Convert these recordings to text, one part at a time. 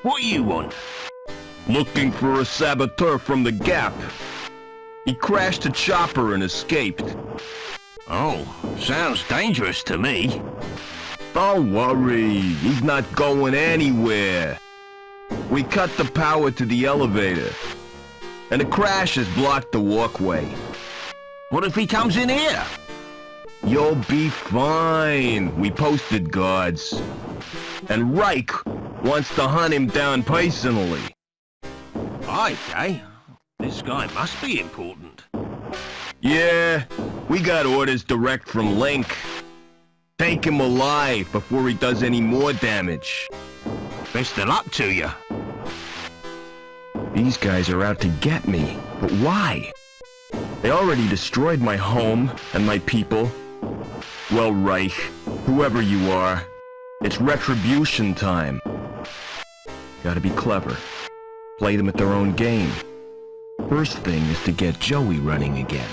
What you want? Looking for a saboteur from the Gap. He crashed a chopper and escaped. Oh, sounds dangerous to me. Don't worry, he's not going anywhere. We cut the power to the elevator, and the crash has blocked the walkway. What if he comes in here? You'll be fine. We posted guards. And Reich wants to hunt him down personally. Okay. This guy must be important. Yeah, we got orders direct from Link. Take him alive before he does any more damage. Best of luck to you. These guys are out to get me, but why? They already destroyed my home and my people. Well, Reich, whoever you are, it's retribution time. Gotta be clever. Play them at their own game. First thing is to get Joey running again.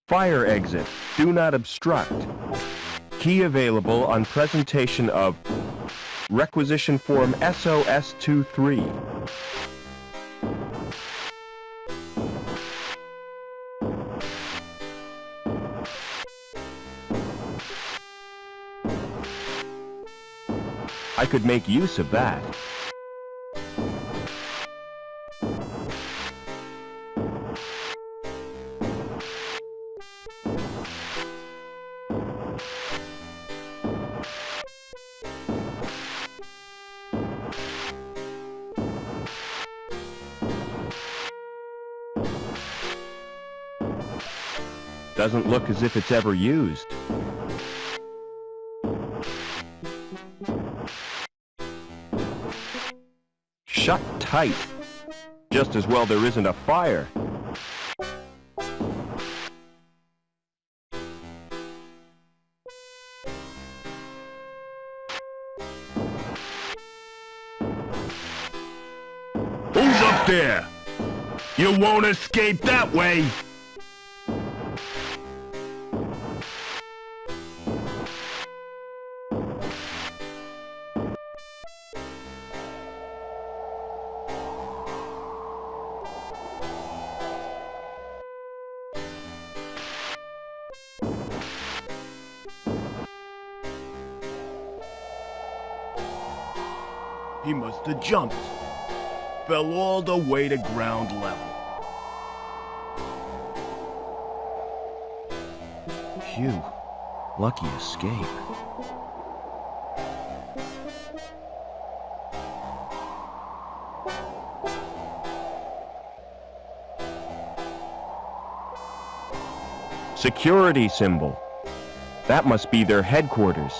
Fire exit. Do not obstruct. Key available on presentation of Requisition Form SOS-23. I could make use of that. Doesn't look as if it's ever used. Shut tight. Just as well there isn't a fire. Who's up there? You won't escape that way! He must have jumped. Fell all the way to ground level. Phew. Lucky escape. Security symbol. That must be their headquarters.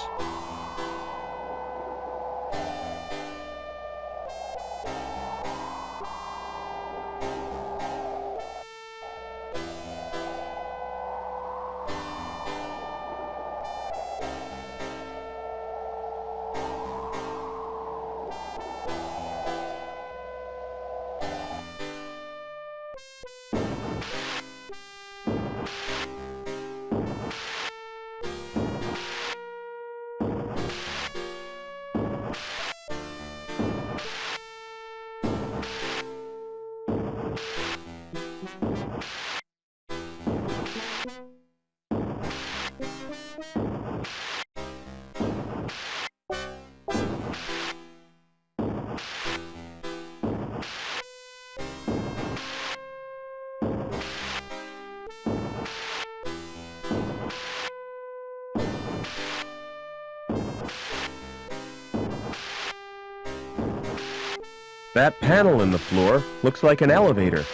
That panel in the floor looks like an elevator.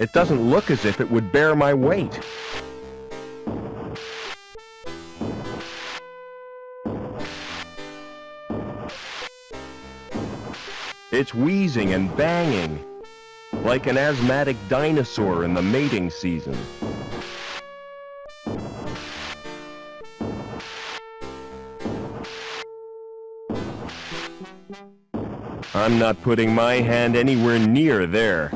It doesn't look as if it would bear my weight. It's wheezing and banging. like an asthmatic dinosaur in the mating season. I'm not putting my hand anywhere near there.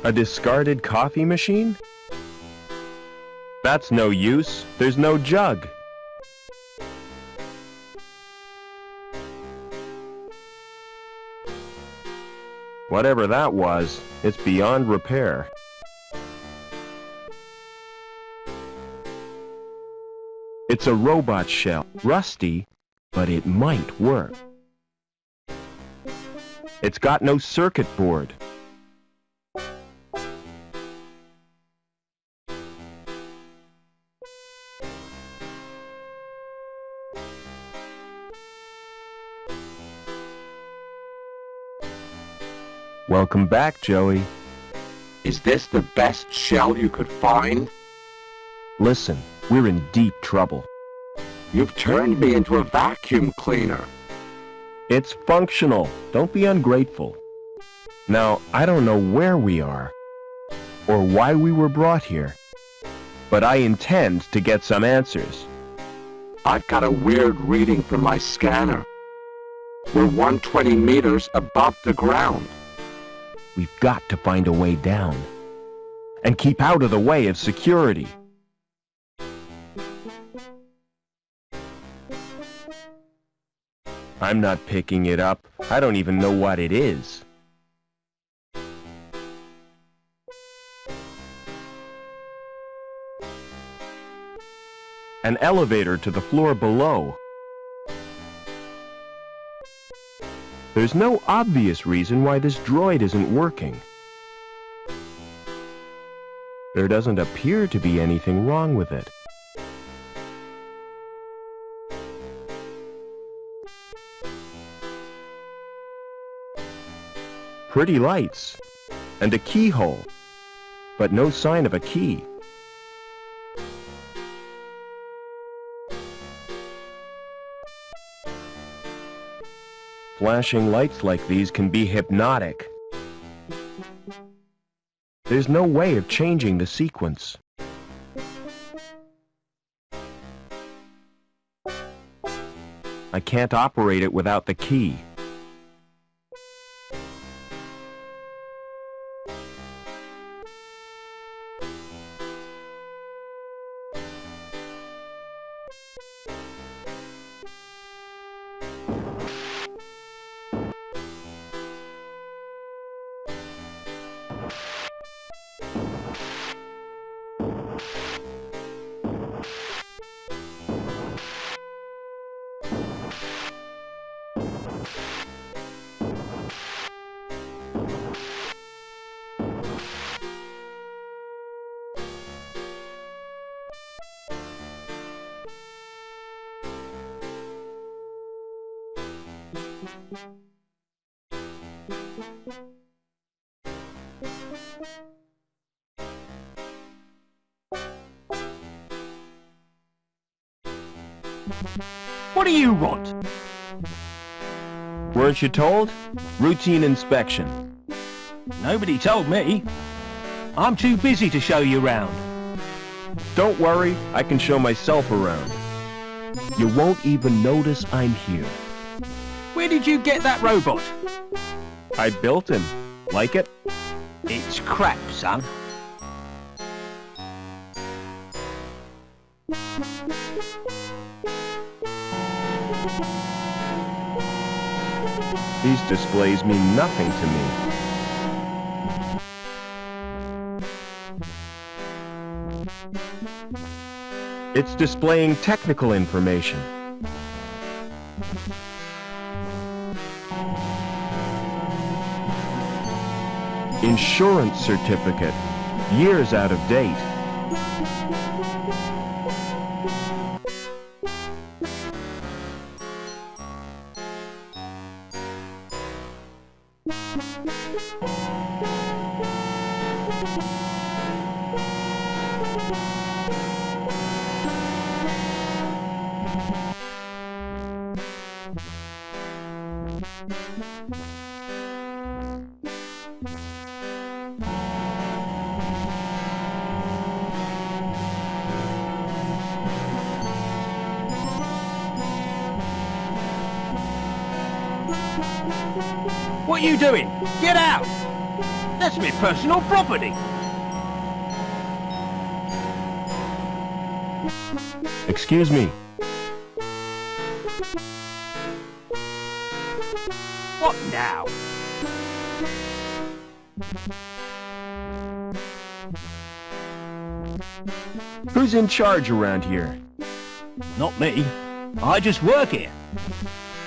A discarded coffee machine? That's no use. There's no jug. Whatever that was, it's beyond repair. It's a robot shell. Rusty, but it might work. It's got no circuit board. Welcome back, Joey. Is this the best shell you could find? Listen, we're in deep trouble. You've turned me into a vacuum cleaner. It's functional. Don't be ungrateful. Now, I don't know where we are, or why we were brought here, but I intend to get some answers. I've got a weird reading from my scanner. We're 120 meters above the ground. We've got to find a way down, and keep out of the way of security. I'm not picking it up. I don't even know what it is. An elevator to the floor below. There's no obvious reason why this droid isn't working. There doesn't appear to be anything wrong with it. Pretty lights, and a keyhole, but no sign of a key. Flashing lights like these can be hypnotic. There's no way of changing the sequence. I can't operate it without the key. What do you want? Weren't you told? Routine inspection. Nobody told me. I'm too busy to show you round. Don't worry, I can show myself around. You won't even notice I'm here. Where did you get that robot? I built him. Like it? It's crap, son. These displays mean nothing to me. It's displaying technical information. Insurance certificate. Years out of date. What are you doing? Get out! That's my personal property. Excuse me. What now? Who's in charge around here? Not me. I just work here.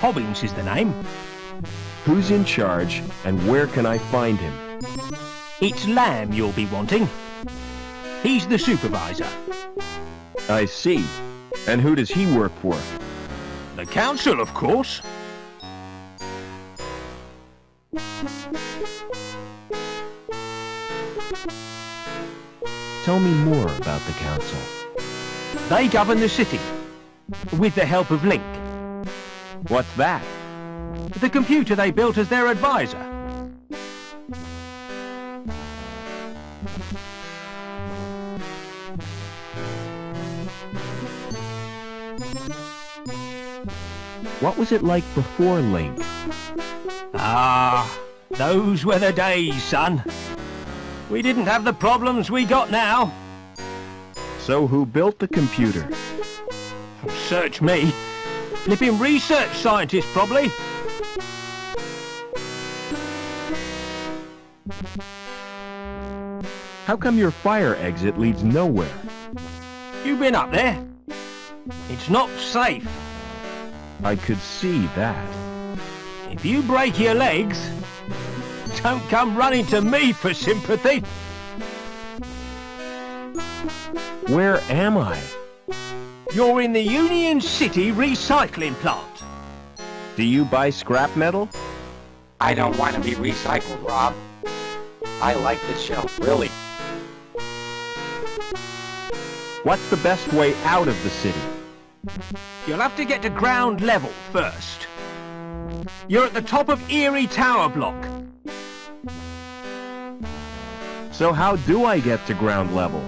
Hobbins is the name. Who's in charge, and where can I find him? It's Lamb you'll be wanting. He's the supervisor. I see. And who does he work for? The council, of course. Tell me more about the council. They govern the city, with the help of Link, What's that? the computer they built as their advisor. What was it like before Link? Ah, those were the days, son. We didn't have the problems we got now. So who built the computer? Search me. Flipping research scientist, probably. How come your fire exit leads nowhere? You been up there? It's not safe. I could see that. If you break your legs, don't come running to me for sympathy. Where am I? You're in the Union City recycling plant. Do you buy scrap metal? I don't want to be recycled, Rob. I like the shelf, really. What's the best way out of the city? You'll have to get to ground level first. You're at the top of Erie Tower Block. So how do I get to ground level?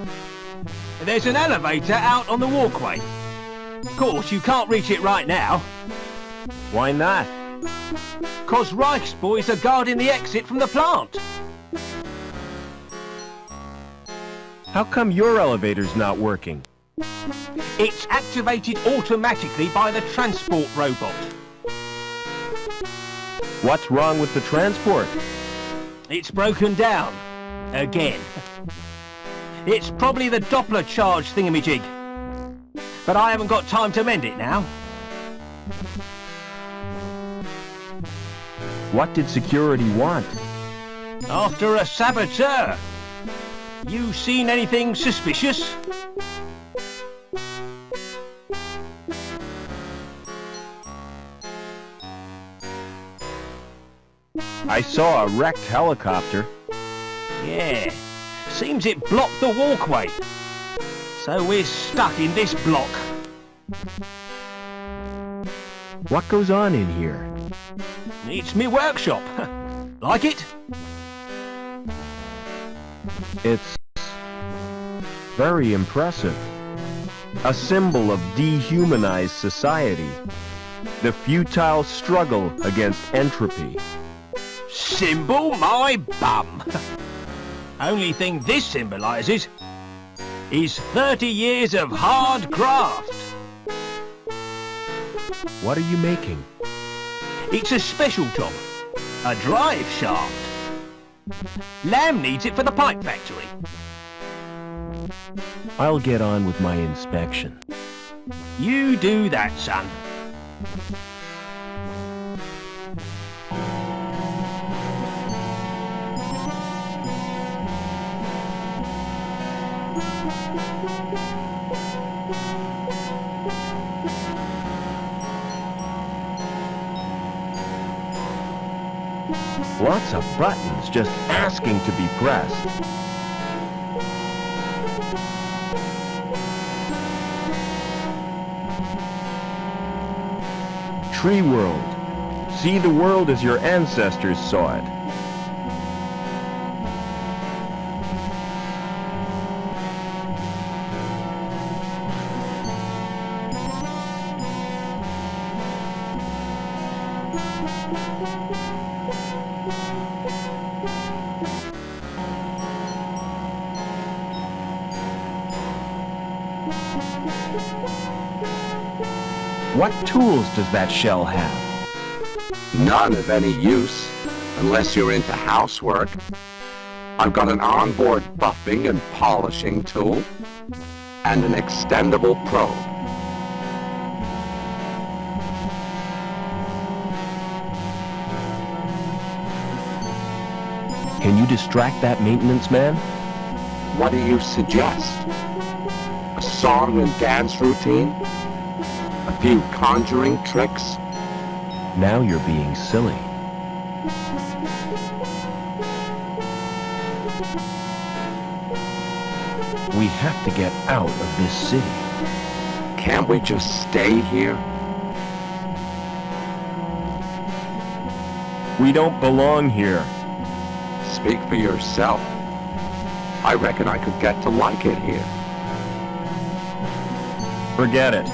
There's an elevator out on the walkway. Of course, you can't reach it right now. Why not? 'Cause Reich's boys are guarding the exit from the plant. How come your elevator's not working? It's activated automatically by the transport robot. What's wrong with the transport? It's broken down. Again. It's probably the Doppler charge thingamajig. But I haven't got time to mend it now. What did security want? After a saboteur. You seen anything suspicious? I saw a wrecked helicopter. Yeah. Seems it blocked the walkway. So we're stuck in this block. What goes on in here? It's me workshop. Like it? It's very impressive. A symbol of dehumanized society. The futile struggle against entropy. Symbol my bum. Only thing this symbolises is 30 years of hard graft. What are you making? It's a special job. A drive shaft. Lamb needs it for the pipe factory. I'll get on with my inspection. You do that, son. Lots of buttons just asking to be pressed. Tree world. See the world as your ancestors saw it. What tools does that shell have? None of any use, unless you're into housework. I've got an onboard buffing and polishing tool, and an extendable probe. Can you distract that maintenance man? What do you suggest? A song and dance routine? A few conjuring tricks? Now you're being silly. We have to get out of this city. Can't we just stay here? We don't belong here. Speak for yourself. I reckon I could get to like it here. Forget it.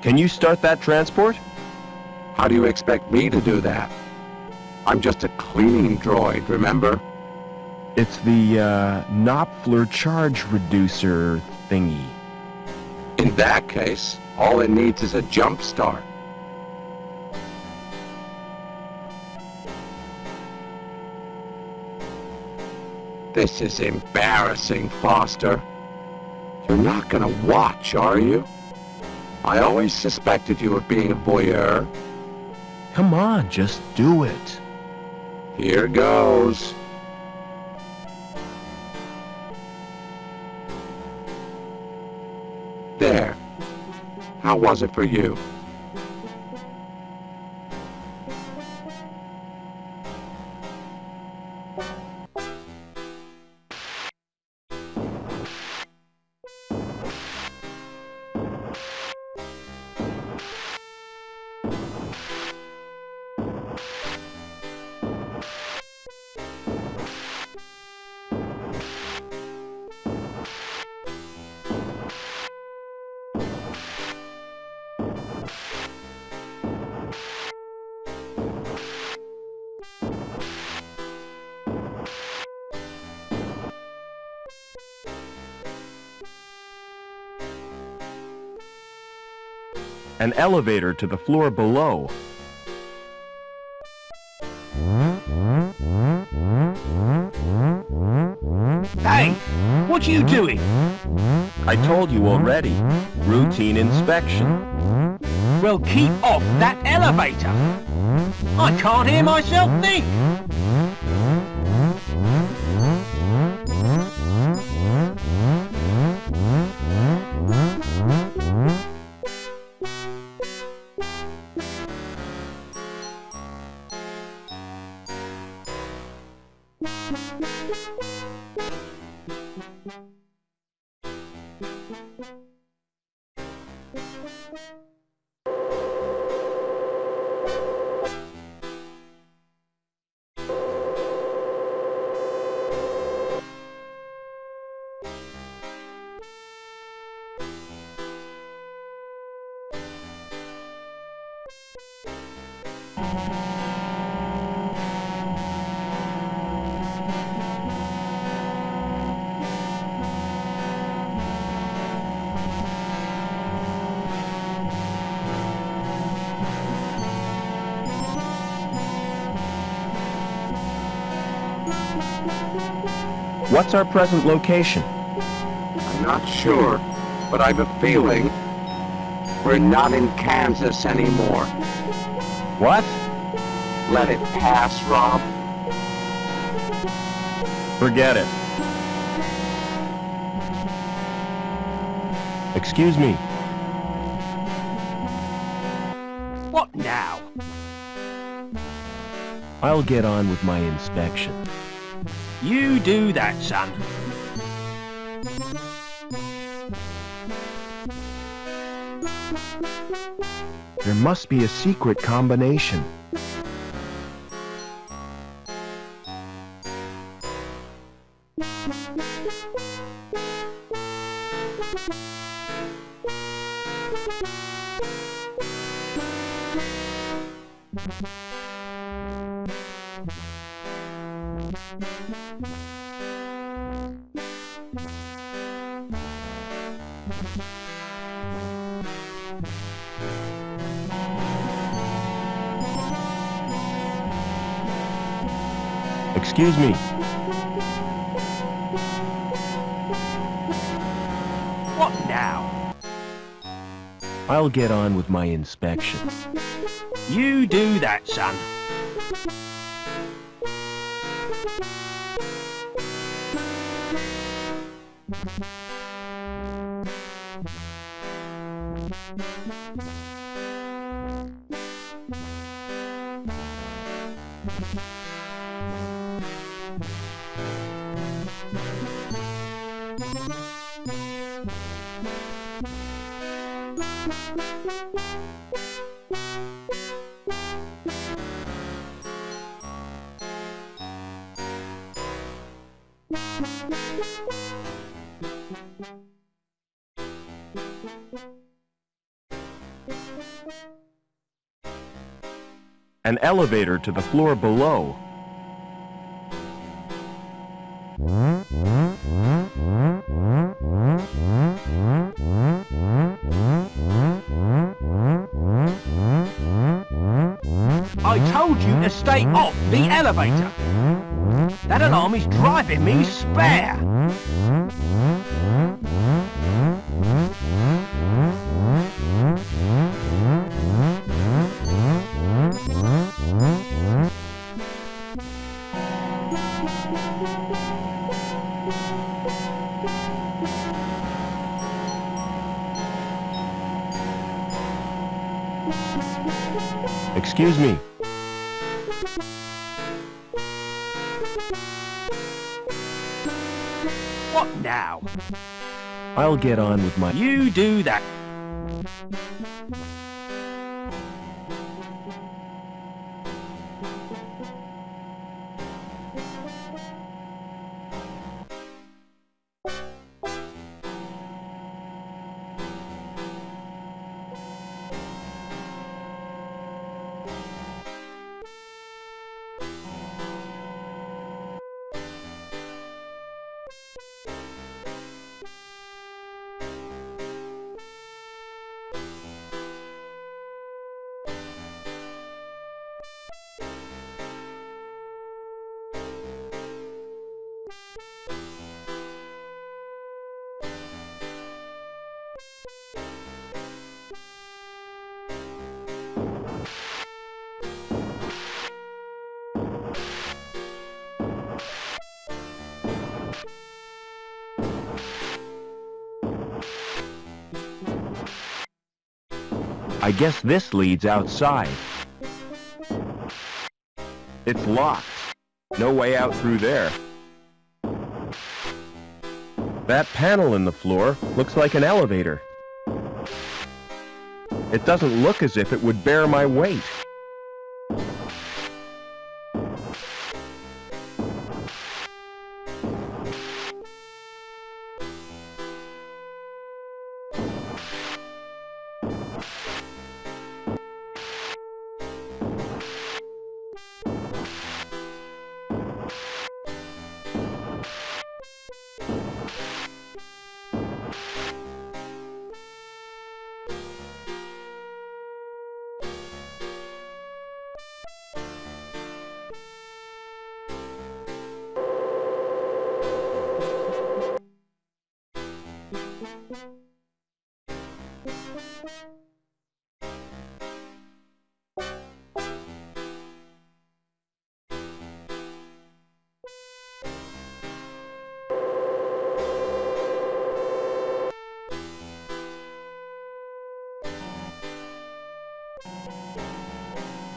Can you start that transport? How do you expect me to do that? I'm just a cleaning droid, remember? It's the, Knopfler charge reducer thingy. In that case, all it needs is a jump start. This is embarrassing, Foster. You're not gonna watch, are you? I always suspected you of being a voyeur. Come on, just do it. Here goes. There. How was it for you? An elevator to the floor below. Hey, what are you doing? I told you already. Routine inspection. Well, keep off that elevator. I can't hear myself think. What's our present location? I'm not sure, but I've a feeling we're not in Kansas anymore. What? let it pass, Rob? Forget it. Excuse me. What now? I'll get on with my inspection. You do that, son. There must be a secret combination. Excuse me. What now? I'll get on with my inspection. You do that, son. An elevator to the floor below. I told you to stay off the elevator. That alarm is driving me spare. Excuse me. What now? I'll get on with my... You do that. I guess this leads outside. It's locked. No way out through there. That panel in the floor looks like an elevator. It doesn't look as if it would bear my weight.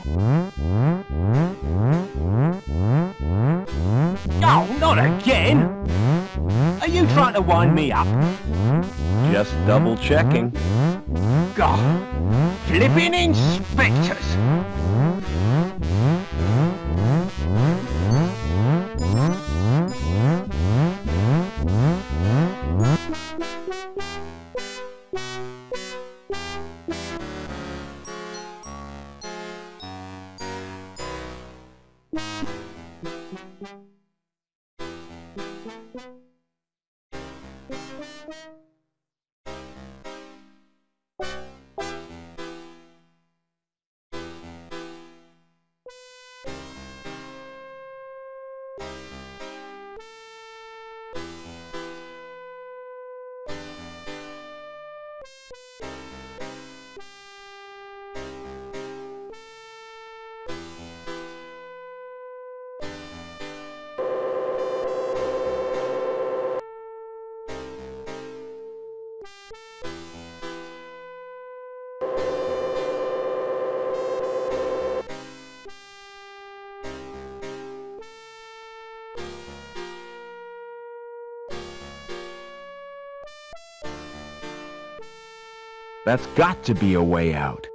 Oh, not again! Are you trying to wind me up? Just double checking. God, flipping inspectors! That's got to be a way out.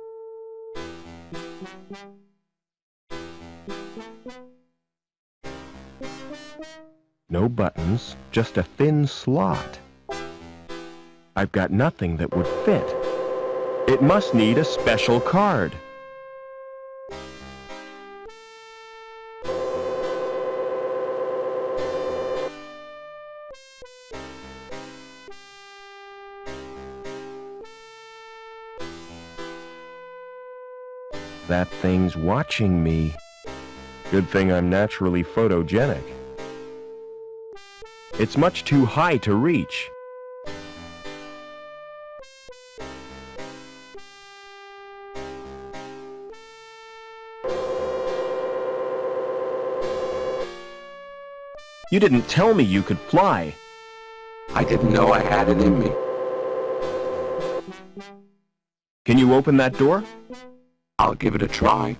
No buttons, just a thin slot. I've got nothing that would fit. It must need a special card. That thing's watching me. Good thing I'm naturally photogenic. It's much too high to reach. You didn't tell me you could fly. I didn't know I had it in me. Can you open that door? I'll give it a try.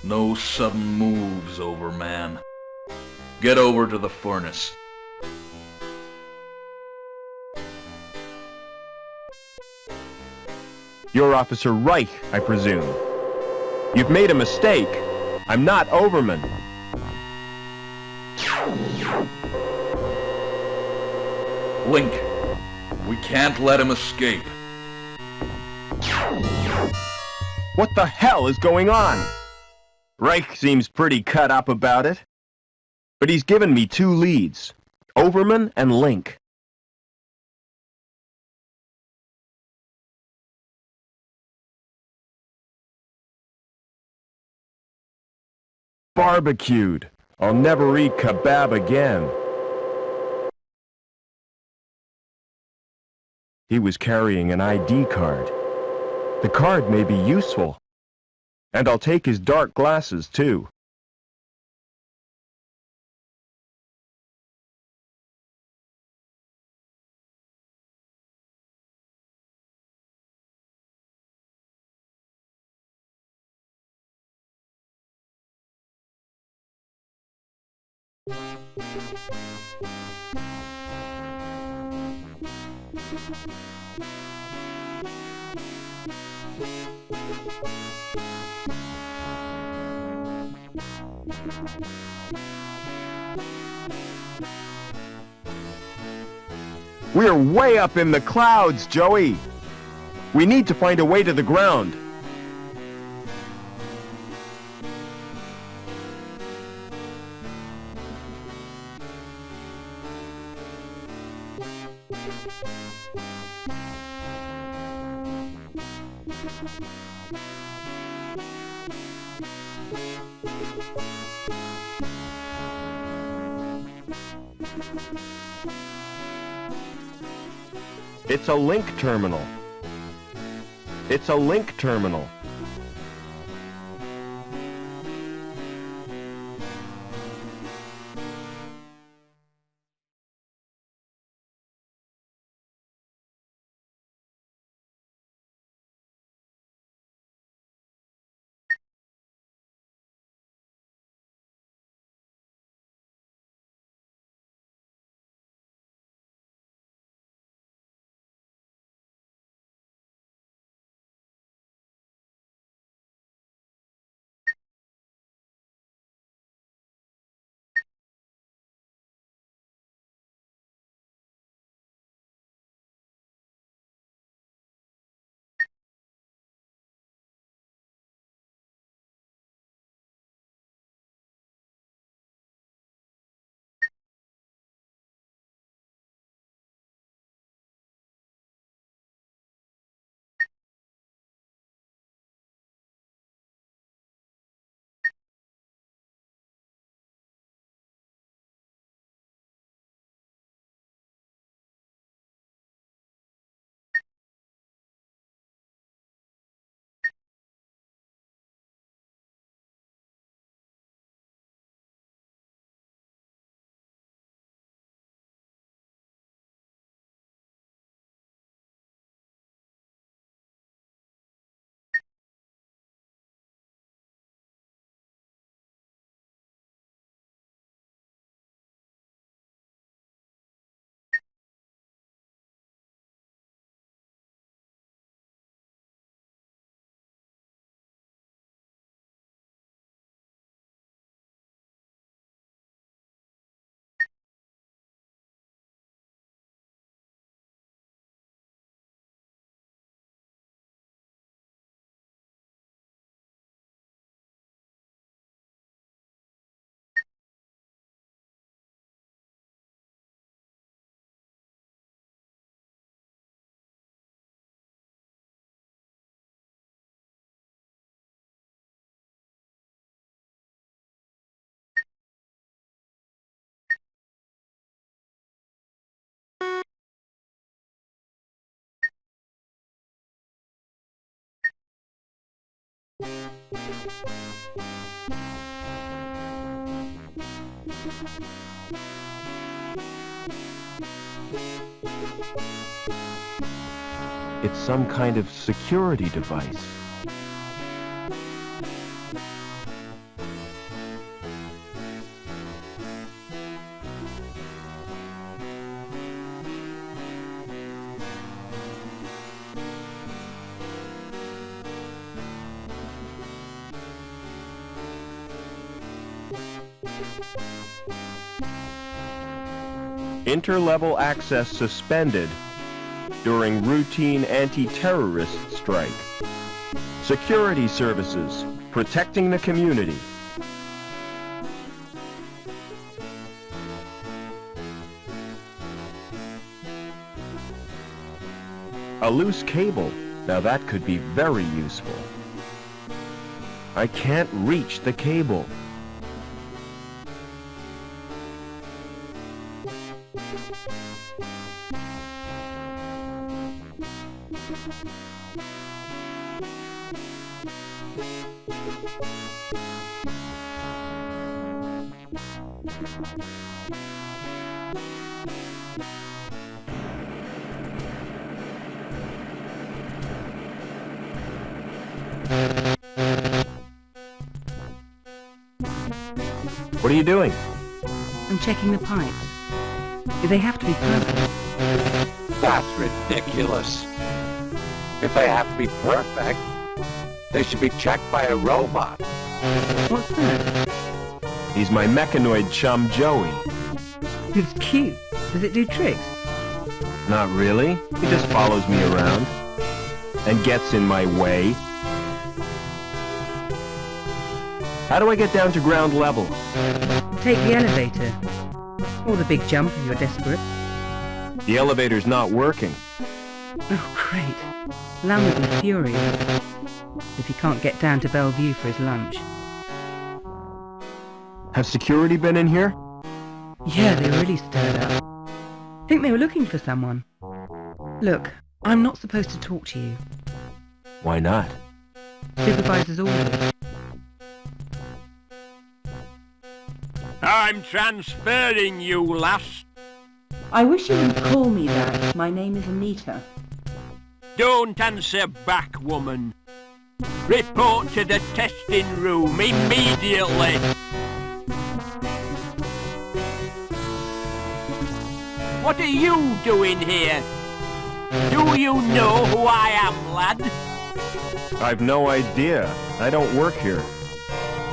No sudden moves, Overman. Get over to the furnace. You're Officer Reich, I presume. You've made a mistake. I'm not Overman. Link, we can't let him escape. What the hell is going on? Reich seems pretty cut up about it. But he's given me two leads, Overman and Link. Barbecued. I'll never eat kebab again. He was carrying an ID card. The card may be useful. And I'll take his dark glasses, too. We're way up in the clouds, Joey. We need to find a way to the ground. It's a link terminal. It's a link terminal. It's some kind of security device. Interlevel access suspended during routine anti-terrorist strike. Security services, protecting the community. A loose cable. Now that could be very useful. I can't reach the cable. What are you doing? I'm checking the pipes. They have to be perfect. That's ridiculous. If they have to be perfect, they should be checked by a robot. What's that? He's my mechanoid chum, Joey. It's cute. Does it do tricks? Not really. He just follows me around and gets in my way. How do I get down to ground level? Take the elevator. Or the big jump if you're desperate. The elevator's not working. Oh, great. Lam will be furious if he can't get down to Bellevue for his lunch. Has security been in here? Yeah, they really stirred up. Think they were looking for someone. Look, I'm not supposed to talk to you. Why not? Supervisor's orders. I'm transferring you, lass. I wish you wouldn't call me that. My name is Anita. Don't answer back, woman. Report to the testing room immediately. What are you doing here? Do you know who I am, lad? I've no idea. I don't work here.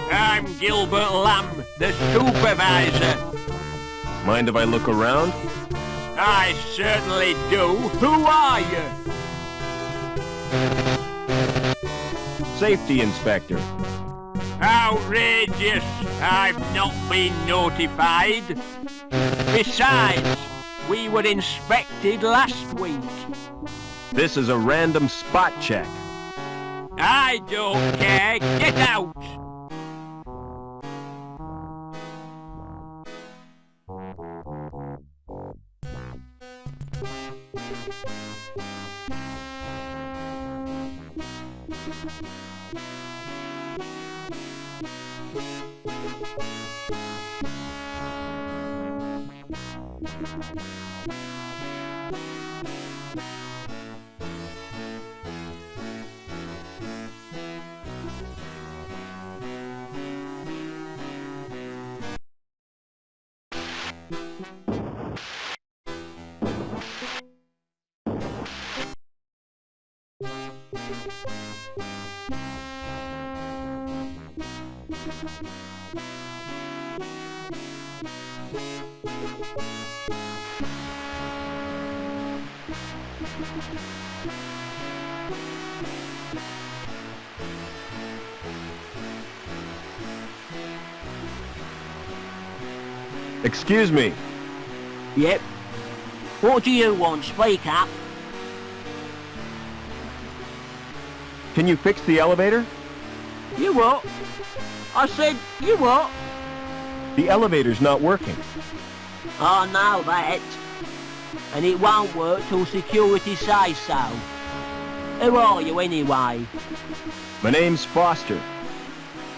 I'm Gilbert Lamb, the supervisor. Mind if I look around? I certainly do. Who are you? Safety inspector. Outrageous. I've not been notified. Besides, we were inspected last week. This is a random spot check. I don't care. Get out. Excuse me. Yep. What do you want? Speak up. Can you fix the elevator? You what? I said, you what? The elevator's not working. I know that. And it won't work till security says so. Who are you anyway? My name's Foster.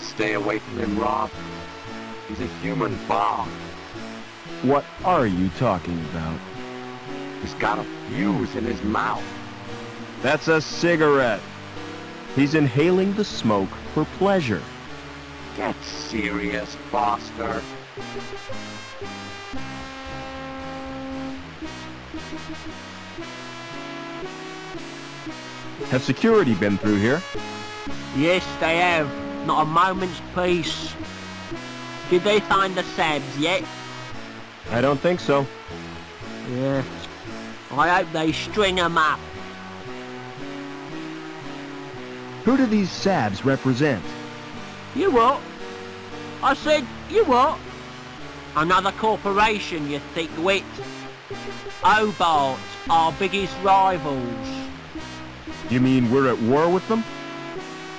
Stay away from him, Rob. He's a human bomb. What are you talking about? He's got a fuse in his mouth. That's a cigarette. He's inhaling the smoke for pleasure. Get serious, Foster. Has security been through here? Yes, they have. Not a moment's peace. Did they find the Sabs yet? I don't think so. Yeah. I hope they string 'em up. Who do these Sabs represent? You what? I said, you what? Another corporation, you thick-wit. Hobart, our biggest rivals. You mean we're at war with them?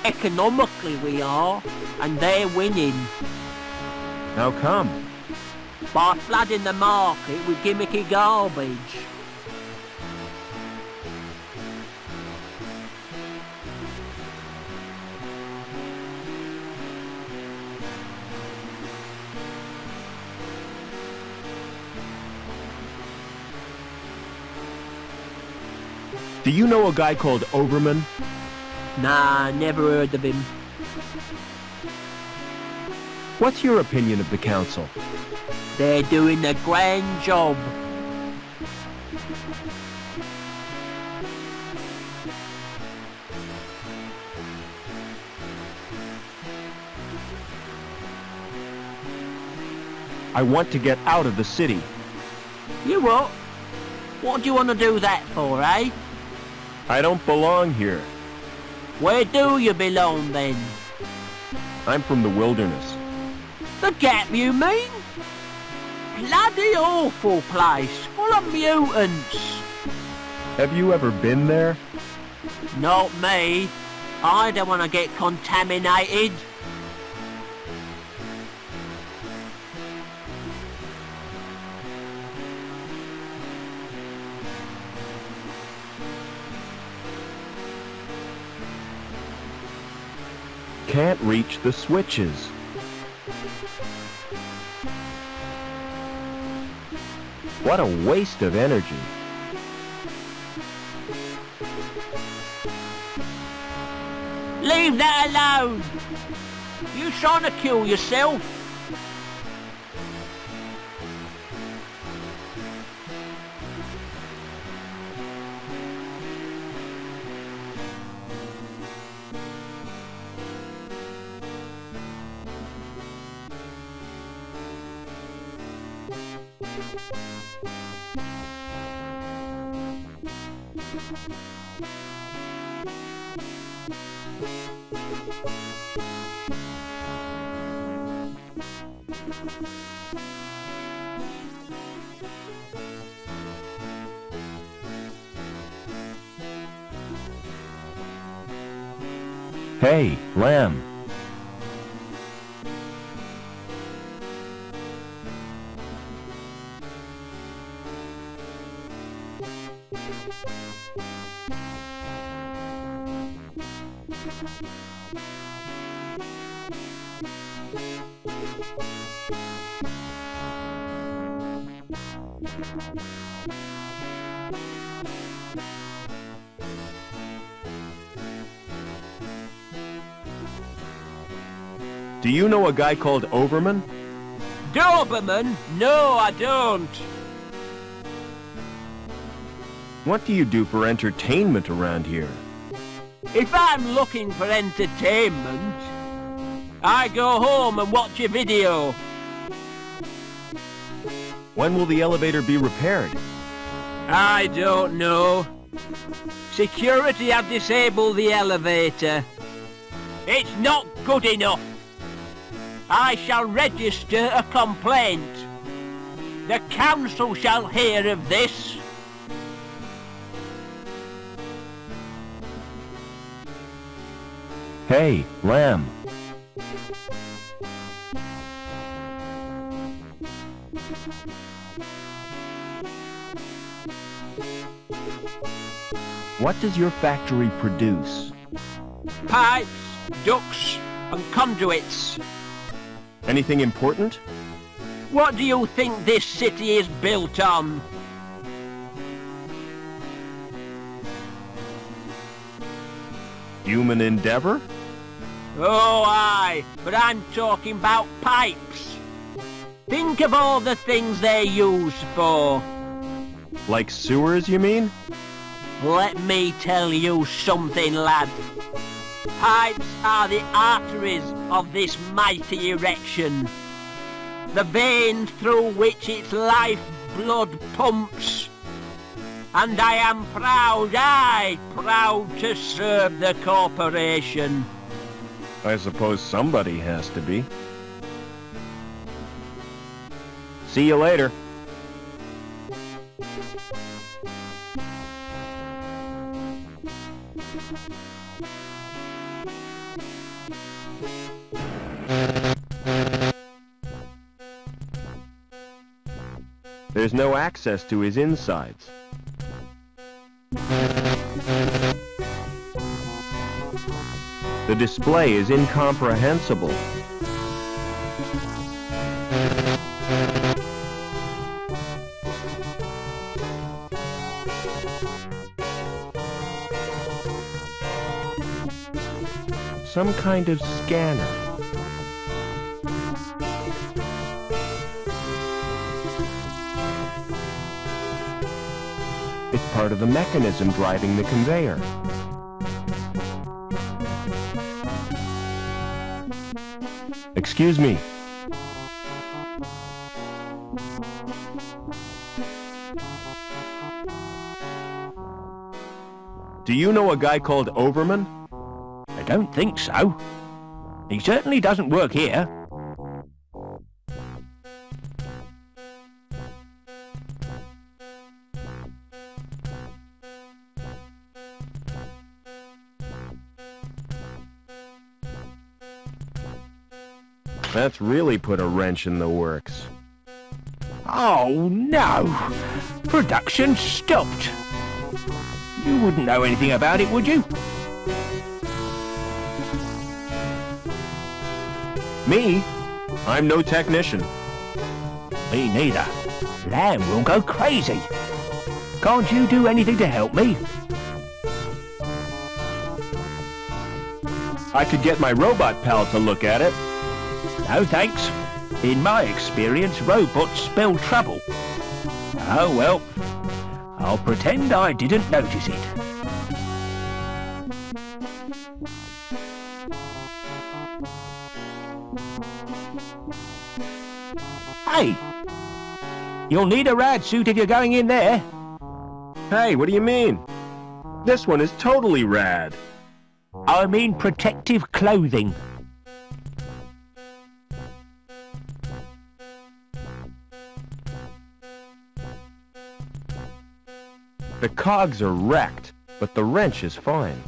Economically we are, and they're winning. How come? By flooding the market with gimmicky garbage. Do you know a guy called Overman? Nah, never heard of him. What's your opinion of the council? They're doing a grand job. I want to get out of the city. You what? What do you want to do that for, eh? I don't belong here. Where do you belong then? I'm from the wilderness. The Gap, you mean? Bloody awful place, full of mutants. Have you ever been there? Not me. I don't want to get contaminated. Can't reach the switches. What a waste of energy. Leave that alone. You trying to kill yourself? Hey, Lamb. Do you know a guy called Overman? Doberman? No, I don't. What do you do for entertainment around here? If I'm looking for entertainment, I go home and watch a video. When will the elevator be repaired? I don't know. Security have disabled the elevator. It's not good enough. I shall register a complaint. The council shall hear of this. Hey, Lamb. What does your factory produce? Pipes, ducts, and conduits. Anything important? What do you think this city is built on? Human endeavor? Oh, aye, but I'm talking about pipes. Think of all the things they're used for. Like sewers, you mean? Let me tell you something, lad. Pipes are the arteries of this mighty erection. The veins through which its lifeblood pumps. And I am proud, proud to serve the corporation. I suppose somebody has to be. See you later. There's no access to his insides. The display is incomprehensible. Some kind of scanner. It's part of the mechanism driving the conveyor. Excuse me. Do you know a guy called Overman? I don't think so. He certainly doesn't work here. That's really put a wrench in the works. Oh, no. Production stopped. You wouldn't know anything about it, would you? Me? I'm no technician. Me neither. Lamb will go crazy. Can't you do anything to help me? I could get my robot pal to look at it. No thanks. In my experience, robots spell trouble. Oh well, I'll pretend I didn't notice it. Hey! You'll need a rad suit if you're going in there. Hey, what do you mean? This one is totally rad. I mean protective clothing. The cogs are wrecked, but the wrench is fine.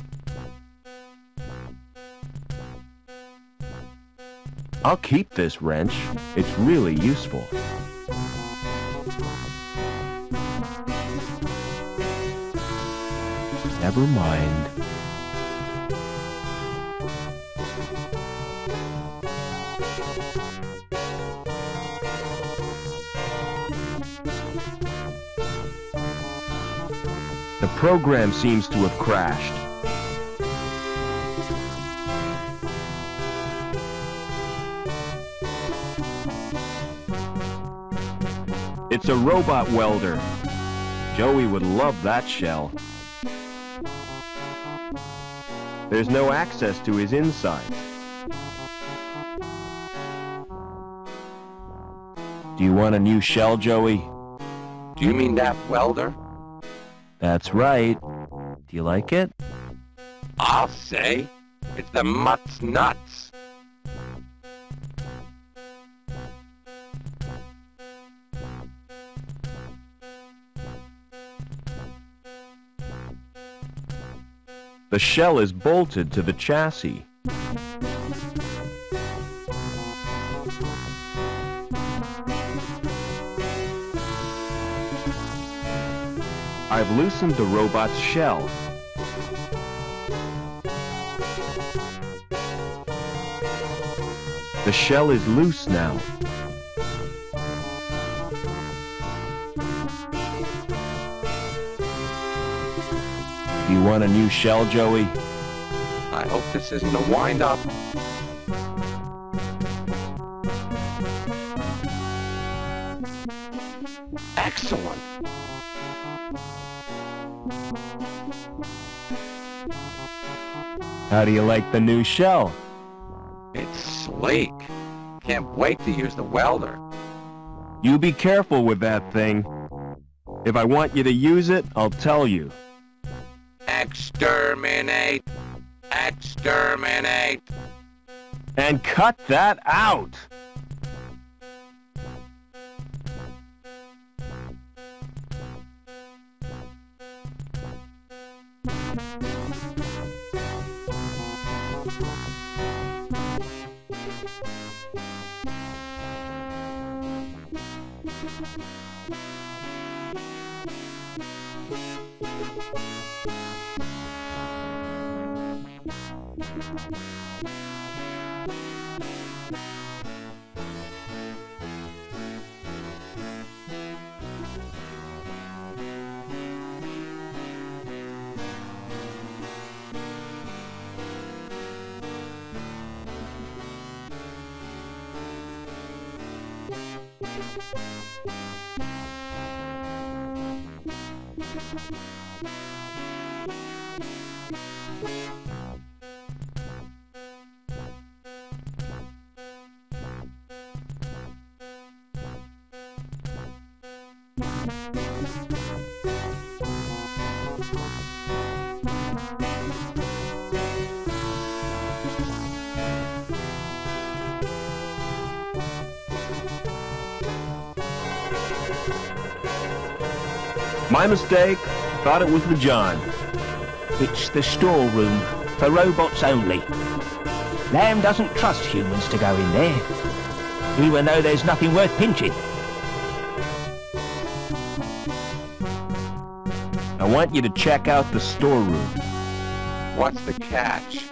I'll keep this wrench. It's really useful. Never mind. The program seems to have crashed. It's a robot welder. Joey would love that shell. There's no access to his insides. Do you want a new shell, Joey? Do you mean that welder? That's right. Do you like it? I'll say. It's the mutt's nuts. The shell is bolted to the chassis. I've loosened the robot's shell. The shell is loose now. You want a new shell, Joey? I hope this isn't a wind-up. Excellent. How do you like the new shell? It's sleek. Can't wait to use the welder. You be careful with that thing. If I want you to use it, I'll tell you. Exterminate! Exterminate! And cut that out! My mistake. Thought it was the John. It's the storeroom, for robots only. Lamb doesn't trust humans to go in there, even though there's nothing worth pinching. I want you to check out the storeroom. What's the catch?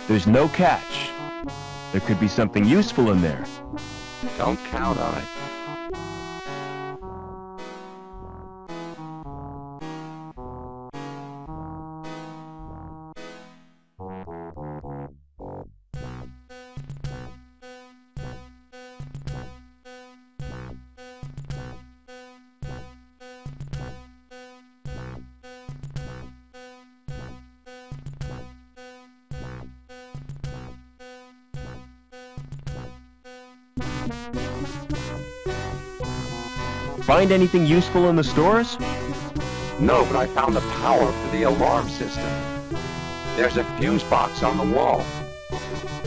There's no catch. There could be something useful in there. Don't count on it. Find anything useful in the stores? No, but I found the power for the alarm system. There's a fuse box on the wall.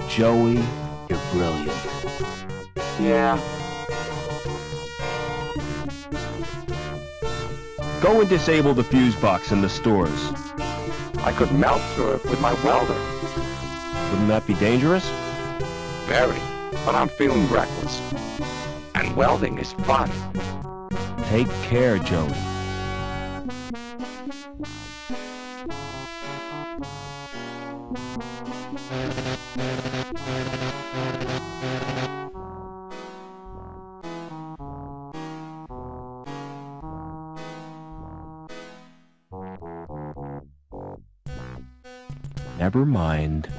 Joey, you're brilliant. Yeah. Go and disable the fuse box in the stores. I could melt through it with my welder. Wouldn't that be dangerous? Very. But I'm feeling reckless. And welding is fun. Take care, Joey. Never mind.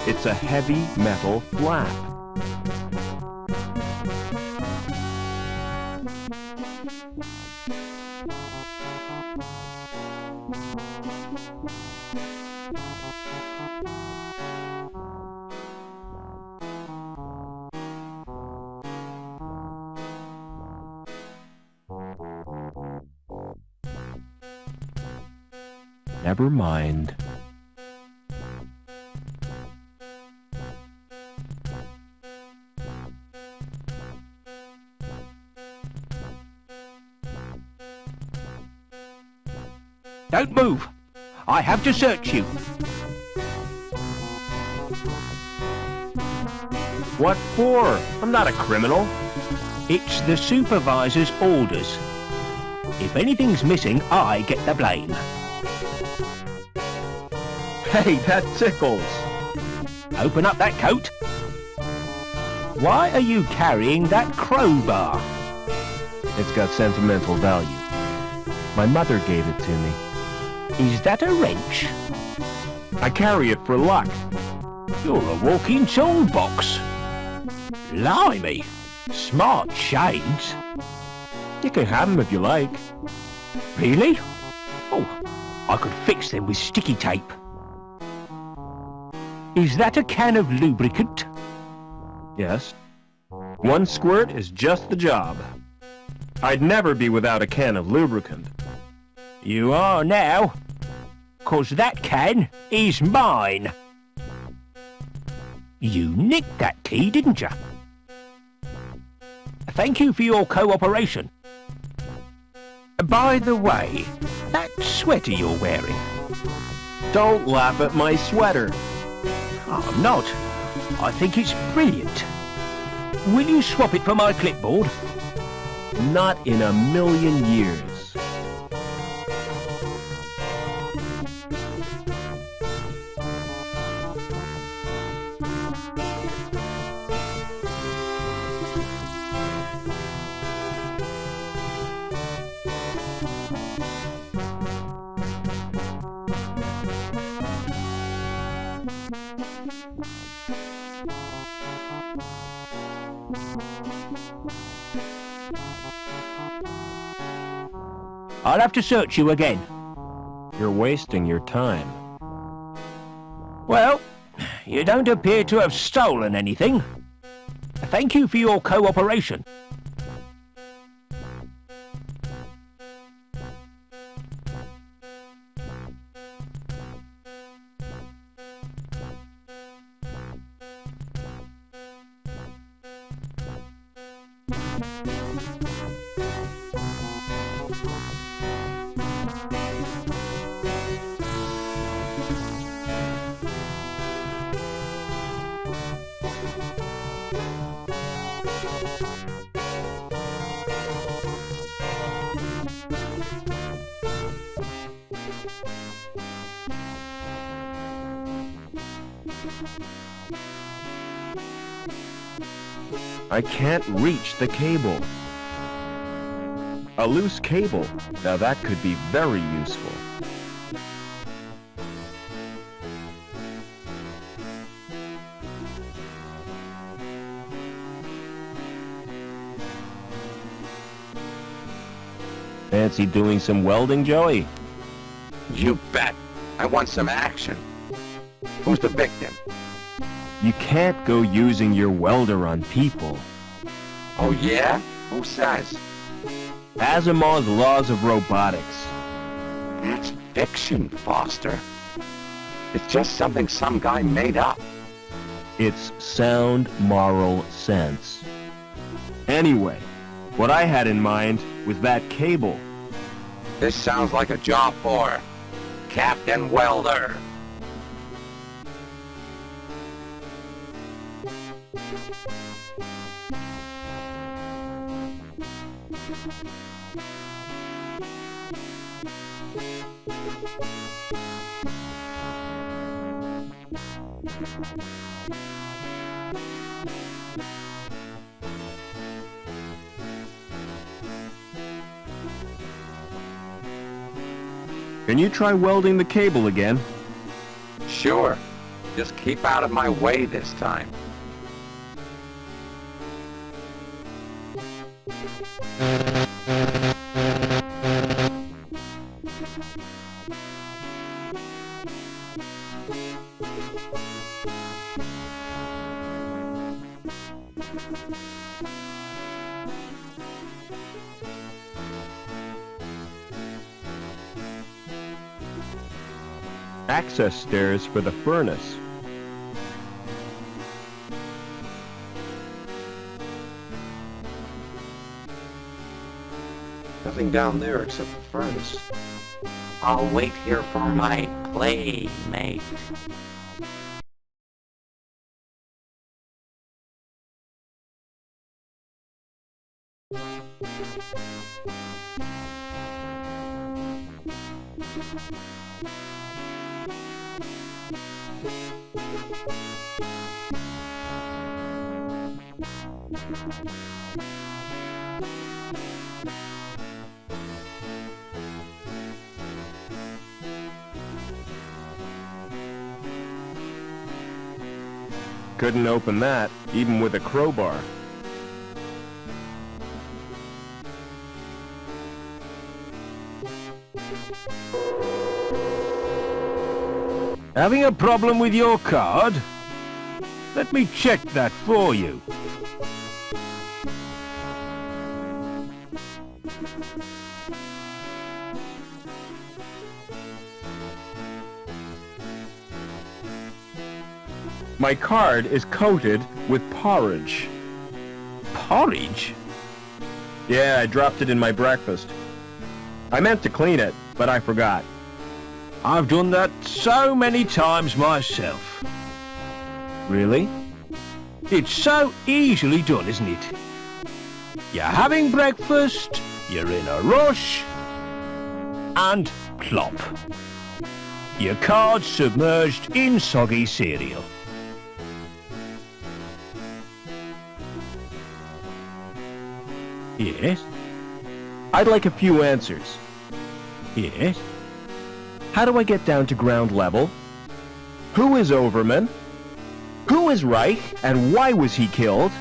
It's a heavy metal flap. Never mind. Don't move. I have to search you. What for? I'm not a criminal. It's the supervisor's orders. If anything's missing, I get the blame. Hey, that tickles. Open up that coat. Why are you carrying that crowbar? It's got sentimental value. My mother gave it to me. Is that a wrench? I carry it for luck. You're a walking toolbox. Blimey, smart chains. You can have them if you like. Really? Oh, I could fix them with sticky tape. Is that a can of lubricant? Yes. One squirt is just the job. I'd never be without a can of lubricant. You are now, 'cause that can is mine. You nicked that key, didn't you? Thank you for your cooperation. By the way, that sweater you're wearing... Don't laugh at my sweater. I'm not. I think it's brilliant. Will you swap it for my clipboard? Not in a million years. I'll have to search you again. You're wasting your time. Well, you don't appear to have stolen anything. Thank you for your cooperation. I can't reach the cable. A loose cable. Now that could be very useful. Fancy doing some welding, Joey? You bet. I want some action. Who's the victim? You can't go using your welder on people. Oh yeah? Who says? Asimov's laws of robotics. That's fiction, Foster. It's just something some guy made up. It's sound moral sense. Anyway, what I had in mind was that cable. This sounds like a job for Captain Welder. Can you try welding the cable again? Sure. Just keep out of my way this time. access stairs for the furnace. Nothing down there except the furnace. I'll wait here for my playmate. Couldn't open that, even with a crowbar. Having a problem with your card? Let me check that for you. My card is coated with porridge. Porridge? Yeah, I dropped it in my breakfast. I meant to clean it, but I forgot. I've done that so many times myself. Really? It's so easily done, isn't it? You're having breakfast, you're in a rush, and plop. Your card's submerged in soggy cereal. Yes? I'd like a few answers. Yes? How do I get down to ground level? Who is Overman? Who is Reich, and why was he killed?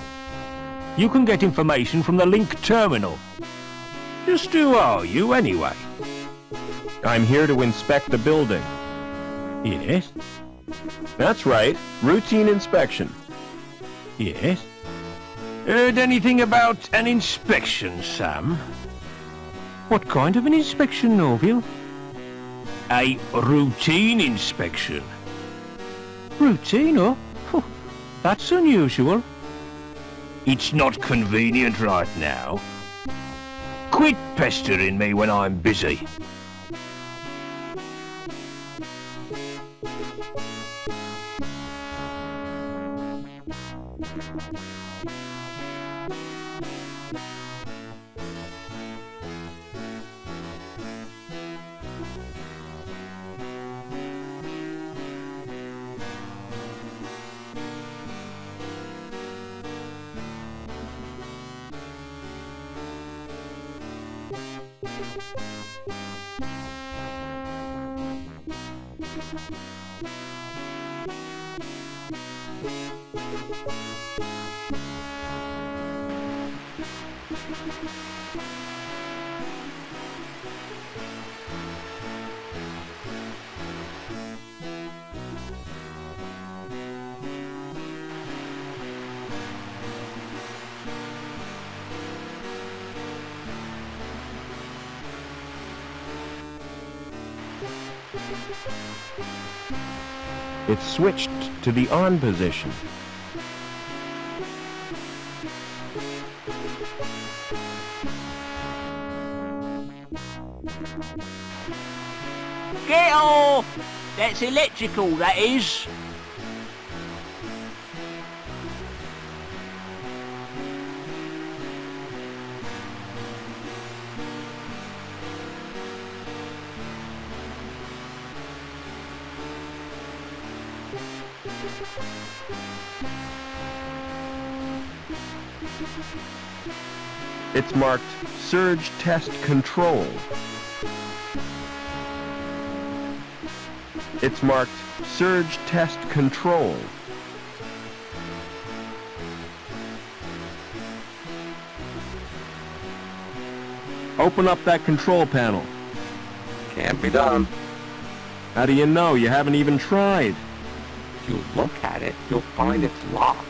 You can get information from the link terminal. Just who are you, anyway? I'm here to inspect the building. Yes? That's right, routine inspection. Yes? Heard anything about an inspection, Sam? What kind of an inspection, Norville? A routine inspection. Routine, oh? That's unusual. It's not convenient right now. Quit pestering me when I'm busy. It's switched to the on position. Get off! That's electrical, that is. It's marked Surge Test Control. It's marked Surge Test Control. Open up that control panel. Can't be done. How do you know? You haven't even tried. If you look at it, you'll find it's locked.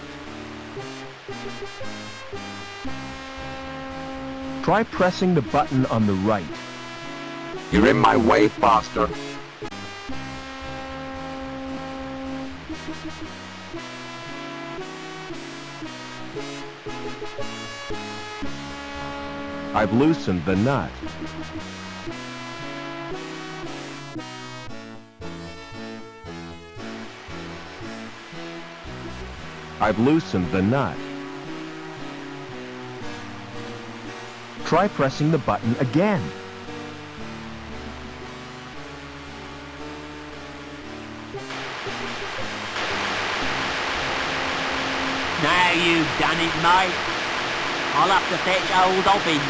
Try pressing the button on the right. You're in my way, Foster. I've loosened the nut. I've loosened the nut. Try pressing the button again. Now you've done it, mate. I'll have to fetch old Obbins.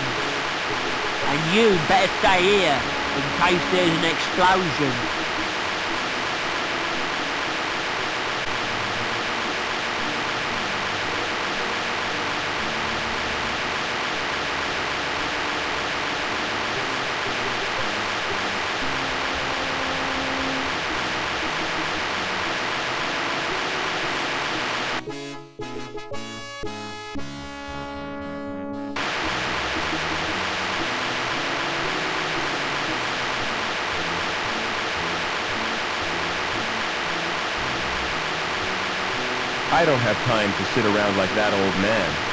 And you'd better stay here in case there's an explosion. I don't have time to sit around like that old man.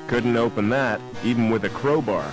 Couldn't open that, even with a crowbar.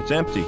It's empty.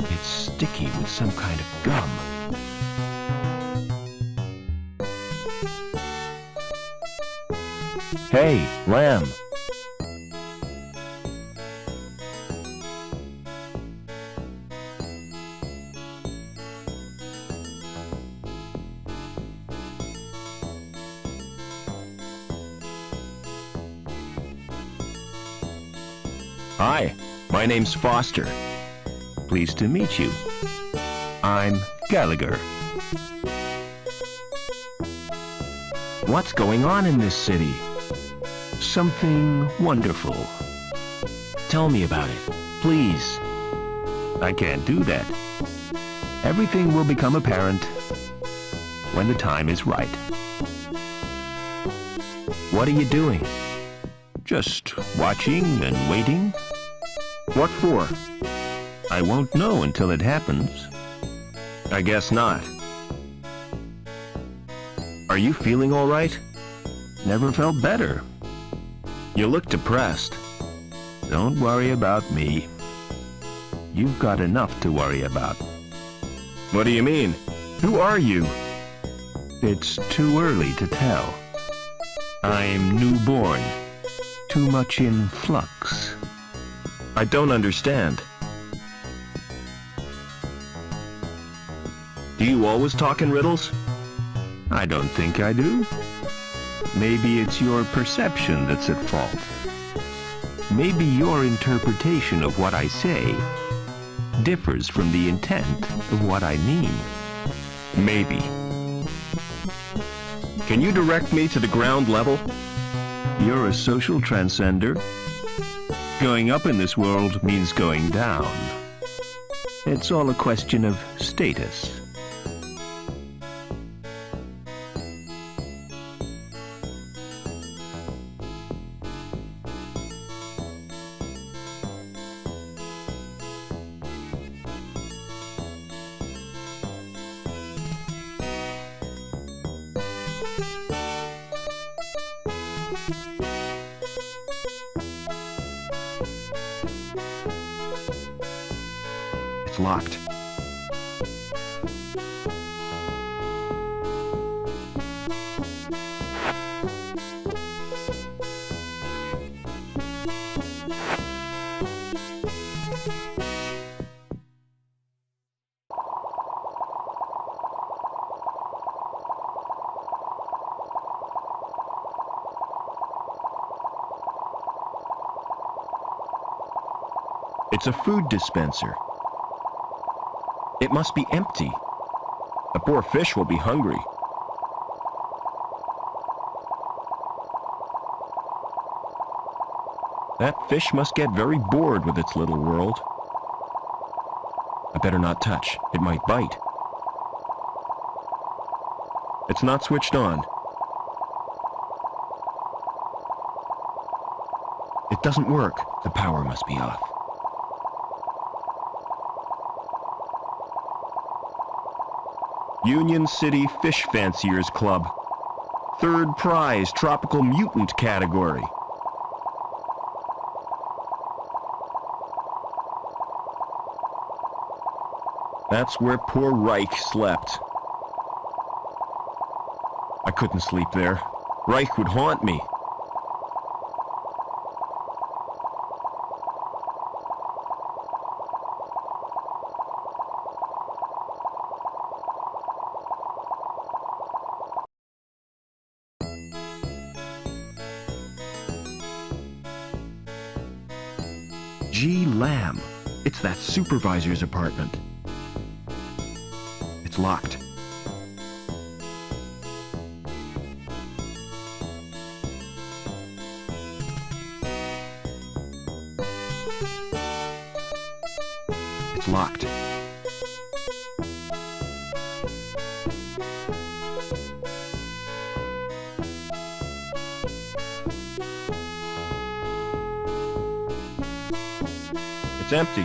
It's sticky with some kind of gum. Hey, Lamb. Hi, my name's Foster. Pleased to meet you. I'm Gallagher. What's going on in this city? Something wonderful. Tell me about it, please. I can't do that. Everything will become apparent when the time is right. What are you doing? Just watching and waiting? What for? I won't know until it happens. I guess not. Are you feeling all right? Never felt better. You look depressed. Don't worry about me. You've got enough to worry about. What do you mean? Who are you? It's too early to tell. I'm newborn. Too much in flux. I don't understand. Do you always talk in riddles? I don't think I do. Maybe it's your perception that's at fault. Maybe your interpretation of what I say differs from the intent of what I mean. Maybe. Can you direct me to the ground level? You're a social transcender. Going up in this world means going down. It's all a question of status. It's locked. It's a food dispenser. It must be empty. The poor fish will be hungry. That fish must get very bored with its little world. I better not touch. It might bite. It's not switched on. It doesn't work. The power must be off. Union City Fish Fanciers Club. Third prize, Tropical Mutant category. That's where poor Reich slept. I couldn't sleep there. Reich would haunt me. G. Lamb. It's that supervisor's apartment. It's locked. It's locked. It's empty.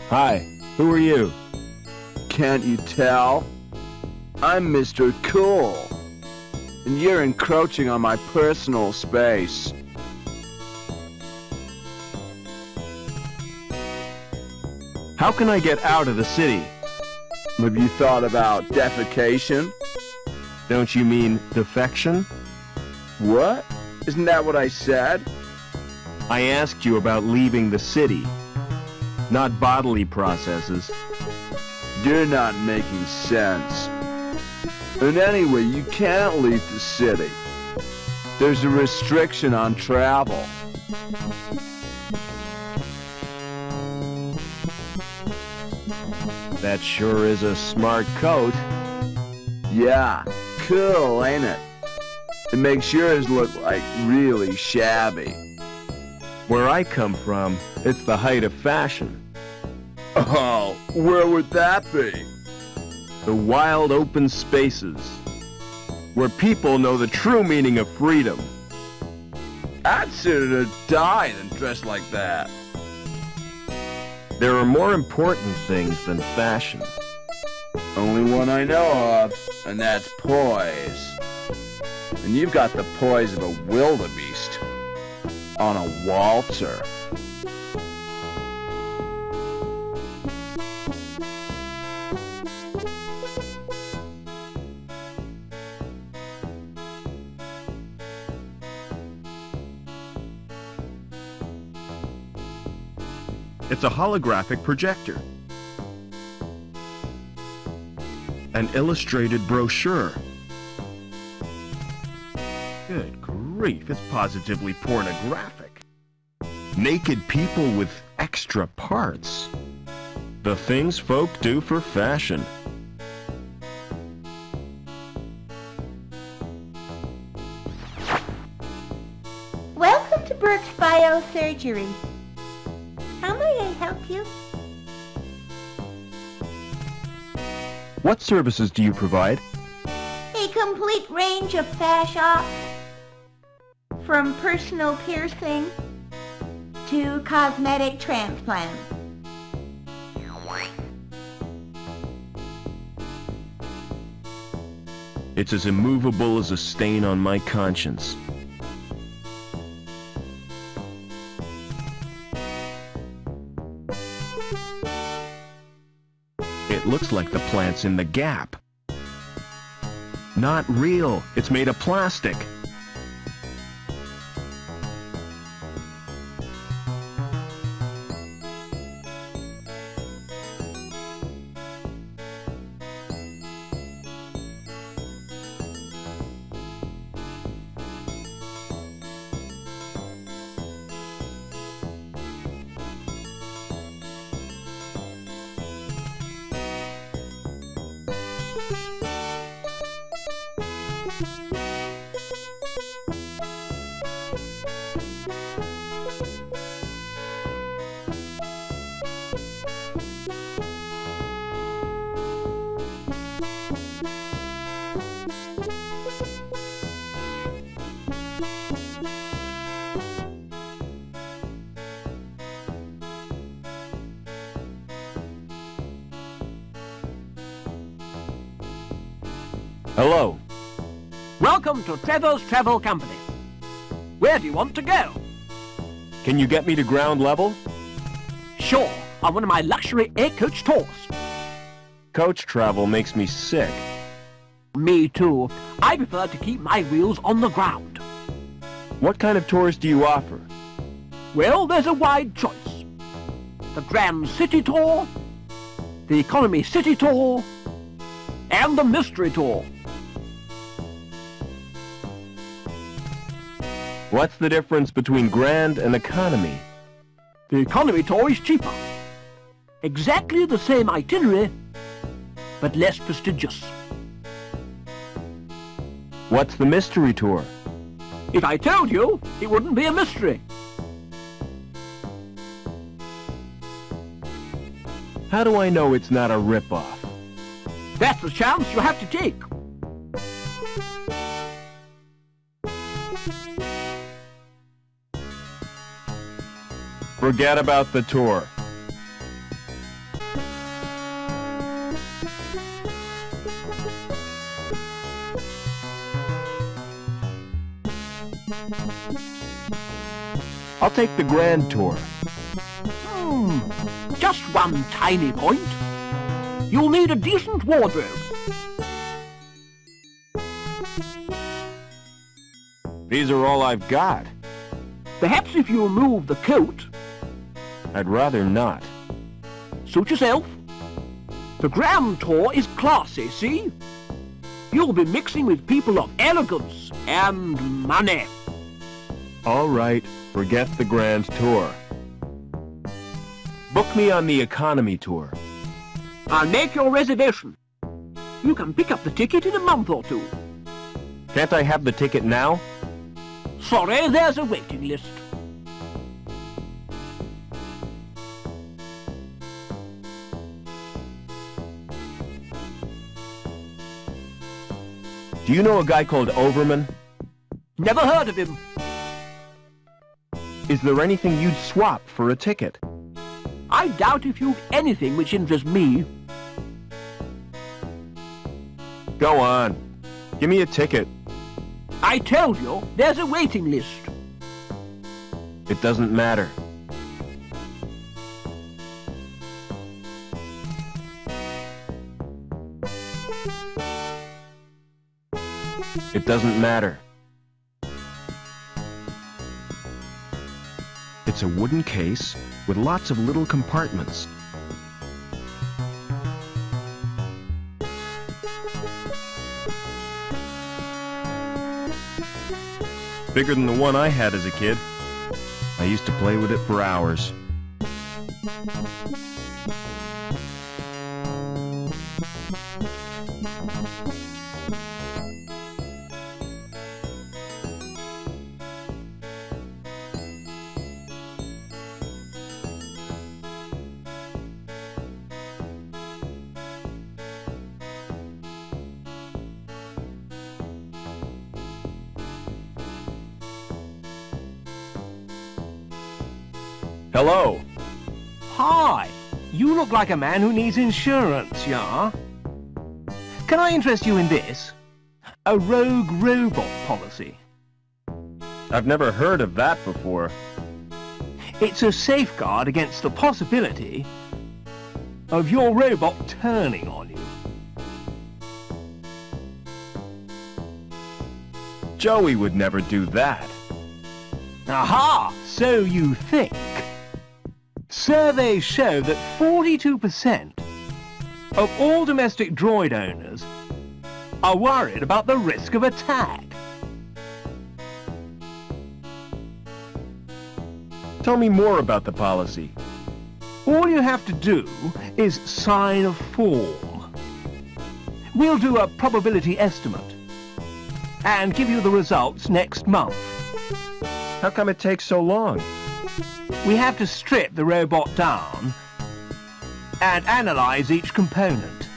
Hi, who are you? Can't you tell? I'm Mr. Cool. and you're encroaching on my personal space. How can I get out of the city? Have you thought about defecation? Don't you mean defection? What? Isn't that what I said? I asked you about leaving the city, not bodily processes. You're not making sense. And anyway, you can't leave the city. There's a restriction on travel. That sure is a smart coat. Yeah, cool, ain't it? It makes yours look like really shabby. Where I come from, it's the height of fashion. Oh, where would that be? The wild open spaces, where people know the true meaning of freedom. I'd sooner die than dress like that. There are more important things than fashion. Only one I know of, and that's poise. And you've got the poise of a wildebeest on a waltzer. It's a holographic projector. An illustrated brochure. Good grief, it's positively pornographic. Naked people with extra parts. The things folk do for fashion. Welcome to Burke's Biosurgery. How may I help you? What services do you provide? A complete range of fash ops. From personal piercing to cosmetic transplants. It's as immovable as a stain on my conscience. It looks like the plant's in the gap. Not real. It's made of plastic. Hello. Welcome to Trevor's Travel Company. Where do you want to go? Can you get me to ground level? Sure, on one of my luxury air-coach tours. Coach travel makes me sick. Me too. I prefer to keep my wheels on the ground. What kind of tours do you offer? Well, there's a wide choice. The Grand City Tour, the Economy City Tour, and the Mystery Tour. What's the difference between grand and economy? The Economy Tour is cheaper. Exactly the same itinerary, but less prestigious. What's the Mystery Tour? If I told you, it wouldn't be a mystery. How do I know it's not a rip-off? That's the chance you have to take. Forget about the tour. I'll take the grand tour. Just one tiny point. You'll need a decent wardrobe. These are all I've got. Perhaps if you remove the coat. I'd rather not. Suit yourself. The grand tour is classy, see? You'll be mixing with people of elegance and money. All right, forget the grand tour. Book me on the economy tour. I'll make your reservation. You can pick up the ticket in a month or two. Can't I have the ticket now? Sorry, there's a waiting list. Do you know a guy called Overman? Never heard of him. Is there anything you'd swap for a ticket? I doubt if you've anything which interests me. Go on. Give me a ticket. I told you, there's a waiting list. It doesn't matter. It doesn't matter. It's a wooden case with lots of little compartments. Bigger than the one I had as a kid. I used to play with it for hours. Hello. Hi. You look like a man who needs insurance, yeah? Can I interest you in this? A rogue robot policy. I've never heard of that before. It's a safeguard against the possibility of your robot turning on you. Joey would never do that. Aha! So you think. Surveys show that 42% of all domestic droid owners are worried about the risk of attack. Tell me more about the policy. All you have to do is sign a form. We'll do a probability estimate and give you the results next month. How come it takes so long? We have to strip the robot down and analyze each component.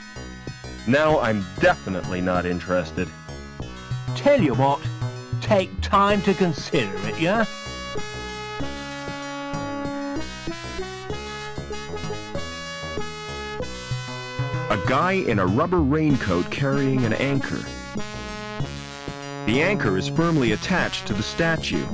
Now I'm definitely not interested. Tell you what, take time to consider it, yeah? A guy in a rubber raincoat carrying an anchor. The anchor is firmly attached to the statue.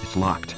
It's locked.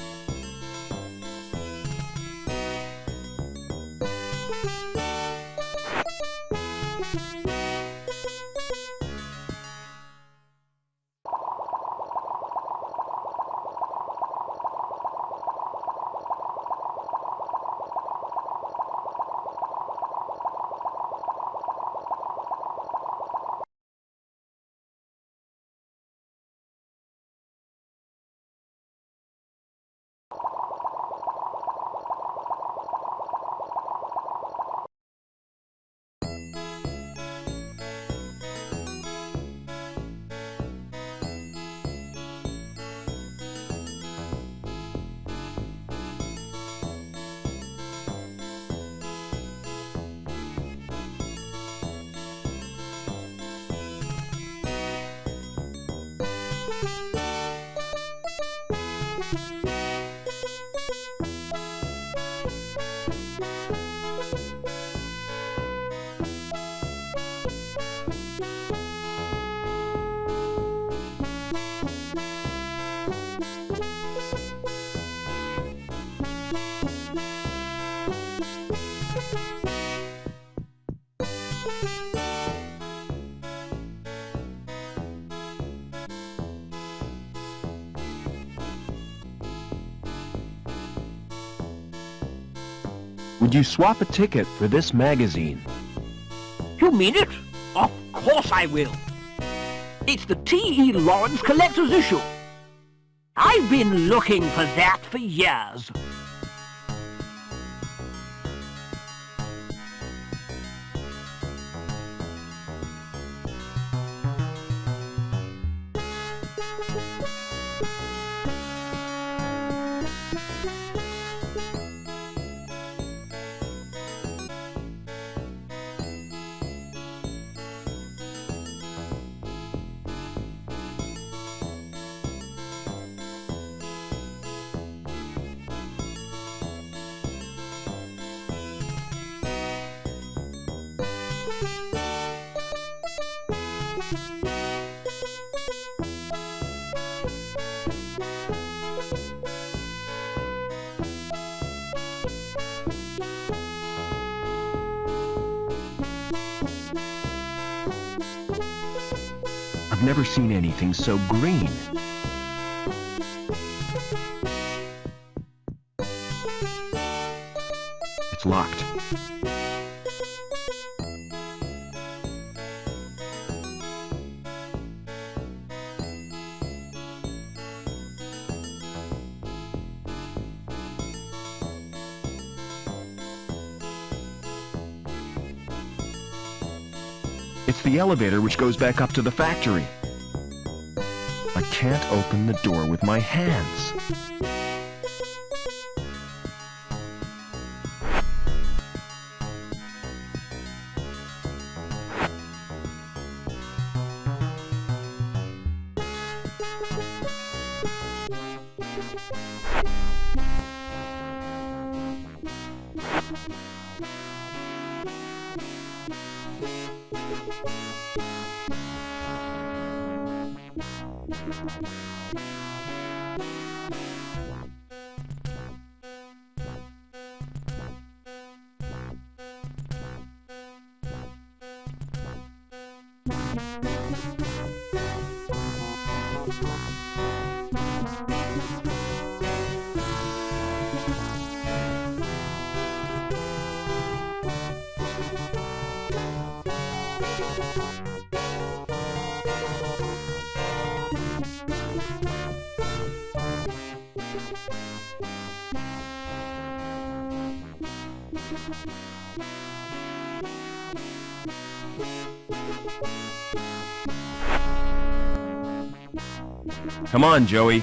Would you swap a ticket for this magazine? You mean it? Of course I will. It's the T.E. Lawrence Collector's Issue. I've been looking for that for years. I've never seen anything so green. It's locked. It's the elevator which goes back up to the factory. I can't open the door with my hands. Come on, Joey.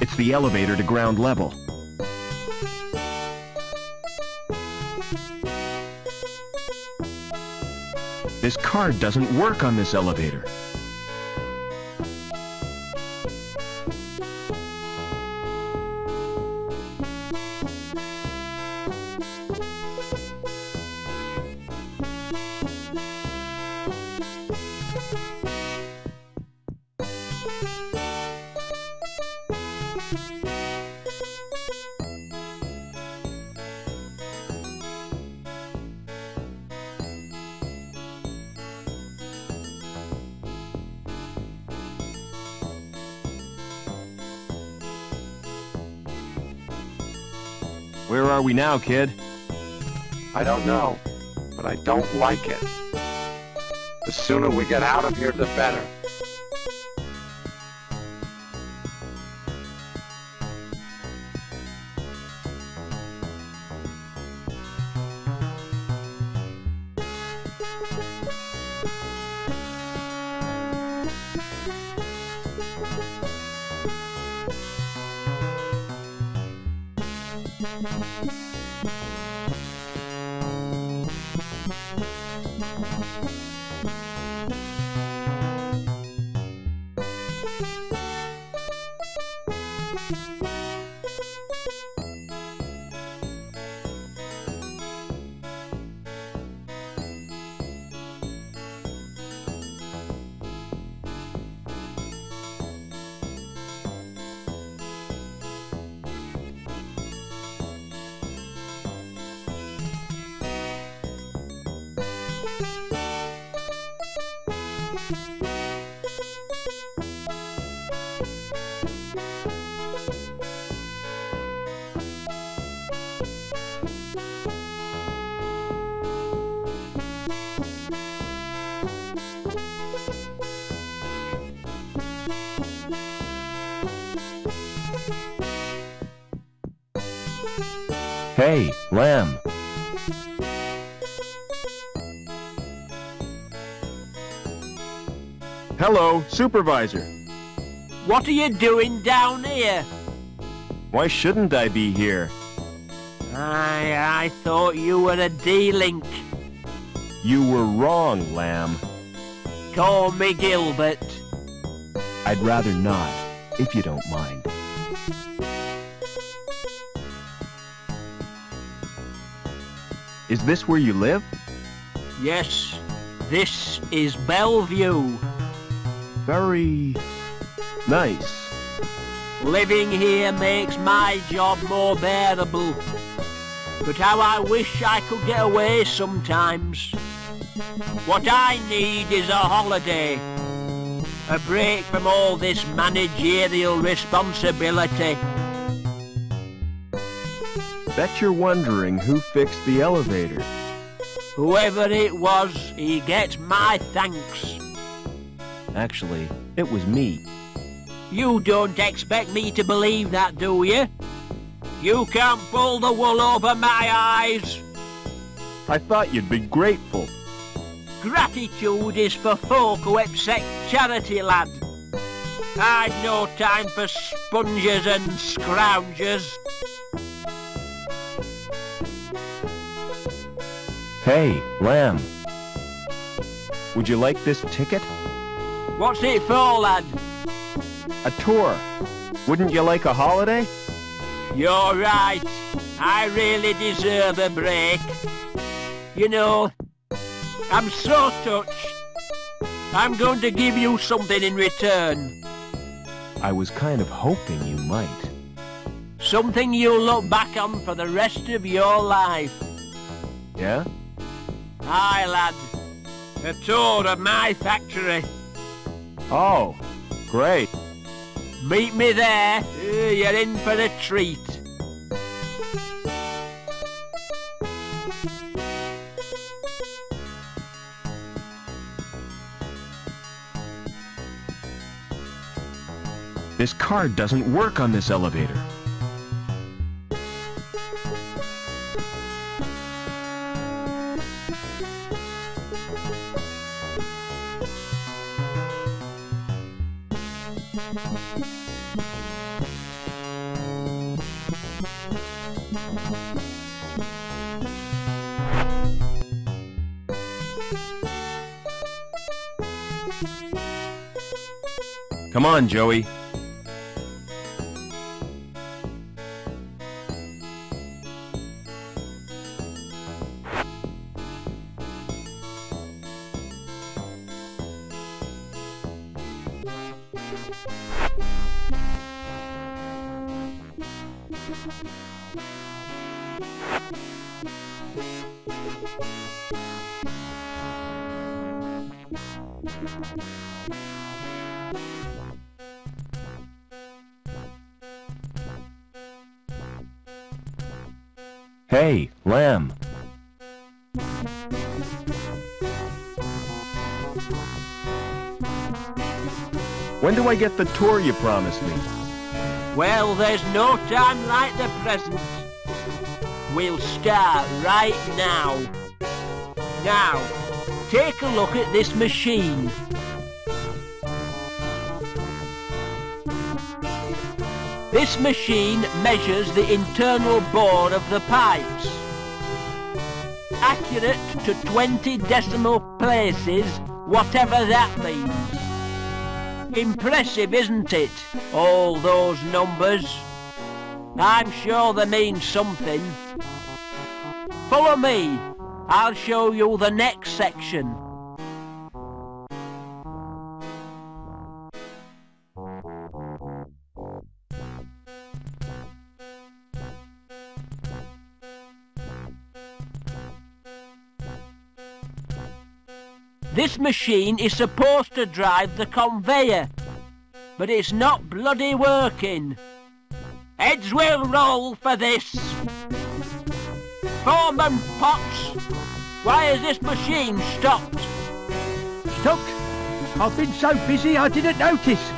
It's the elevator to ground level. This card doesn't work on this elevator. Where are we now, kid? I don't know, but I don't like it. The sooner we get out of here, the better. Hey, Lamb. Hello, Supervisor. What are you doing down here? Why shouldn't I be here? I thought you were a D-Link. You were wrong, Lamb. Call me Gilbert. I'd rather not, if you don't mind. Is this where you live? Yes, this is Bellevue. Very nice. Living here makes my job more bearable. But how I wish I could get away sometimes. What I need is a holiday. A break from all this managerial responsibility. Bet you're wondering who fixed the elevator. Whoever it was, he gets my thanks. Actually, it was me. You don't expect me to believe that, do you? You can't pull the wool over my eyes. I thought you'd be grateful. Gratitude is for folk who accept charity, lad. I've no time for sponges and scroungers. Hey, Lamb. Would you like this ticket? What's it for, lad? A tour. Wouldn't you like a holiday? You're right. I really deserve a break. You know, I'm so touched. I'm going to give you something in return. I was kind of hoping you might. Something you'll look back on for the rest of your life. Yeah? Aye, lad. A tour of my factory. Oh, great. Meet me there. You're in for a treat. This card doesn't work on this elevator. Come on, Joey. Hey, Lamb. When do I get the tour you promised me? Well, there's no time like the present. We'll start right now. Now, take a look at this machine. This machine measures the internal bore of the pipes. Accurate to 20 decimal places, whatever that means. Impressive, isn't it? All those numbers. I'm sure they mean something. Follow me. I'll show you the next section. This machine is supposed to drive the conveyor, but it's not bloody working. Heads will roll for this. Foreman Potts, why has this machine stopped? Stopped? I've been so busy I didn't notice.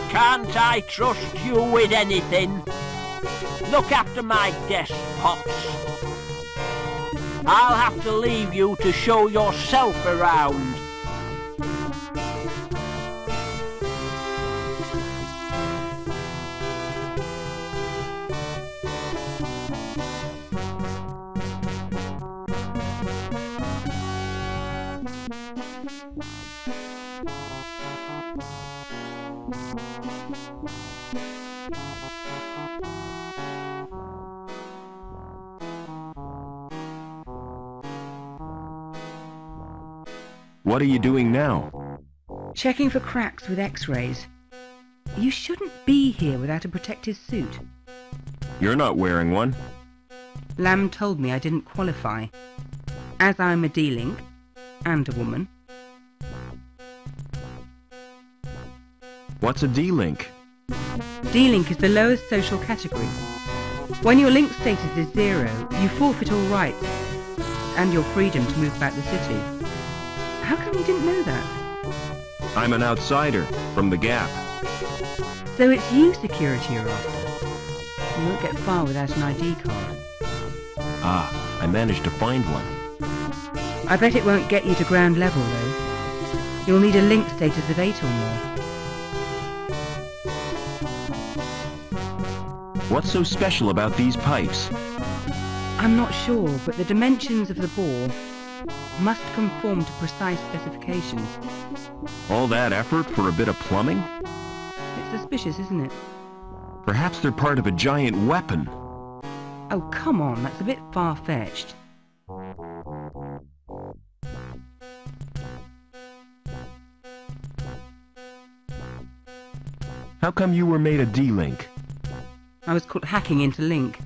Can't I trust you with anything? Look after my desk, Potts. I'll have to leave you to show yourself around. What are you doing now? Checking for cracks with X-rays. You shouldn't be here without a protective suit. You're not wearing one. Lamb told me I didn't qualify, as I'm a D-Link and a woman. What's a D-Link? D-Link is the lowest social category. When your link status is 0, you forfeit all rights and your freedom to move about the city. How come you didn't know that? I'm an outsider from the Gap. So it's you security are after. You won't get far without an ID card. Ah, I managed to find one. I bet it won't get you to ground level though. You'll need a link status of 8 or more. What's so special about these pipes? I'm not sure, but the dimensions of the bore must conform to precise specifications. All that effort for a bit of plumbing? It's suspicious, isn't it? Perhaps they're part of a giant weapon. Oh, come on, that's a bit far-fetched. How come you were made a D-Link? I was caught hacking into Link.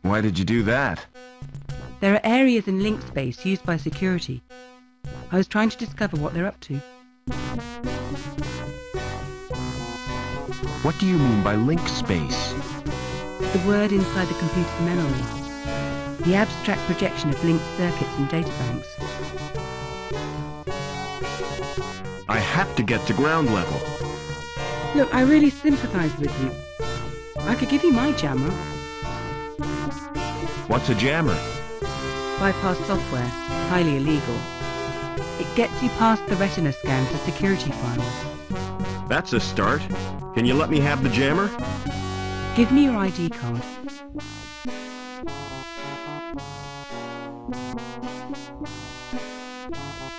Why did you do that? There are areas in Link space used by security. I was trying to discover what they're up to. What do you mean by link space? The word inside the computer's memory. The abstract projection of linked circuits and databanks. I have to get to ground level. Look, I really sympathise with you. I could give you my jammer. What's a jammer? Bypass software, highly illegal. It gets you past the retina scan to security files. That's a start. Can you let me have the jammer? Give me your ID card.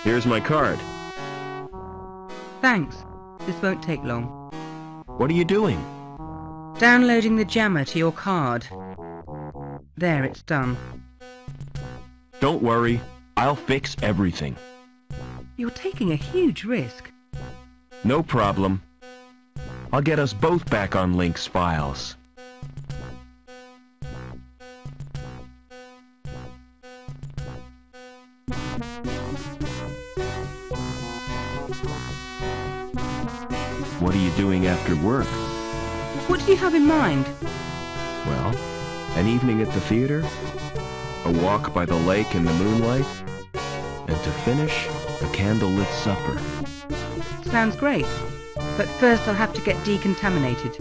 Here's my card. Thanks. This won't take long. What are you doing? Downloading the jammer to your card. There, it's done. Don't worry. I'll fix everything. You're taking a huge risk. No problem. I'll get us both back on Link's files. What are you doing after work? What do you have in mind? Well, an evening at the theater, a walk by the lake in the moonlight, and to finish, a candlelit supper. Sounds great. But first I'll have to get decontaminated.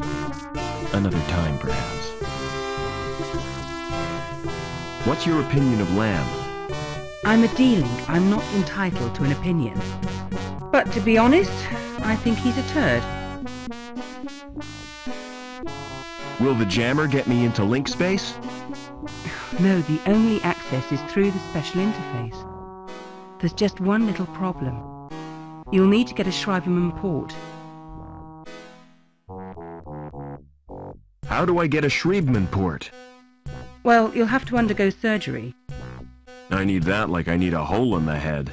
Another time, perhaps. What's your opinion of Lamb? I'm a D-Link. I'm not entitled to an opinion. But to be honest, I think he's a turd. Will the jammer get me into link space? No, the only access is through the special interface. There's just one little problem. You'll need to get a Schreiberman port. How do I get a Schreiberman port? Well, you'll have to undergo surgery. I need that like I need a hole in the head.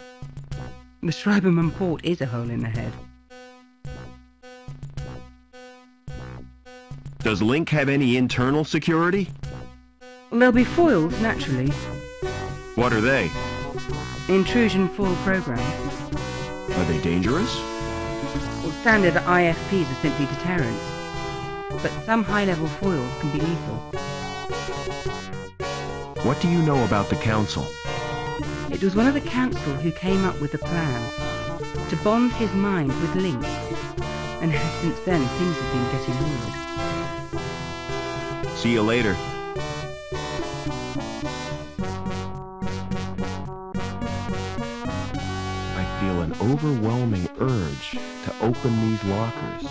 The Schreiberman port is a hole in the head. Does Link have any internal security? There'll be foils, naturally. What are they? Intrusion foil program. Are they dangerous? Well, standard IFPs are simply deterrents. But some high-level foils can be lethal. What do you know about the Council? It was one of the Council who came up with the plan to bond his mind with Link. And since then, things have been getting weird. See you later. I feel an overwhelming urge to open these lockers.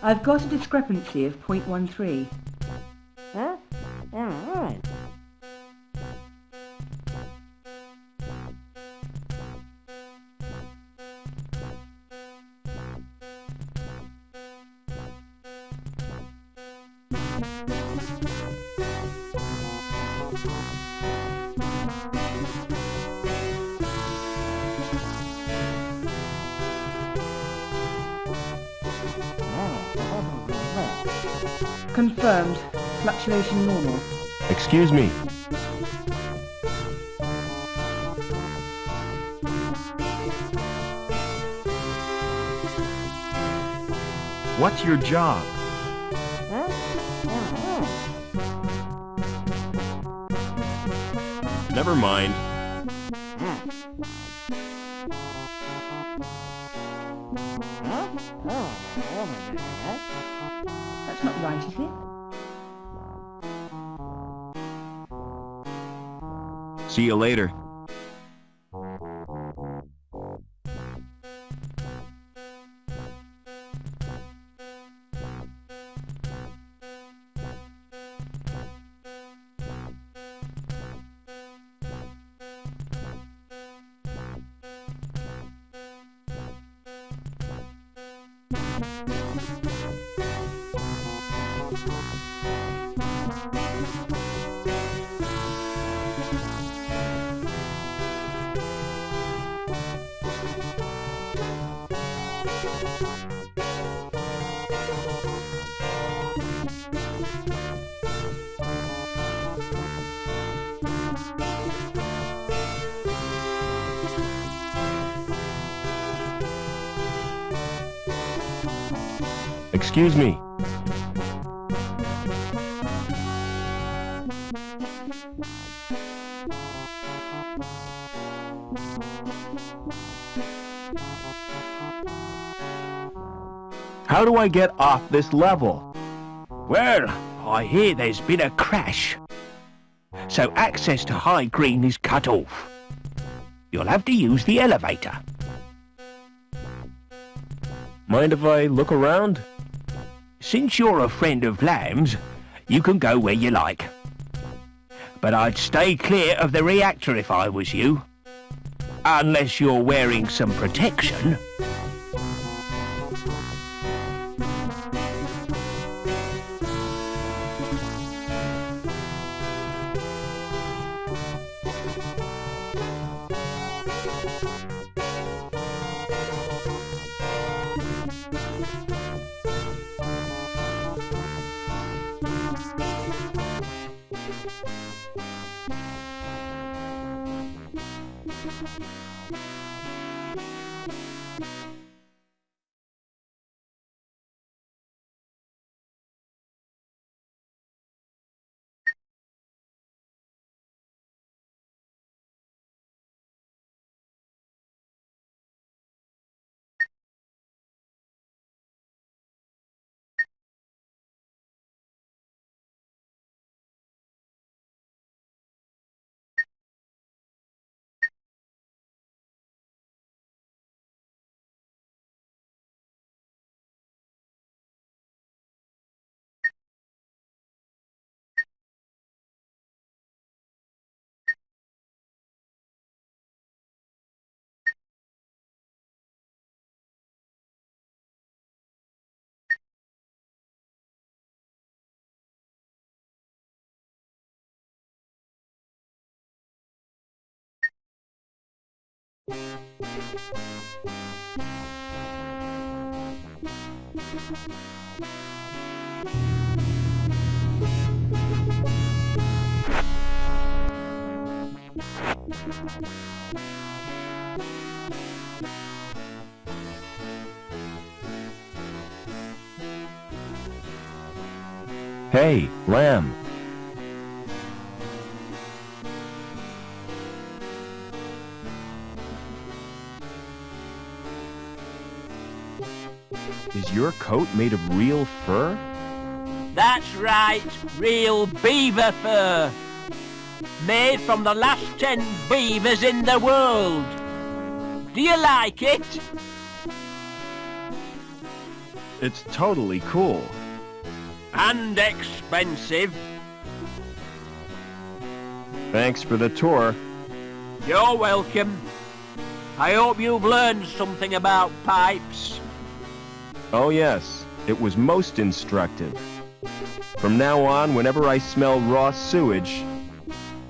I've got a discrepancy of 0.13. Huh? Alright. Confirmed. Fluctuation normal. Excuse me. What's your job? Never mind. That's not right, is it? See you later. Excuse me. How do I get off this level? Well, I hear there's been a crash. So access to High Green is cut off. You'll have to use the elevator. Mind if I look around? Since you're a friend of Lamb's, you can go where you like. But I'd stay clear of the reactor if I was you. Unless you're wearing some protection. Hey, Lamb. Is your coat made of real fur? That's right, real beaver fur. Made from the last 10 beavers in the world. Do you like it? It's totally cool. And expensive. Thanks for the tour. You're welcome. I hope you've learned something about pipes. Oh yes, it was most instructive. From now on, whenever I smell raw sewage,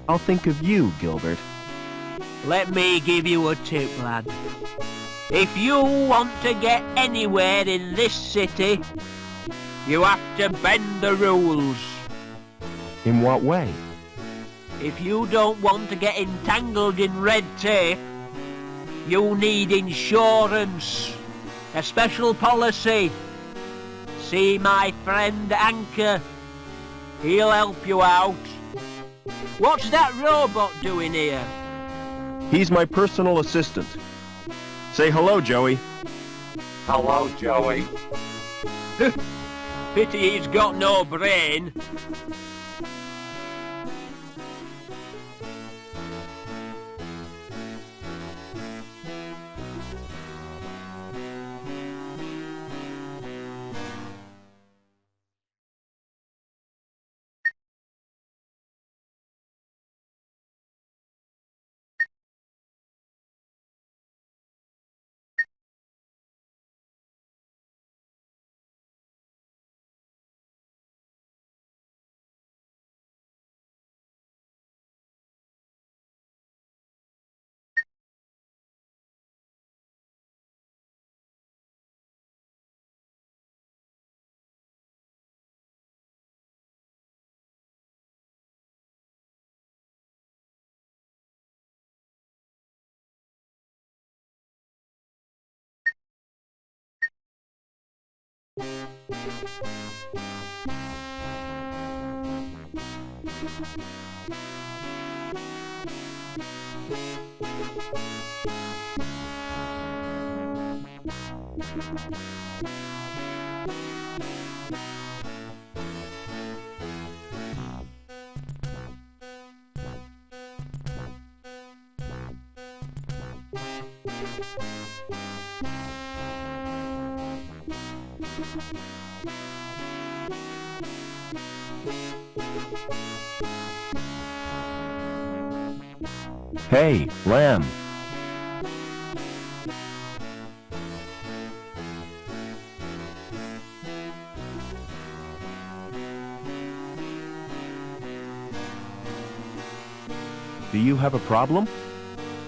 I'll think of you, Gilbert. Let me give you a tip, lad. If you want to get anywhere in this city, you have to bend the rules. In what way? If you don't want to get entangled in red tape, you need insurance, a special policy. See my friend Anchor. He'll help you out. What's that robot doing here? He's my personal assistant. Say hello, Joey. Hello, Joey. Pity he's got no brain. Hey, Lamb. Do you have a problem?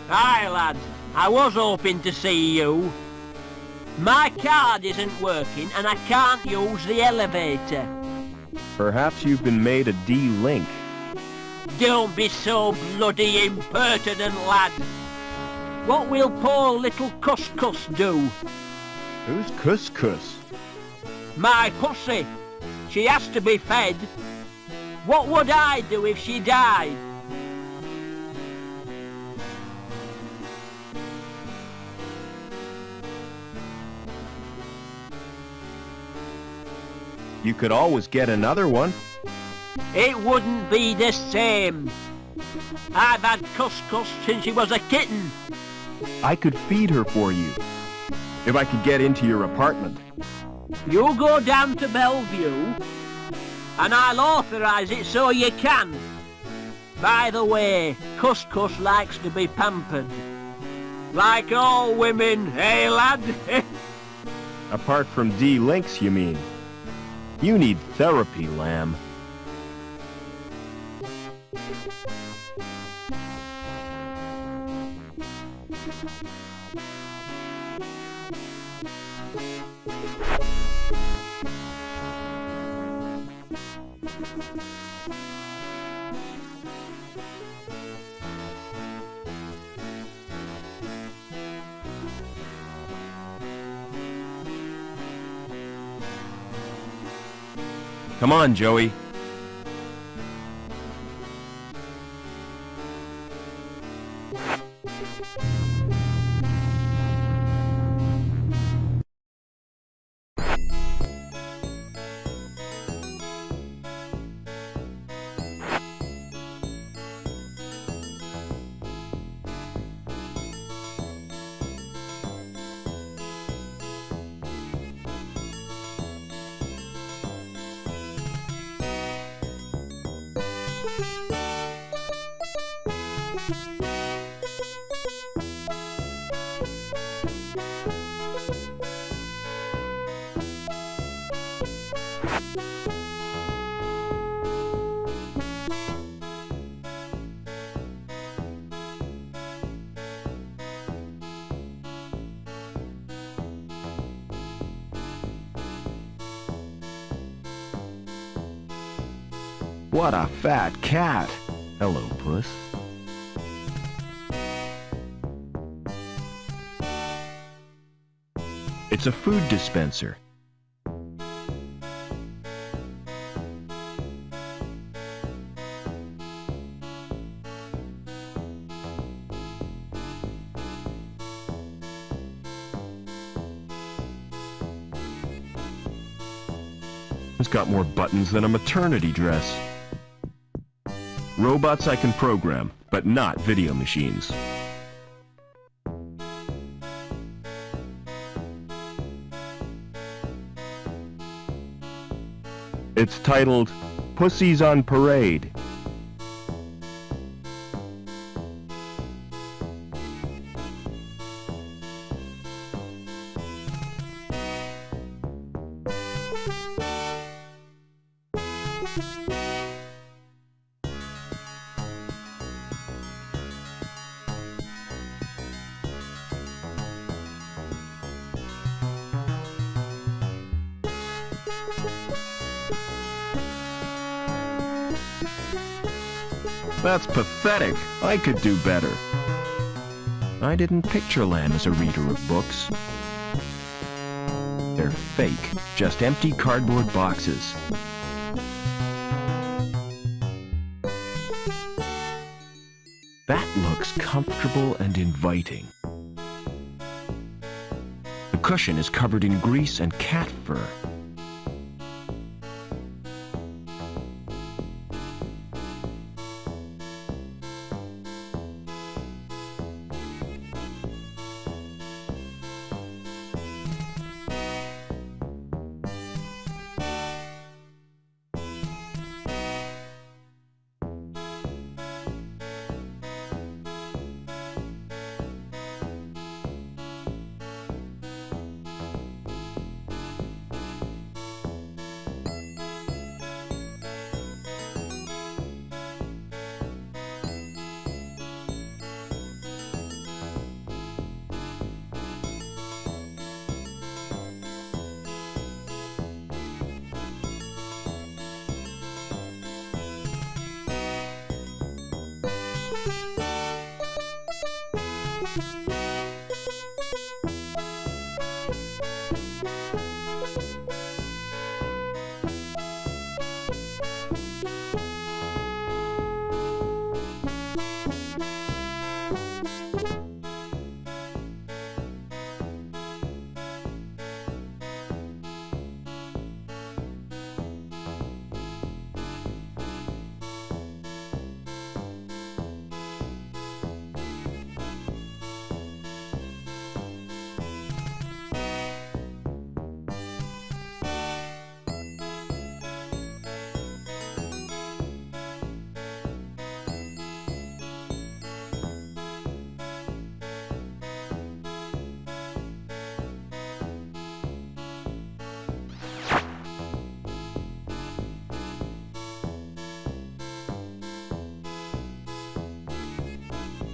Aye, lad. I was hoping to see you. My card isn't working and I can't use the elevator. Perhaps you've been made a D-Link. Don't be so bloody impertinent, lad. What will poor little Couscous do? Who's Couscous? My pussy. She has to be fed. What would I do if she died? You could always get another one. It wouldn't be the same. I've had Couscous since she was a kitten. I could feed her for you, if I could get into your apartment. You go down to Bellevue, and I'll authorise it so you can. By the way, Couscous likes to be pampered. Like all women, eh, lad? Apart from D-Links, you mean? You need therapy, Lamb. Come on, Joey. What a fat cat! Hello, Puss. It's a food dispenser. It's got more buttons than a maternity dress. Robots I can program, but not video machines. It's titled Pussies on Parade. That's pathetic. I could do better. I didn't picture Lamb as a reader of books. They're fake, just empty cardboard boxes. That looks comfortable and inviting. The cushion is covered in grease and cat fur.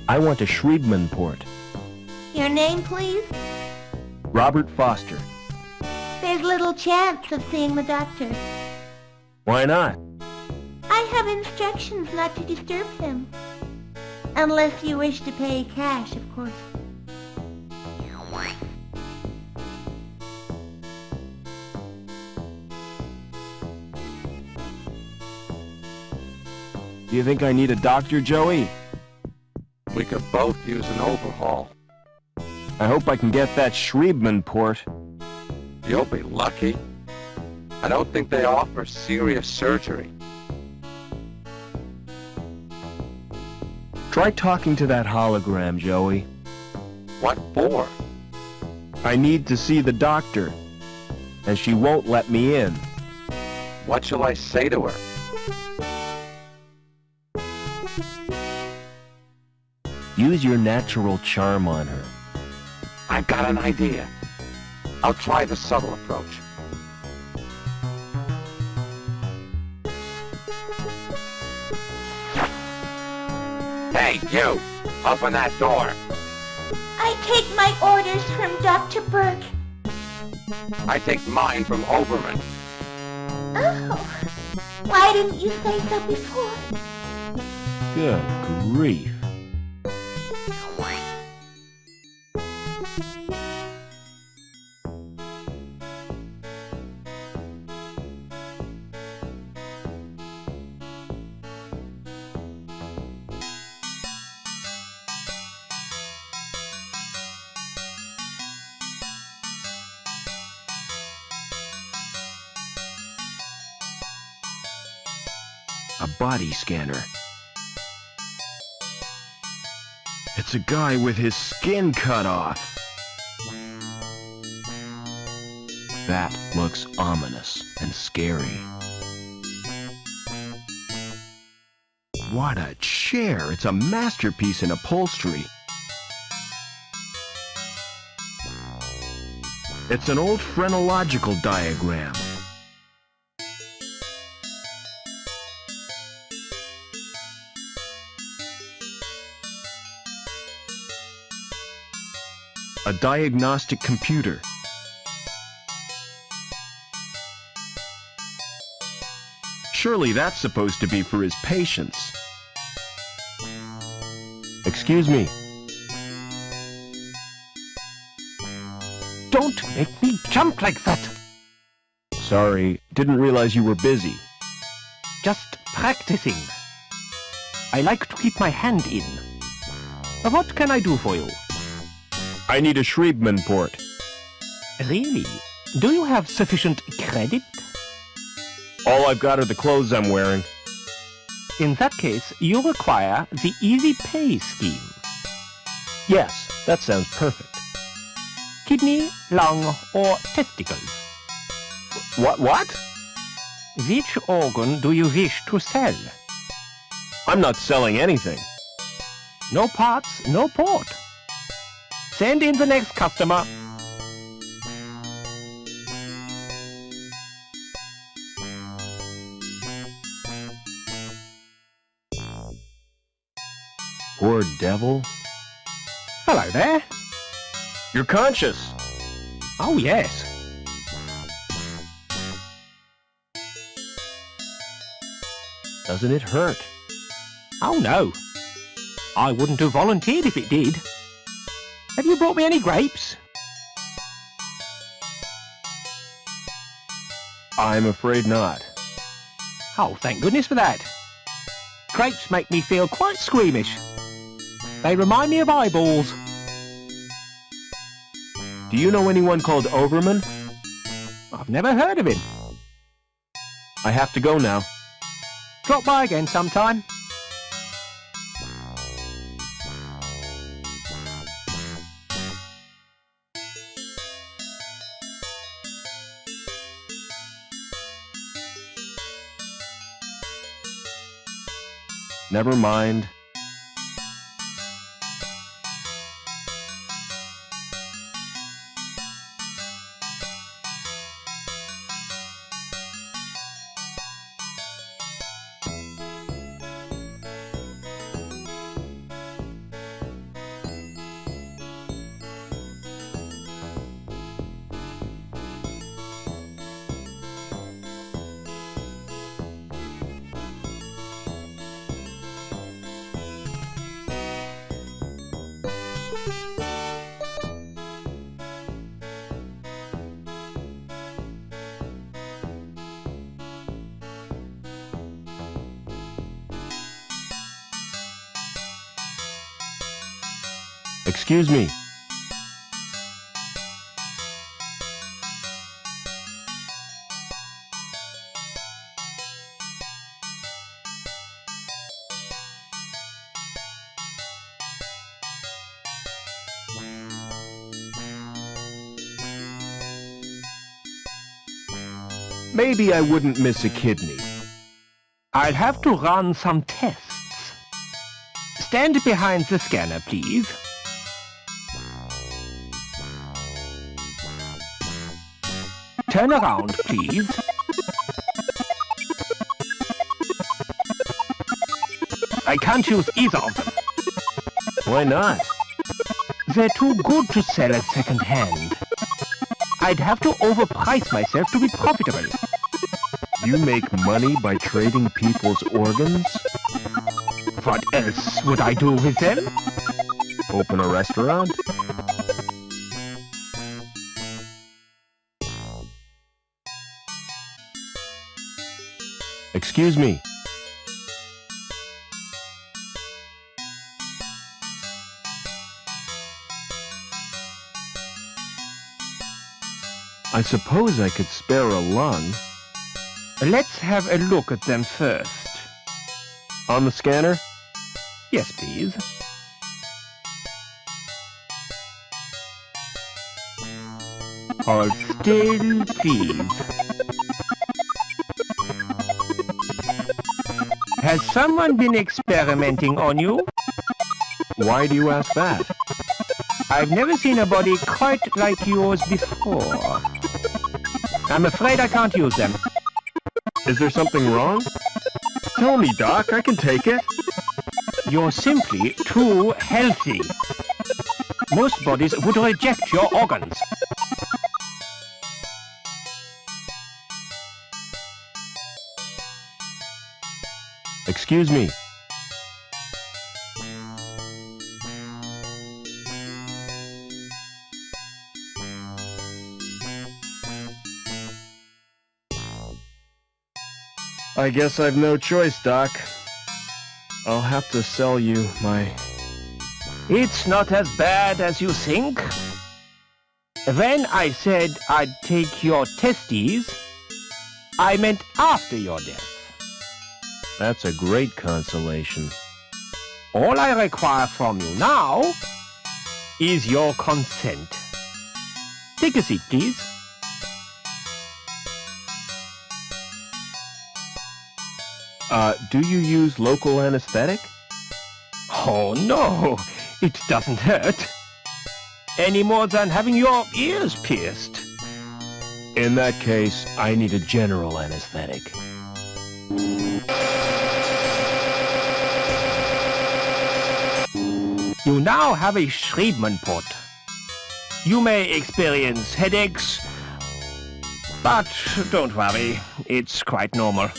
I want a Schriebman port. Your name, please? Robert Foster. There's little chance of seeing the doctor. Why not? I have instructions not to disturb him. Unless you wish to pay cash, of course. Do you think I need a doctor, Joey? We could both use an overhaul. I hope I can get that Schriebman port. You'll be lucky. I don't think they offer serious surgery. Try talking to that hologram, Joey. What for? I need to see the doctor, and she won't let me in. What shall I say to her? Use your natural charm on her. I've got an idea. I'll try the subtle approach. Hey, you! Open that door! I take my orders from Dr. Burke. I take mine from Overman. Oh, why didn't you say so before? Good grief. A body scanner. It's a guy with his skin cut off. That looks ominous and scary. What a chair! It's a masterpiece in upholstery. It's an old phrenological diagram. A diagnostic computer. Surely that's supposed to be for his patients. Excuse me. Don't make me jump like that. Sorry, didn't realize you were busy. Just practicing. I like to keep my hand in. What can I do for you? I need a Schriebman port. Really? Do you have sufficient credit? All I've got are the clothes I'm wearing. In that case, you require the Easy Pay scheme. Yes, that sounds perfect. Kidney, lung, or testicles. What? Which organ do you wish to sell? I'm not selling anything. No parts, no port. Send in the next customer. Poor devil. Hello there. You're conscious. Oh, yes. Doesn't it hurt? Oh, no. I wouldn't have volunteered if it did. Have you brought me any grapes? I'm afraid not. Oh, thank goodness for that. Grapes make me feel quite squeamish. They remind me of eyeballs. Do you know anyone called Overman? I've never heard of him. I have to go now. Drop by again sometime. Never mind. Excuse me. Maybe I wouldn't miss a kidney. I'll have to run some tests. Stand behind the scanner, please. Turn around, please. I can't use either of them. Why not? They're too good to sell at second hand. I'd have to overprice myself to be profitable. You make money by trading people's organs? What else would I do with them? Open a restaurant? Excuse me. I suppose I could spare a lung. Let's have a look at them first. On the scanner? Yes, please. Hold still, please. Has someone been experimenting on you? Why do you ask that? I've never seen a body quite like yours before. I'm afraid I can't use them. Is there something wrong? Tell me, Doc, I can take it. You're simply too healthy. Most bodies would reject your organs. Excuse me. I guess I've no choice, Doc. I'll have to sell you my... It's not as bad as you think. When I said I'd take your testes, I meant after your death. That's a great consolation. All I require from you now is your consent. Take a seat, please. Do you use local anesthetic? Oh, no, it doesn't hurt. Any more than having your ears pierced. In that case, I need a general anesthetic. You now have a Schriebman port. You may experience headaches, but don't worry, it's quite normal.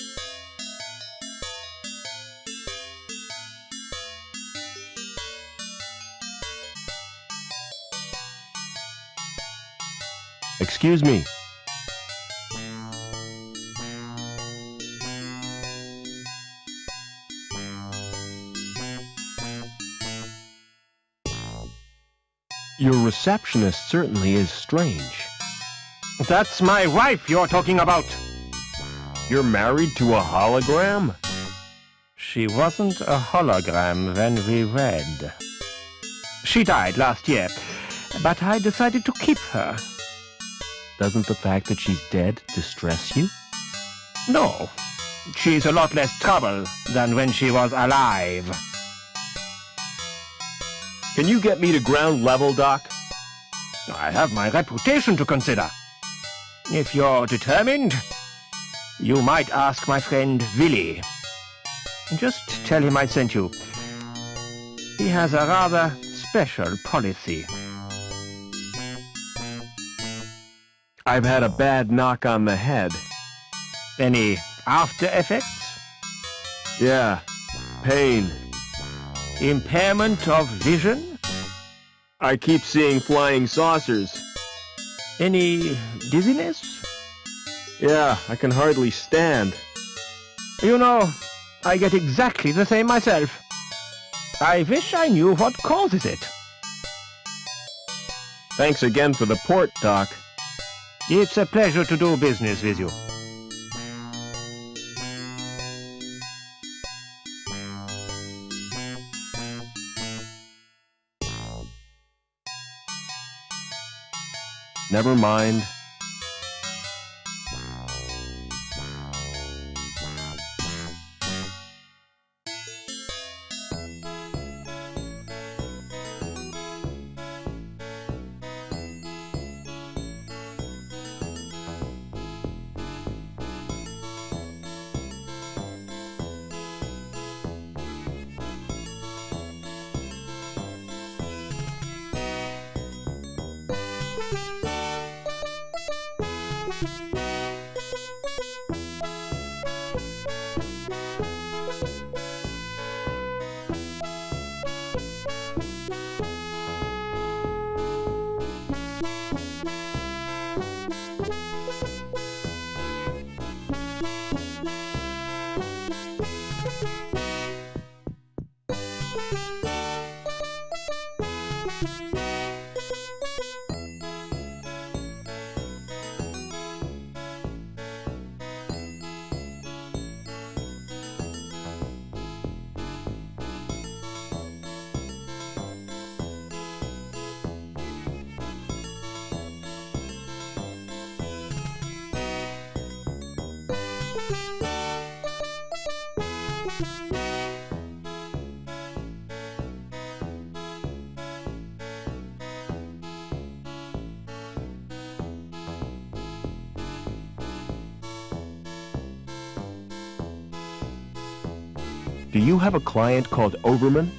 Excuse me. Your receptionist certainly is strange. That's my wife you're talking about. You're married to a hologram? She wasn't a hologram when we wed. She died last year, but I decided to keep her. Doesn't the fact that she's dead distress you? No. She's a lot less trouble than when she was alive. Can you get me to ground level, Doc? I have my reputation to consider. If you're determined, you might ask my friend Willie. Just tell him I sent you. He has a rather special policy. I've had a bad knock on the head. Any after effects? Yeah, pain. Impairment of vision? I keep seeing flying saucers. Any dizziness? Yeah, I can hardly stand. You know, I get exactly the same myself. I wish I knew what causes it. Thanks again for the port, Doc. It's a pleasure to do business with you. Never mind. Do you have a client called Overman?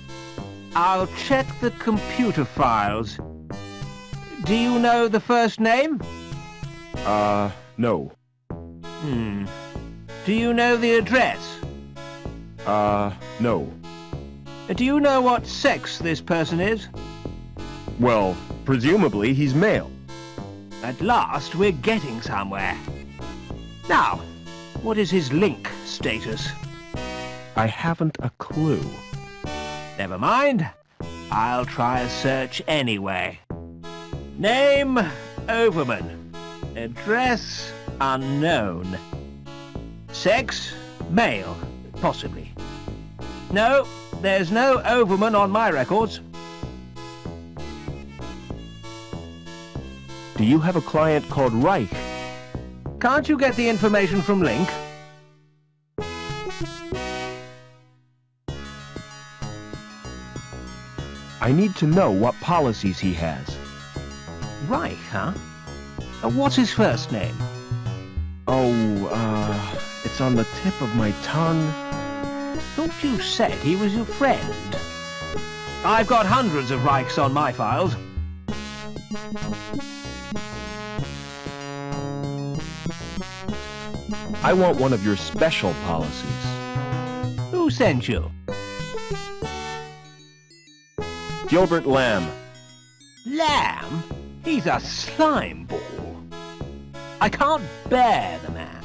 I'll check the computer files. Do you know the first name? No. Do you know the address? No. Do you know what sex this person is? Well, presumably he's male. At last, we're getting somewhere. Now, what is his link status? I haven't a clue. Never mind. I'll try a search anyway. Name, Overman. Address, unknown. Sex, male, possibly. No, there's no Overman on my records. Do you have a client called Reich? Can't you get the information from Link? I need to know what policies he has. Reich, huh? What's his first name? It's on the tip of my tongue. Thought you said he was your friend. I've got hundreds of Reichs on my files. I want one of your special policies. Who sent you? Gilbert Lamb. Lamb? He's a slime ball. I can't bear the man.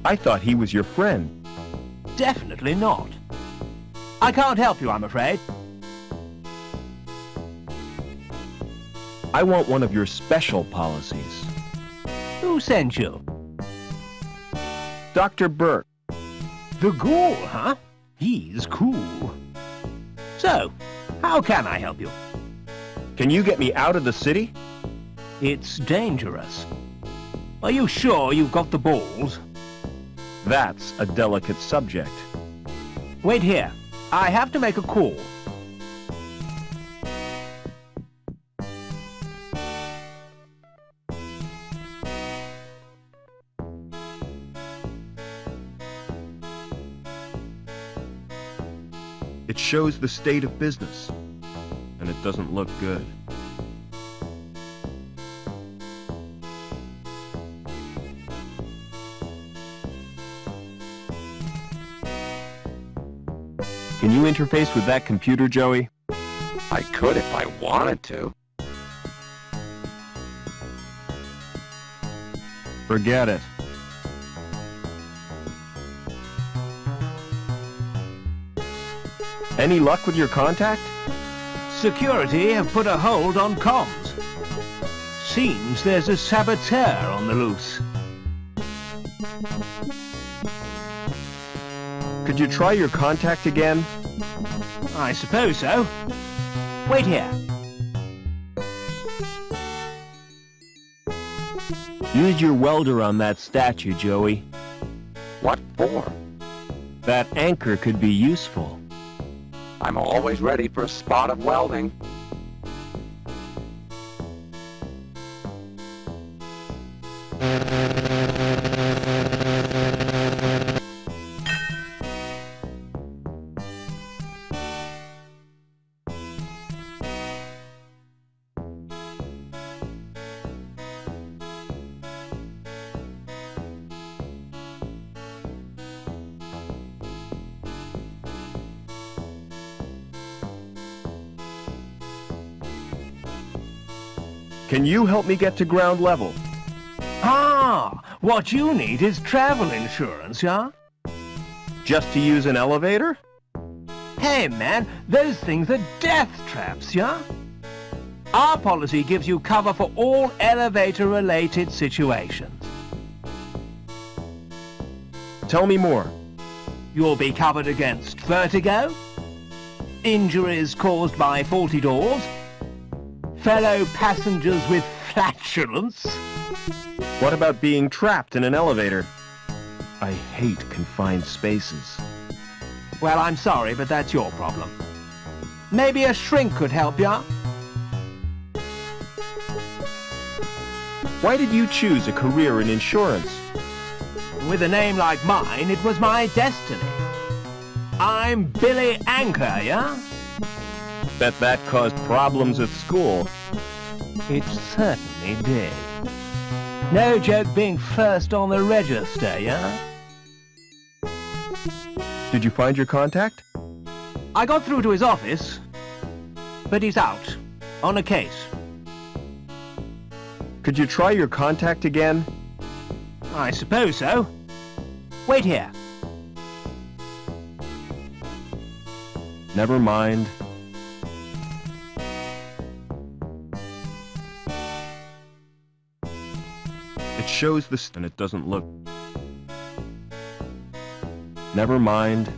I thought he was your friend. Definitely not. I can't help you, I'm afraid. I want one of your special policies. Who sent you? Dr. Burke. The ghoul, huh? He's cool. So, how can I help you? Can you get me out of the city? It's dangerous. Are you sure you've got the balls? That's a delicate subject. Wait here. I have to make a call. It shows the state of business, and it doesn't look good. Can you interface with that computer, Joey? I could if I wanted to. Forget it. Any luck with your contact? Security have put a hold on comms. Seems there's a saboteur on the loose. Could you try your contact again? I suppose so. Wait here. Use your welder on that statue, Joey. What for? That anchor could be useful. I'm always ready for a spot of welding. Can you help me get to ground level? Ah, what you need is travel insurance, yeah? Just to use an elevator? Hey, man, those things are death traps, yeah? Our policy gives you cover for all elevator-related situations. Tell me more. You'll be covered against vertigo, injuries caused by faulty doors, fellow passengers with flatulence. What about being trapped in an elevator? I hate confined spaces. Well, I'm sorry, but that's your problem. Maybe a shrink could help ya? Why did you choose a career in insurance? With a name like mine, it was my destiny. I'm Billy Anchor, yeah? Bet that caused problems at school. It certainly did. No joke being first on the register, yeah? Did you find your contact? I got through to his office, but he's out, on a case. Could you try your contact again? I suppose so. Wait here. Never mind. It shows this and it doesn't look. Never mind.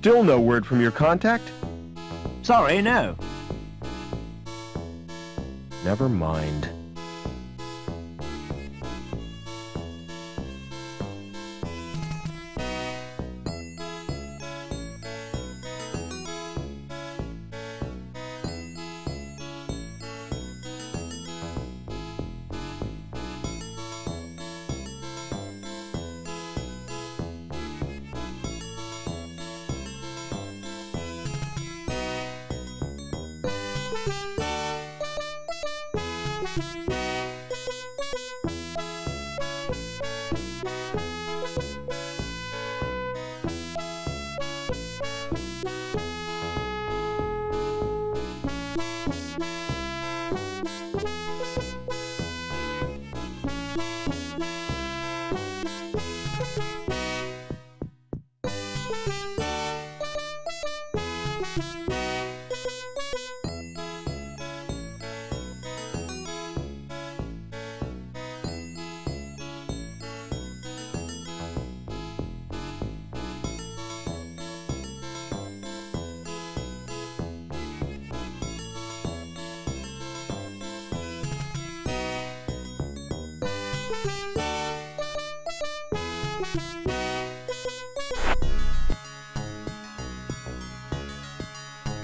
Still no word from your contact? Sorry, no. Never mind.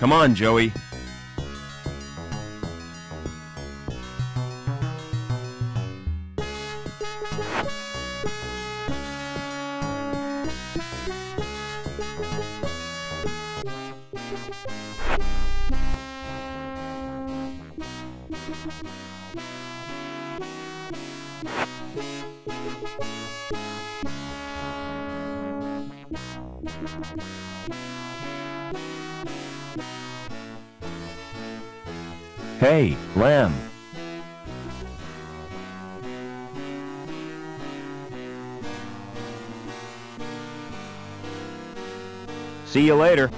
Come on, Joey. Hey, Lamb. See you later.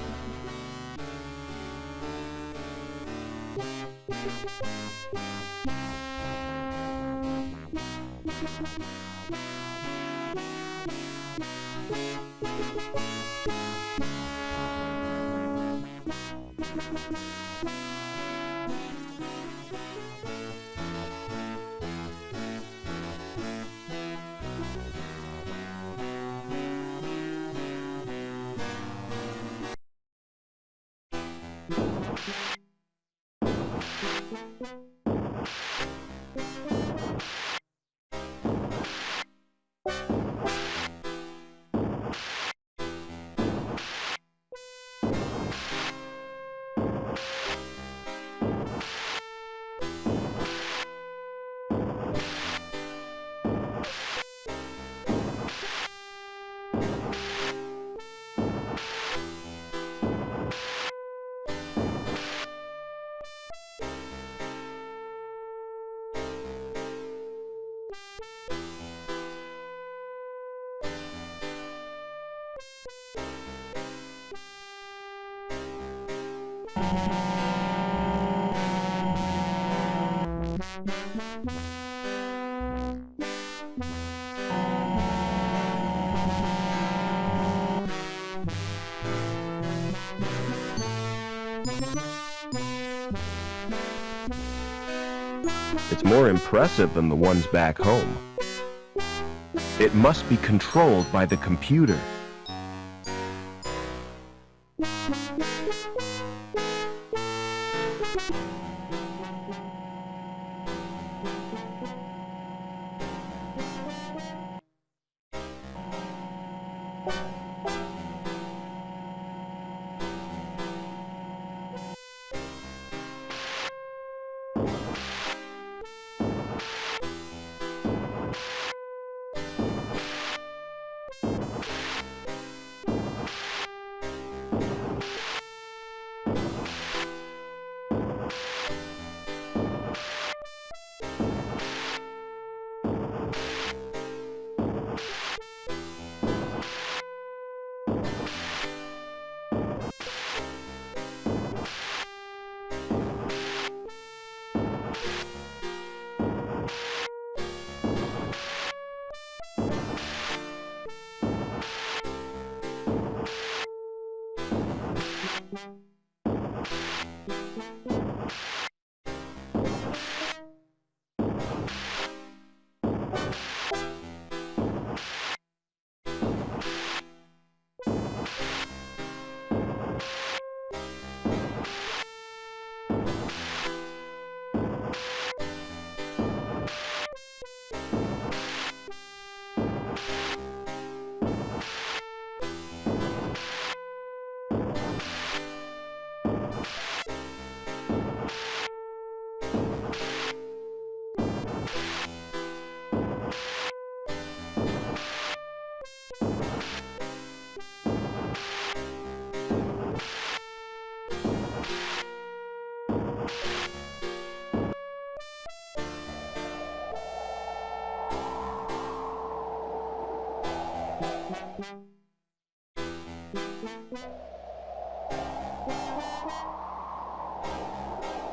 It's more impressive than the ones back home. It must be controlled by the computer.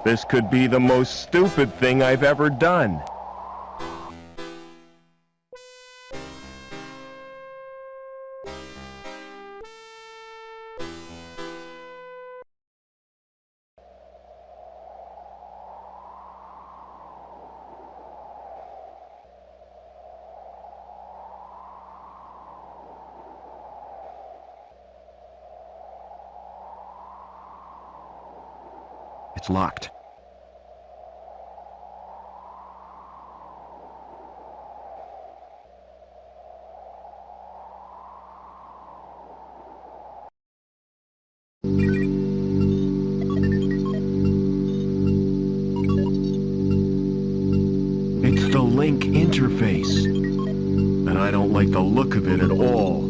This could be the most stupid thing I've ever done. It's locked. It's the link interface. and I don't like the look of it at all.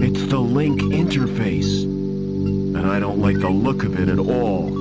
It's the link interface, and I don't like the look of it at all.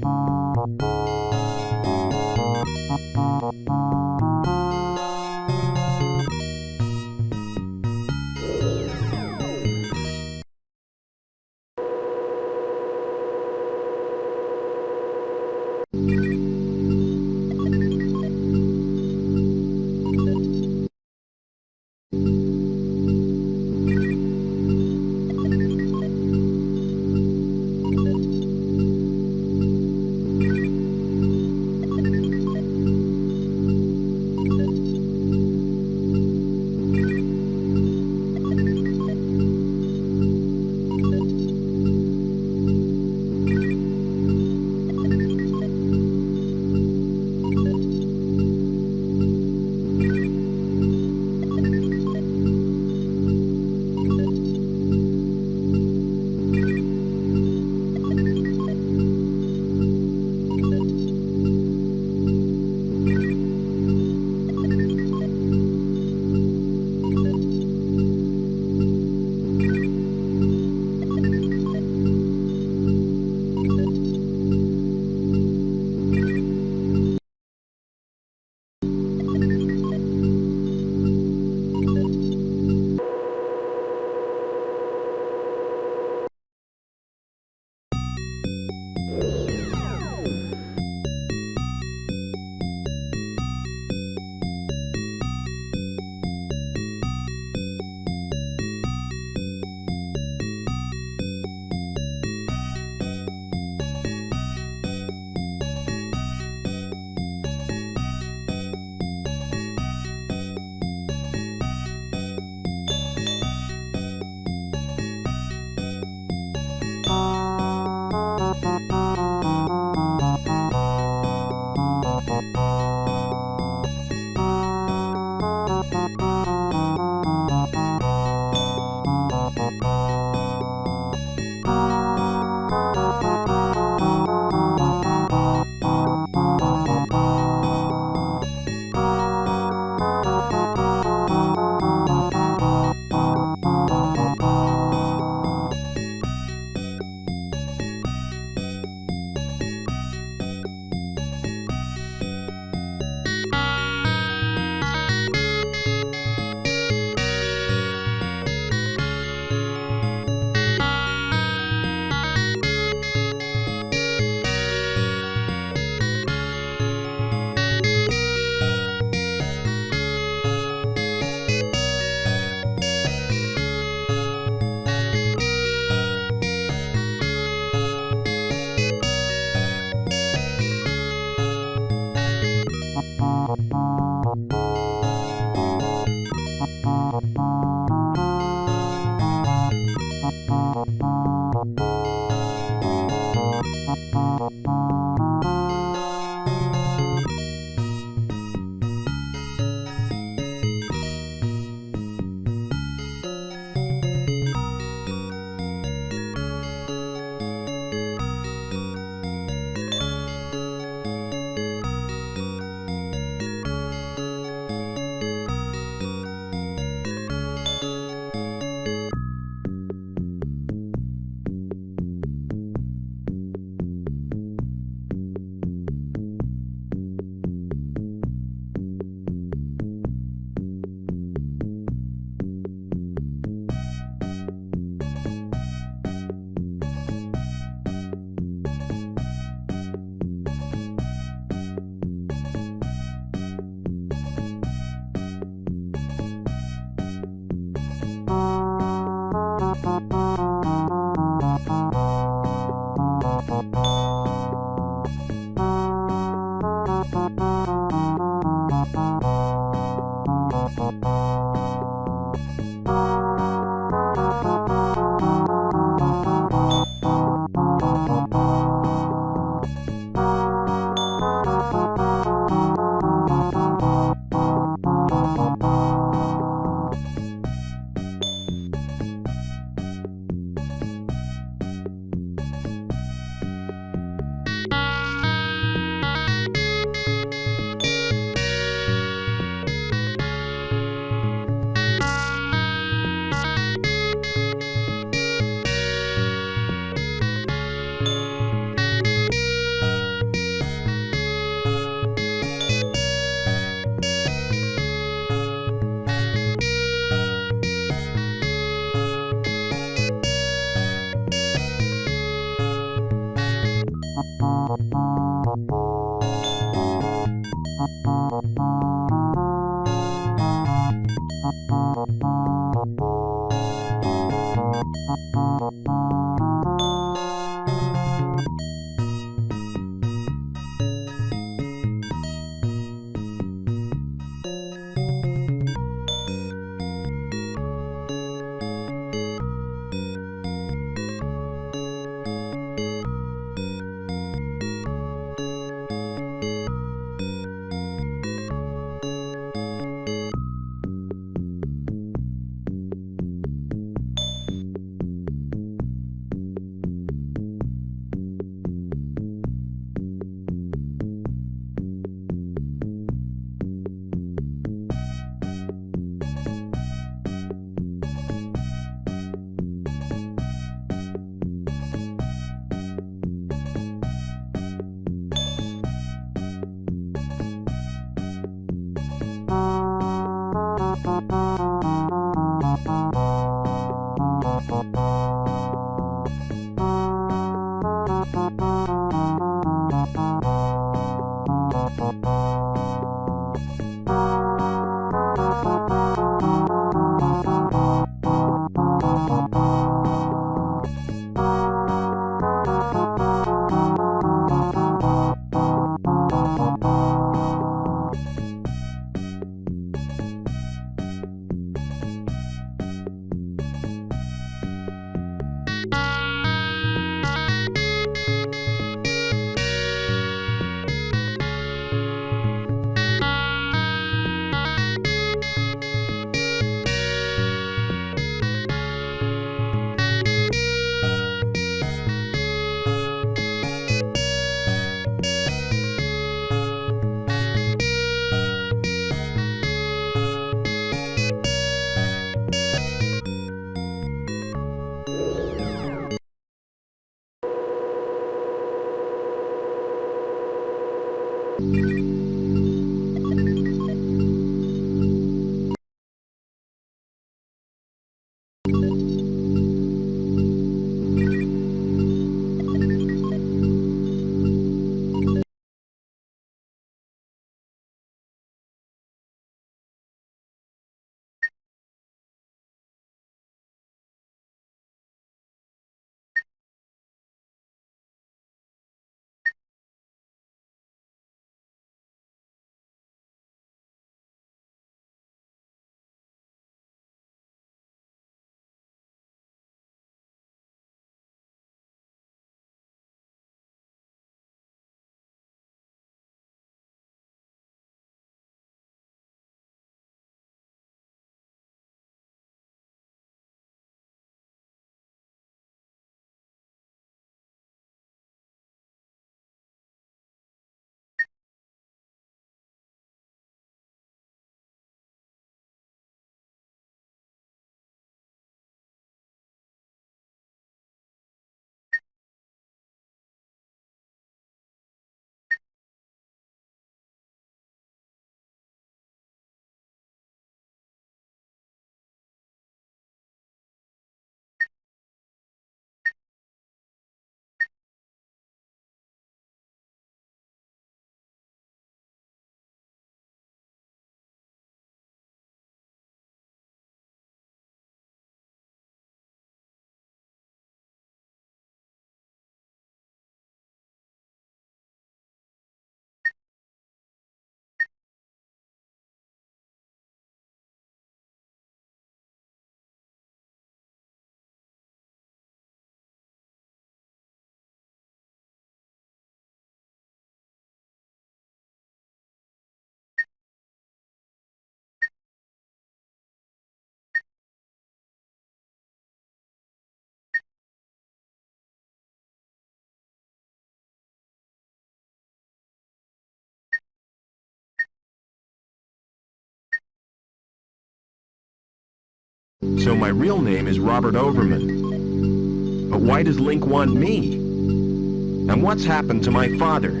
So my real name is Robert Overman. But why does Link want me? And what's happened to my father?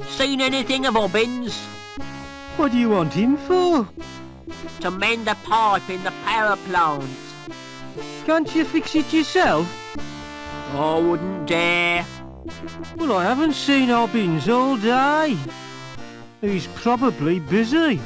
Seen anything of Obbins? What do you want him for? To mend a pipe in the power plant. Can't you fix it yourself? I wouldn't dare. Well, I haven't seen Obbins all day. He's probably busy.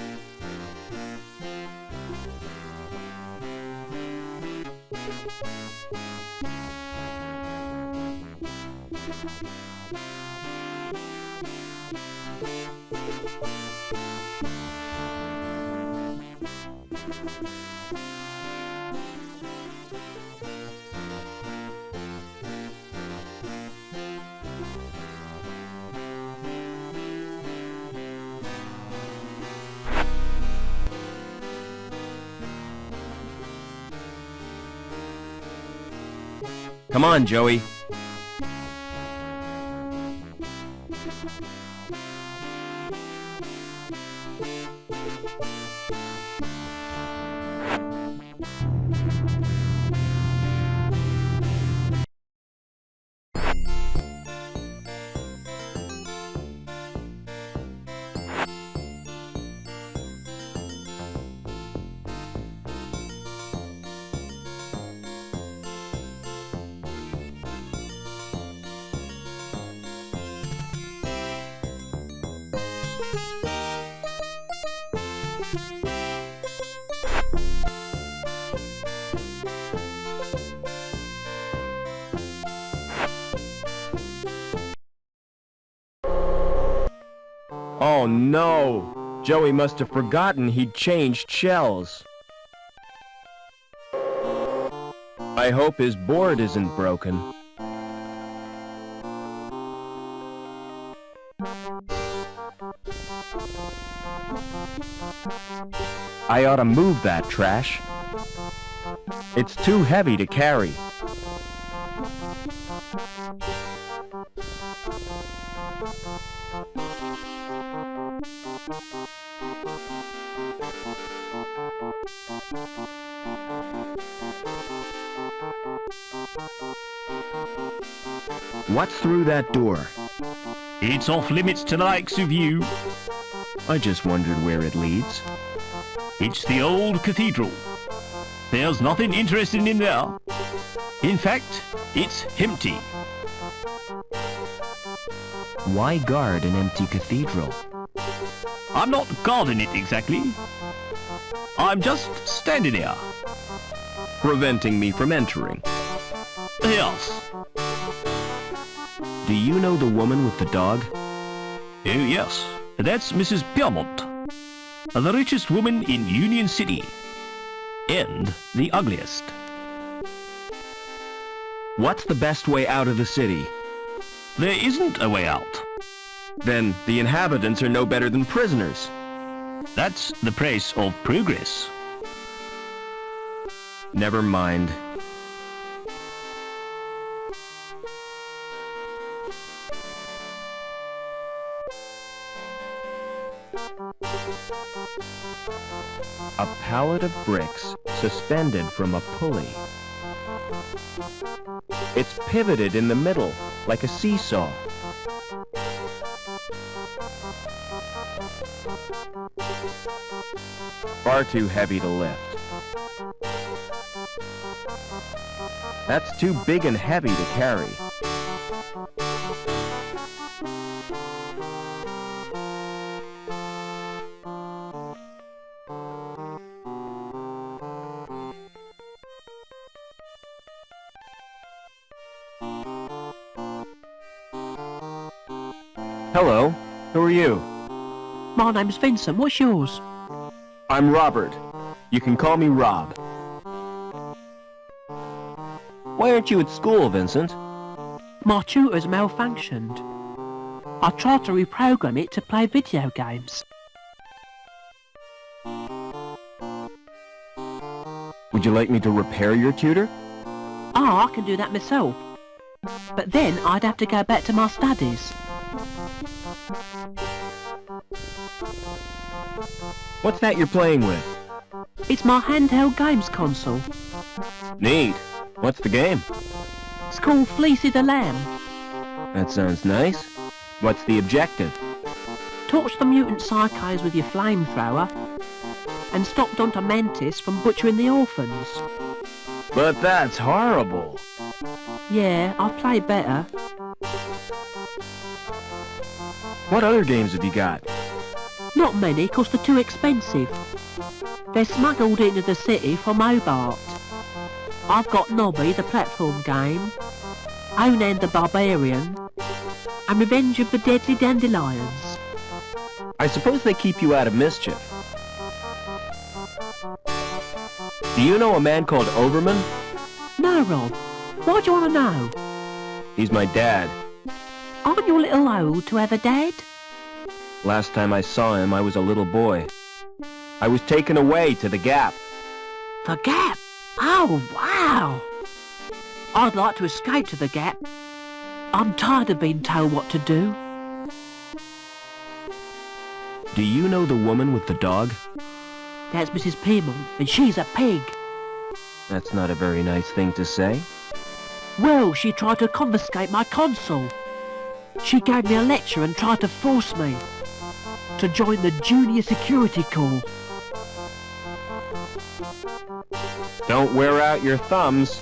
Come on, Joey. Oh no! Joey must have forgotten he'd changed shells. I hope his board isn't broken. I ought to move that trash. It's too heavy to carry. What's through that door? It's off limits to the likes of you. I just wondered where it leads. It's the old cathedral. There's nothing interesting in there. In fact, it's empty. Why guard an empty cathedral? I'm not guarding it exactly. I'm just standing here. Preventing me from entering. Yes. Do you know the woman with the dog? Oh yes, that's Mrs. Piermont. The richest woman in Union City. And the ugliest. What's the best way out of the city? There isn't a way out. Then the inhabitants are no better than prisoners. That's the price of progress. Never mind. A pallet of bricks suspended from a pulley. It's pivoted in the middle, like a seesaw. Far too heavy to lift. That's too big and heavy to carry. Hello, who are you? My name's Vincent, what's yours? I'm Robert. You can call me Rob. Why aren't you at school, Vincent? My tutor's malfunctioned. I tried to reprogram it to play video games. Would you like me to repair your tutor? I can do that myself. But then I'd have to go back to my studies. What's that you're playing with? It's my handheld games console. Neat. What's the game? It's called Fleecy the Lamb. That sounds nice. What's the objective? Torch the mutant psychos with your flamethrower and stop Dr. Mantis from butchering the orphans. But that's horrible. Yeah, I've played better. What other games have you got? Not many, 'cause they're too expensive. They're smuggled into the city from Hobart. I've got Nobby, the platform game, Onan the Barbarian, and Revenge of the Deadly Dandelions. I suppose they keep you out of mischief. Do you know a man called Overman? No, Rob. Why do you want to know? He's my dad. Aren't you a little old to have a dad? Last time I saw him, I was a little boy. I was taken away to the Gap. The Gap? Oh, wow! I'd like to escape to the Gap. I'm tired of being told what to do. Do you know the woman with the dog? That's Mrs. Pearmont, and she's a pig. That's not a very nice thing to say. Well, she tried to confiscate my console. She gave me a lecture and tried to force me to join the Junior Security Corps. Don't wear out your thumbs.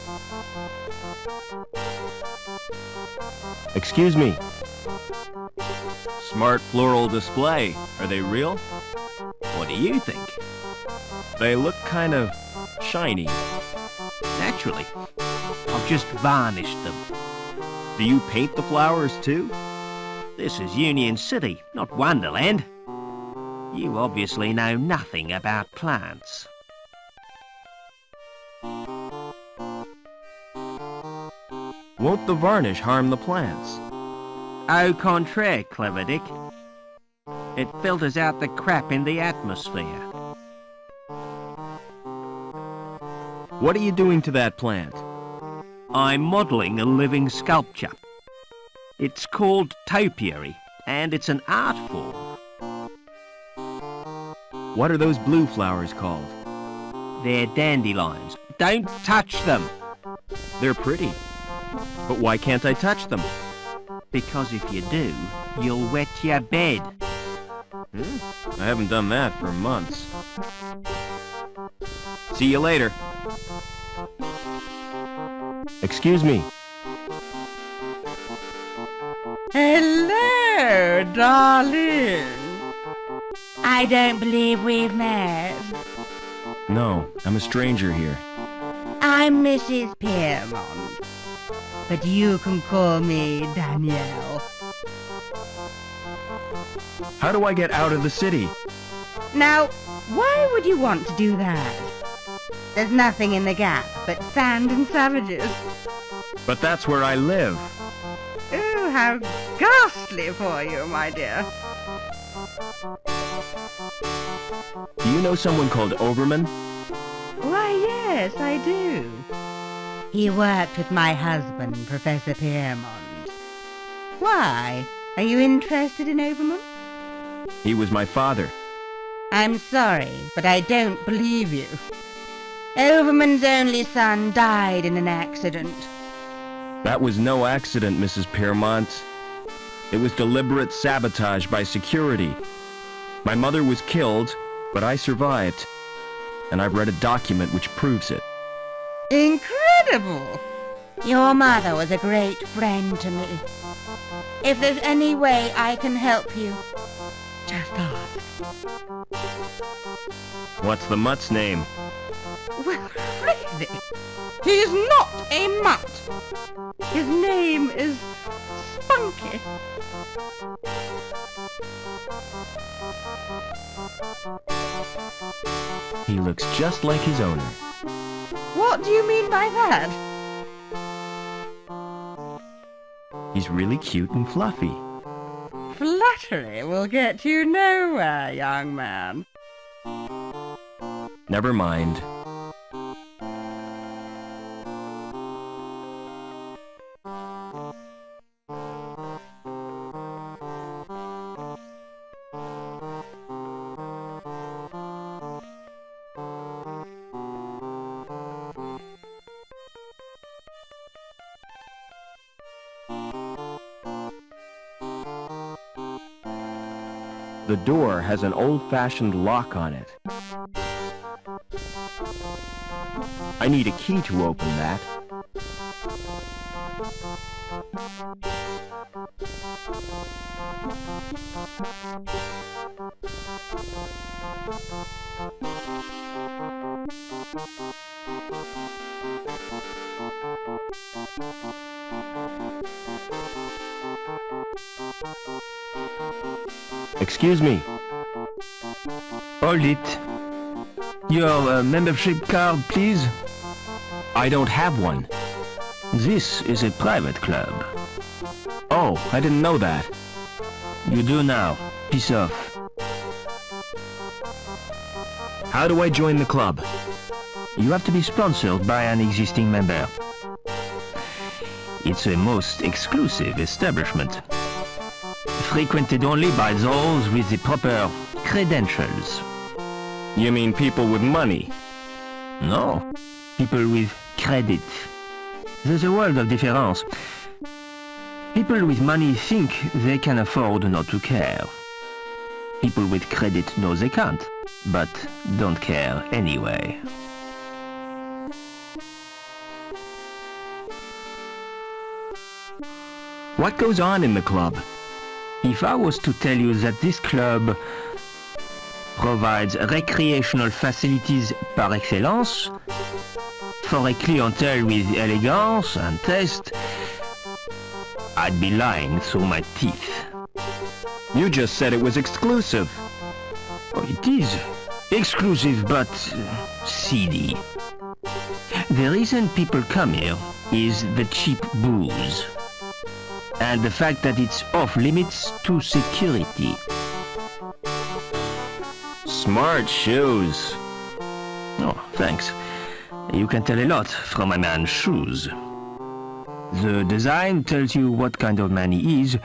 Excuse me. Smart floral display. Are they real? What do you think? They look kind of shiny. Naturally. I've just varnished them. Do you paint the flowers too? This is Union City, not Wonderland. You obviously know nothing about plants. Won't the varnish harm the plants? Au contraire, Clever Dick. It filters out the crap in the atmosphere. What are you doing to that plant? I'm modelling a living sculpture. It's called topiary, and it's an art form. What are those blue flowers called? They're dandelions. Don't touch them! They're pretty. But why can't I touch them? Because if you do, you'll wet your bed. I haven't done that for months. See you later. Excuse me. Hello, darling. I don't believe we've met. No, I'm a stranger here. I'm Mrs. Pearmont, but you can call me Danielle. How do I get out of the city? Now, why would you want to do that? There's nothing in the Gap but sand and savages. But that's where I live. Oh, how ghastly for you, my dear. Do you know someone called Overman? Why, yes, I do. He worked with my husband, Professor Pearmont. Why? Are you interested in Overman? He was my father. I'm sorry, but I don't believe you. Overman's only son died in an accident. That was no accident, Mrs. Pearmont. It was deliberate sabotage by security. My mother was killed, but I survived. And I've read a document which proves it. Incredible! Your mother was a great friend to me. If there's any way I can help you, just ask. What's the mutt's name? Well, really? He's not a mutt. His name is Spunky. He looks just like his owner. What do you mean by that? He's really cute and fluffy. Flattery will get you nowhere, young man. Never mind. The door has an old-fashioned lock on it. I need a key to open that. Excuse me. Hold it. Your membership card, please. I don't have one. This is a private club. Oh, I didn't know that. You do now. Piss off. How do I join the club? You have to be sponsored by an existing member. It's a most exclusive establishment. Frequented only by those with the proper credentials. You mean people with money? No, people with credit. There's a world of difference. People with money think they can afford not to care. People with credit know they can't, but don't care anyway. What goes on in the club? If I was to tell you that this club provides recreational facilities par excellence for a clientele with elegance and taste, I'd be lying through my teeth. You just said it was exclusive. Oh, it is exclusive, but seedy. The reason people come here is the cheap booze, and the fact that it's off limits to security. Smart shoes. Oh, thanks. You can tell a lot from a man's shoes. The design tells you what kind of man he is.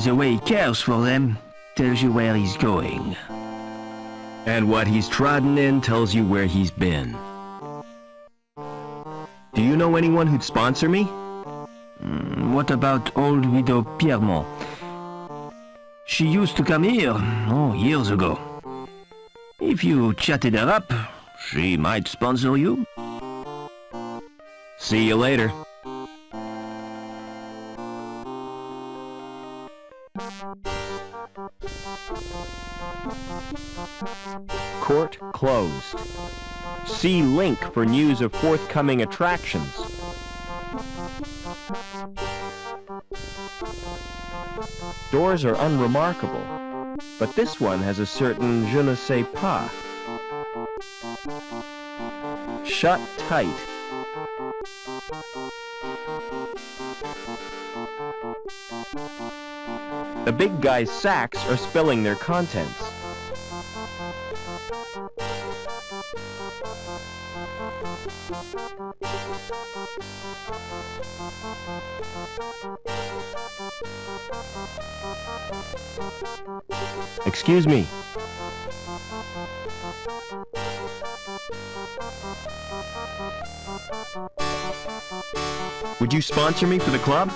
The way he cares for them tells you where he's going. And what he's trodden in tells you where he's been. Do you know anyone who'd sponsor me? What about old widow Piermont? She used to come here, years ago. If you chatted her up, she might sponsor you. See you later. Court closed. See link for news of forthcoming attractions. Doors are unremarkable, but this one has a certain je ne sais pas. Shut tight. The big guy's sacks are spilling their contents. Excuse me. Would you sponsor me for the club?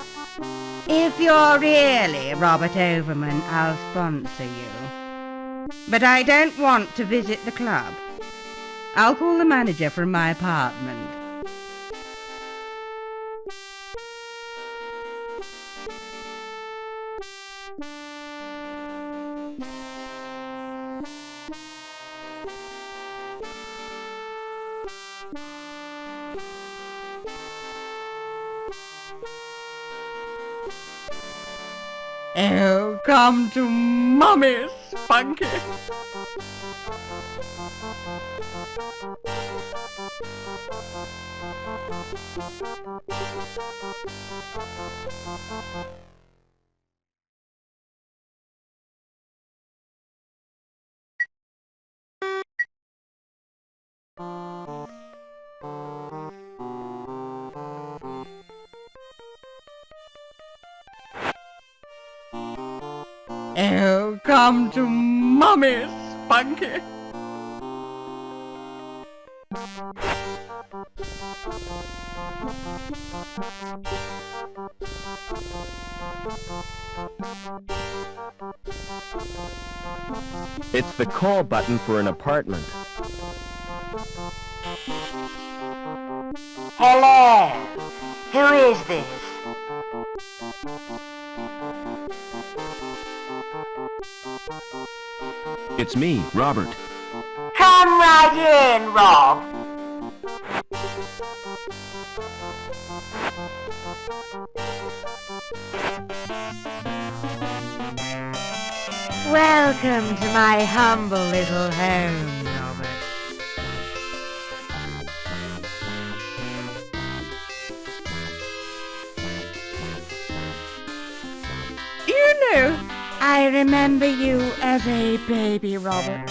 If you're really Robert Overman, I'll sponsor you. But I don't want to visit the club. I'll call the manager from my apartment. Oh, come to Mummy, Spunky. Oh, come to Mummy, Spunky. It's the call button for an apartment. Hello. Who is this? It's me, Robert. Come right in, Rob. Welcome to my humble little home, Robert. You know, I remember you as a baby, Robert.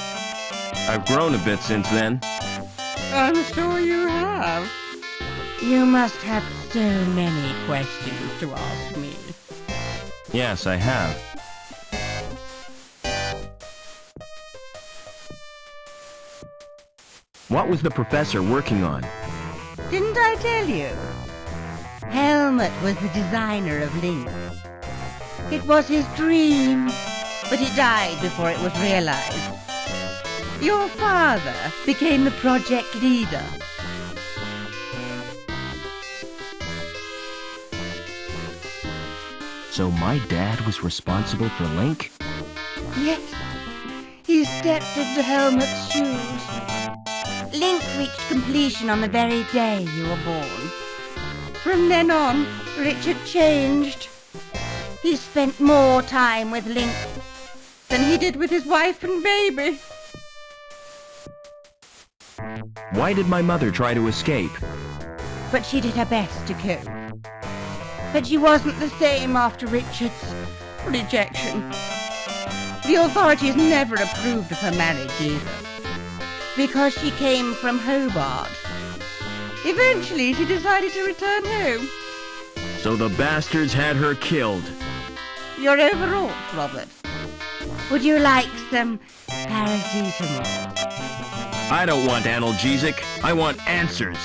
I've grown a bit since then. I'm sure you have. You must have so many questions to ask me. Yes, I have. What was the professor working on? Didn't I tell you? Helmut was the designer of Link. It was his dream, but he died before it was realized. Your father became the project leader. So my dad was responsible for Link? Yes, he stepped into Helmut's shoes. Link reached completion on the very day you were born. From then on, Richard changed. He spent more time with Link than he did with his wife and baby. Why did my mother try to escape? But she did her best to cope. But she wasn't the same after Richard's rejection. The authorities never approved of her marriage either. because she came from Hobart. Eventually, she decided to return home. So the bastards had her killed. You're overwrought, Robert. Would you like some paracetamol? I don't want analgesic. I want answers.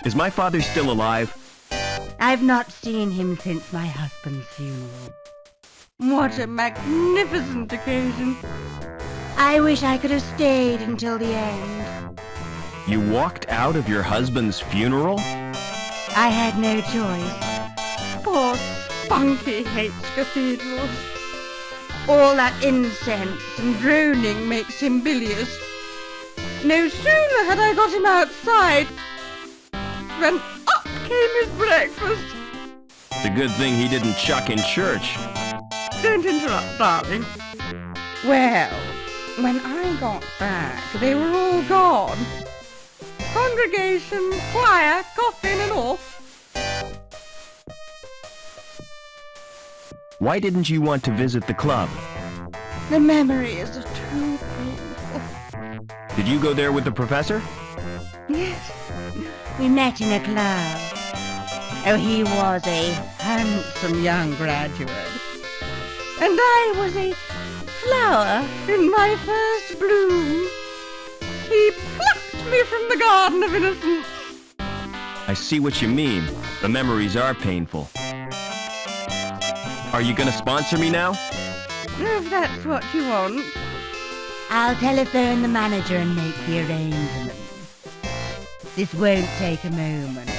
Is my father still alive? I've not seen him since my husband's funeral. What a magnificent occasion. I wish I could have stayed until the end. You walked out of your husband's funeral? I had no choice. Poor Spunky hates cathedrals. All that incense and droning makes him bilious. No sooner had I got him outside than up came his breakfast. It's a good thing he didn't chuck in church. Don't interrupt, darling. Well, when I got back, they were all gone. Congregation, choir, coffin and all. Why didn't you want to visit the club? The memories are too painful. Did you go there with the professor? Yes, we met in a club. Oh, he was a handsome young graduate. And I was a flower in my first bloom. He plucked me from the garden of innocence. I see what you mean. The memories are painful. Are you gonna sponsor me now? If that's what you want. I'll telephone the manager and make the arrangements. This won't take a moment.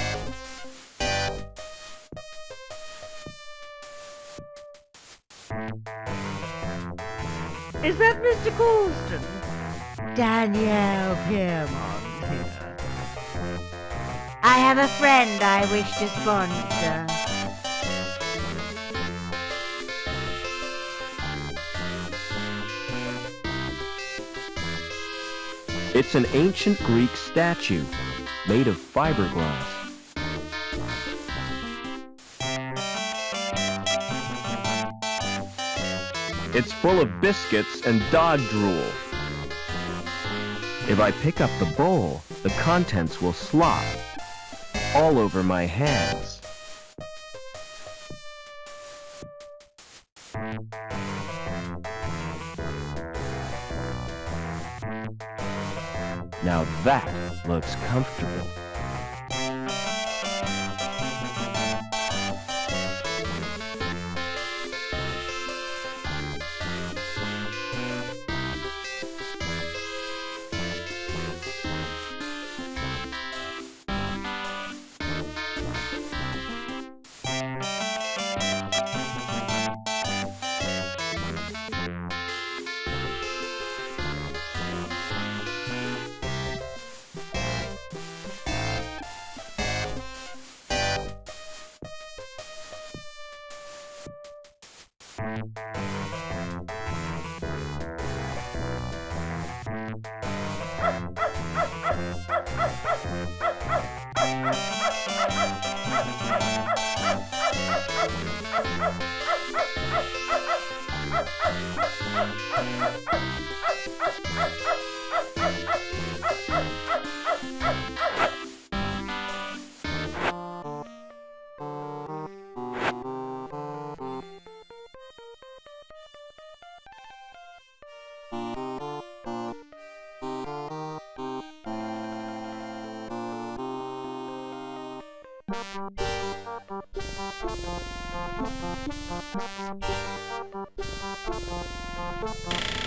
Is that Mr. Coulston? Danielle Piermont here. I have a friend I wish to sponsor. It's an ancient Greek statue made of fiberglass. It's full of biscuits and dog drool. If I pick up the bowl, the contents will slop. all over my hands. Now that looks comfortable.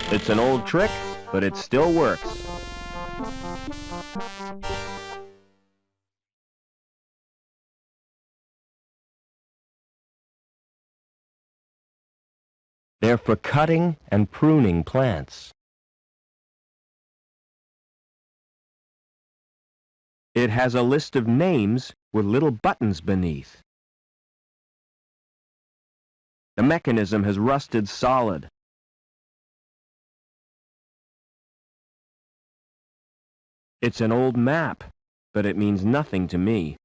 It's an old trick, but it still works. They're for cutting and pruning plants. It has a list of names with little buttons beneath. The mechanism has rusted solid. It's an old map, but it means nothing to me.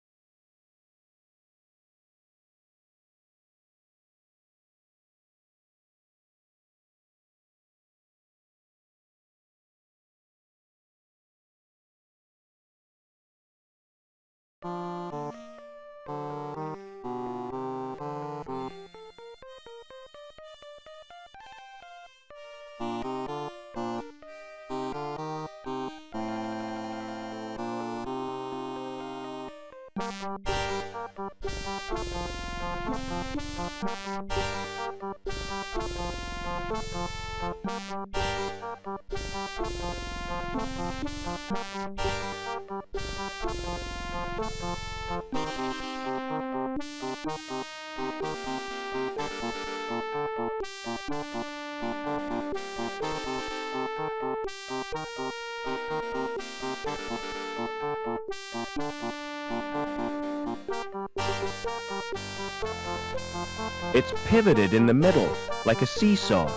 It's pivoted in the middle, like a seesaw.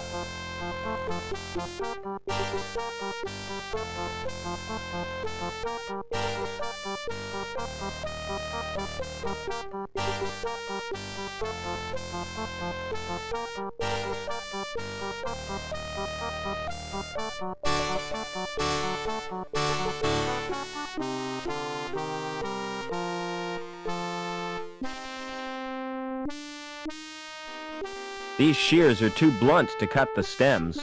These shears are too blunt to cut the stems.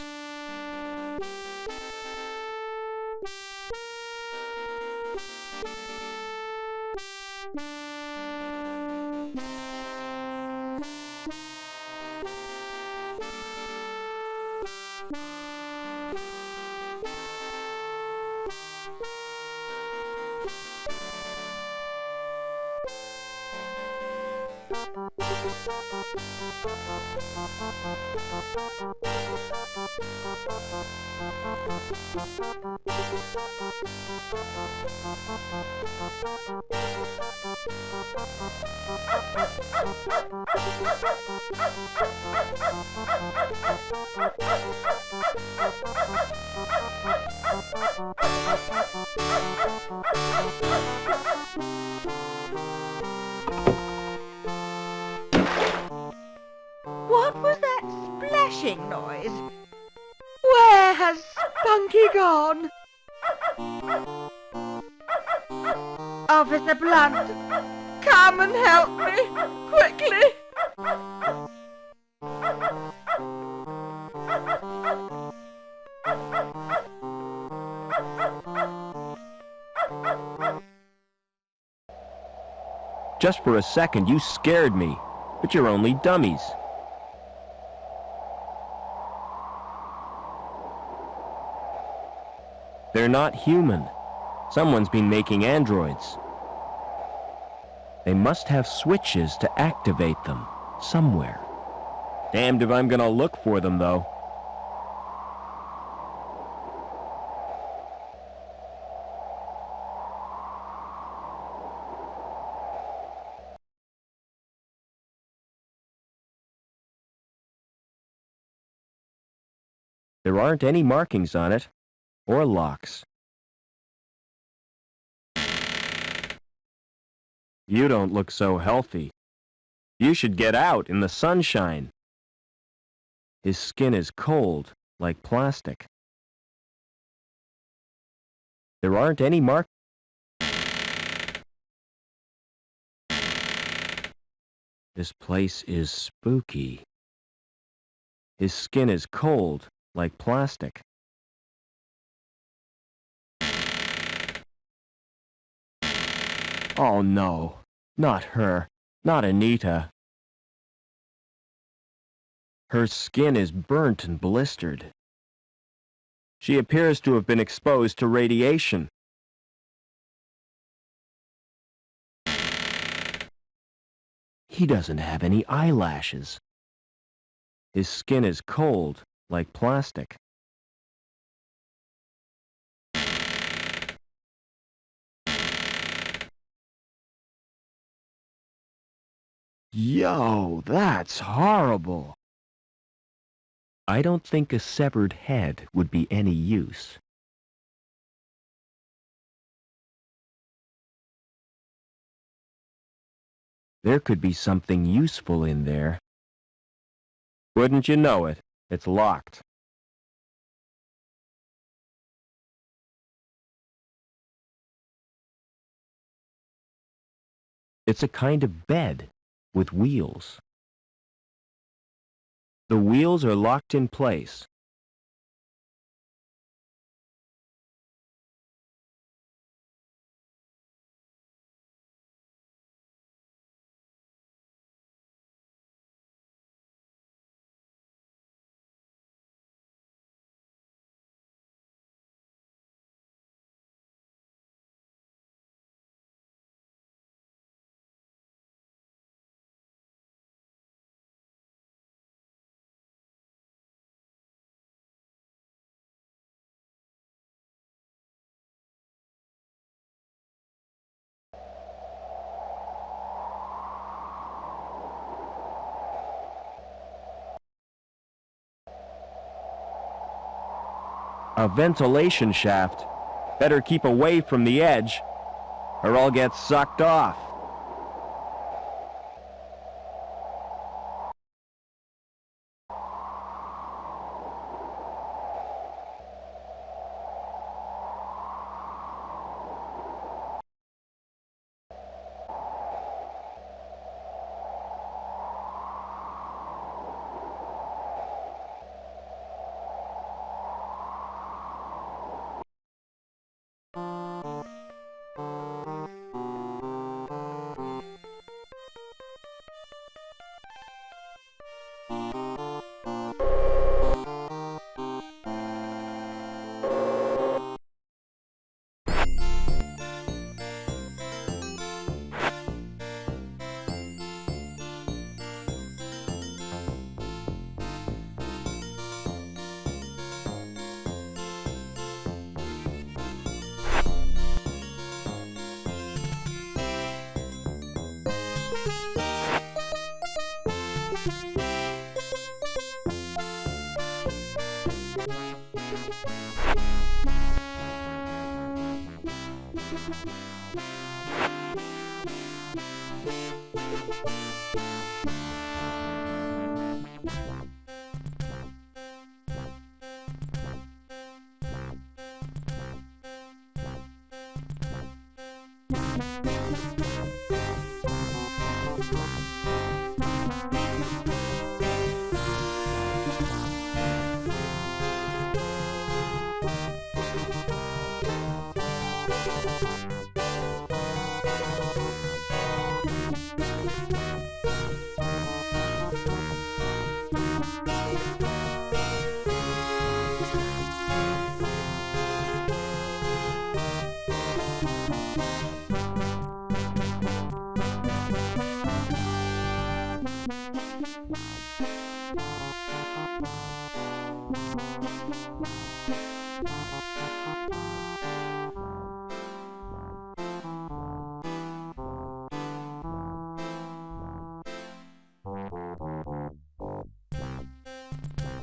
What was that splashing noise? Where has Spunky gone? Officer Blunt. Come and help me, quickly. Just for a second, you scared me, but you're only dummies. They're not human. Someone's been making androids. They must have switches to activate them somewhere. Damned if I'm gonna look for them, though. There aren't any markings on it, or locks. You don't look so healthy. You should get out in the sunshine. His skin is cold, like plastic. There aren't any markings. This place is spooky. His skin is cold, like plastic. Oh no, not her, not Anita. Her skin is burnt and blistered. She appears to have been exposed to radiation. He doesn't have any eyelashes. His skin is cold, like plastic. Yo, that's horrible. I don't think a severed head would be any use. There could be something useful in there. Wouldn't you know it? It's locked. It's a kind of bed with wheels. The wheels are locked in place. A ventilation shaft. Better keep away from the edge, or I'll get sucked off.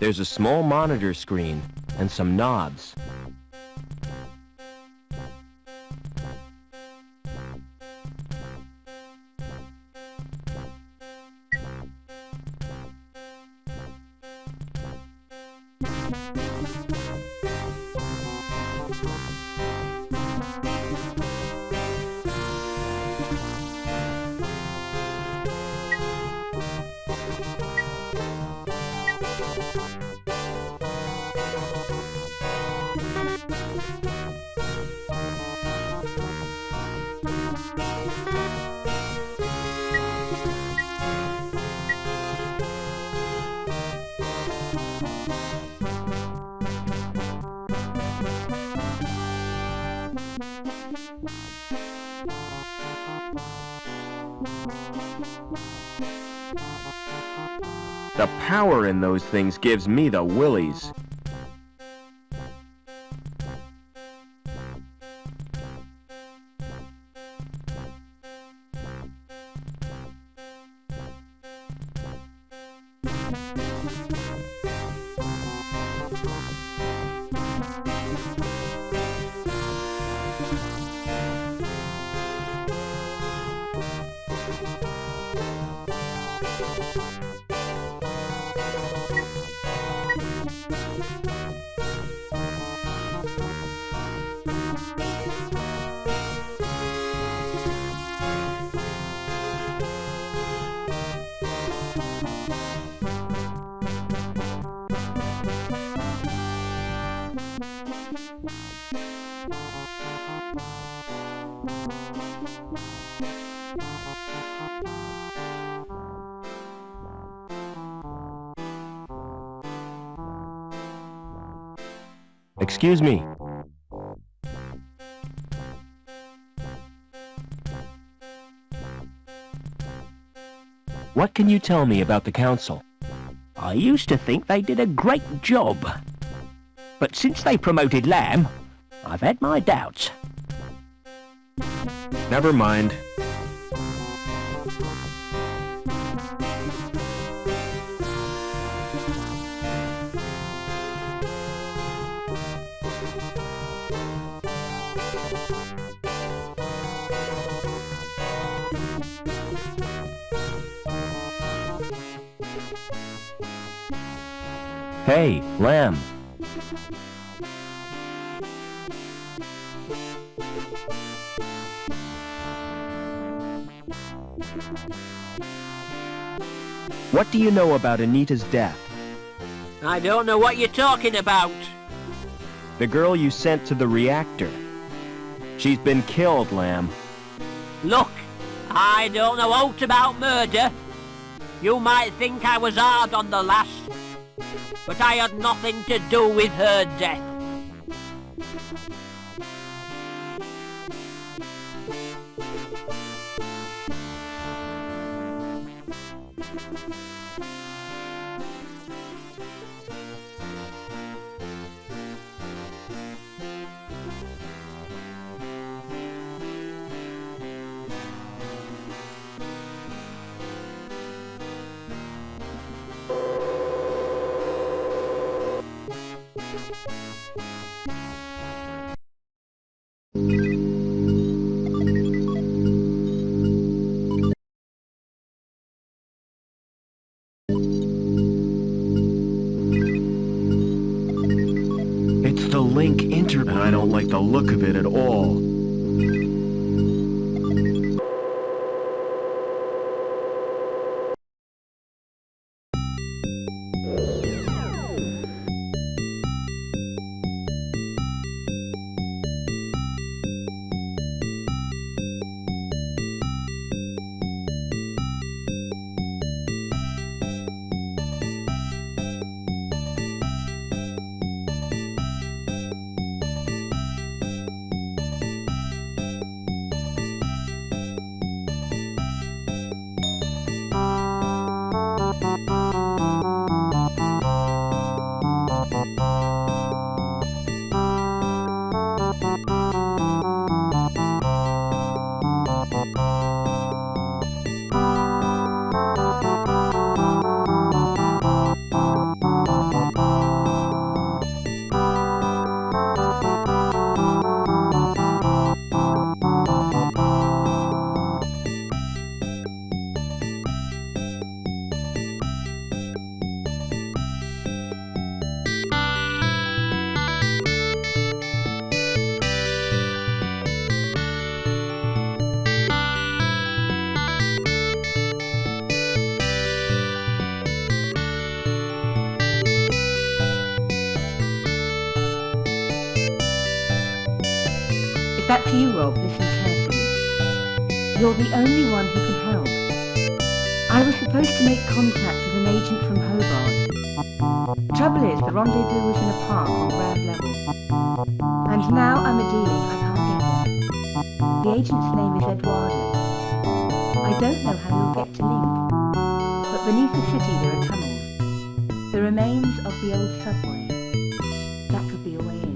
There's a small monitor screen and some knobs. The power in those things gives me the willies. Excuse me. What can you tell me about the council? I used to think they did a great job. But since they promoted Lamb, I've had my doubts. Never mind. Hey, Lamb. What do you know about Anita's death? I don't know what you're talking about. The girl you sent to the reactor. She's been killed, Lamb. Look, I don't know aught about murder. You might think I was hard on the lass, but I had nothing to do with her death. It's the link internet. I don't like the look of it at all. Back to you, Rob. Listen carefully. You're the only one who can help. I was supposed to make contact with an agent from Hobart. Trouble is, the rendezvous was in a park on ground level. And now I'm a dealing, I can't get there. The agent's name is Eduardo. I don't know how you'll get to Link, but beneath the city there are tunnels. The remains of the old subway. That could be a way in.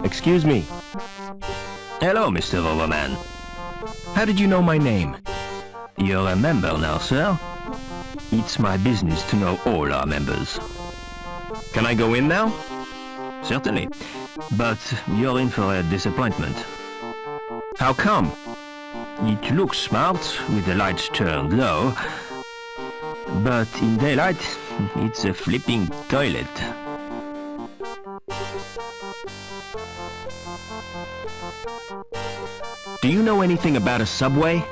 Excuse me. Hello, Mr. Overman. How did you know my name? You're a member now, sir. It's my business to know all our members. Can I go in now? Certainly. But you're in for a disappointment. How come? It looks smart with the lights turned low, but in daylight, it's a flipping toilet. Do you know anything about a subway?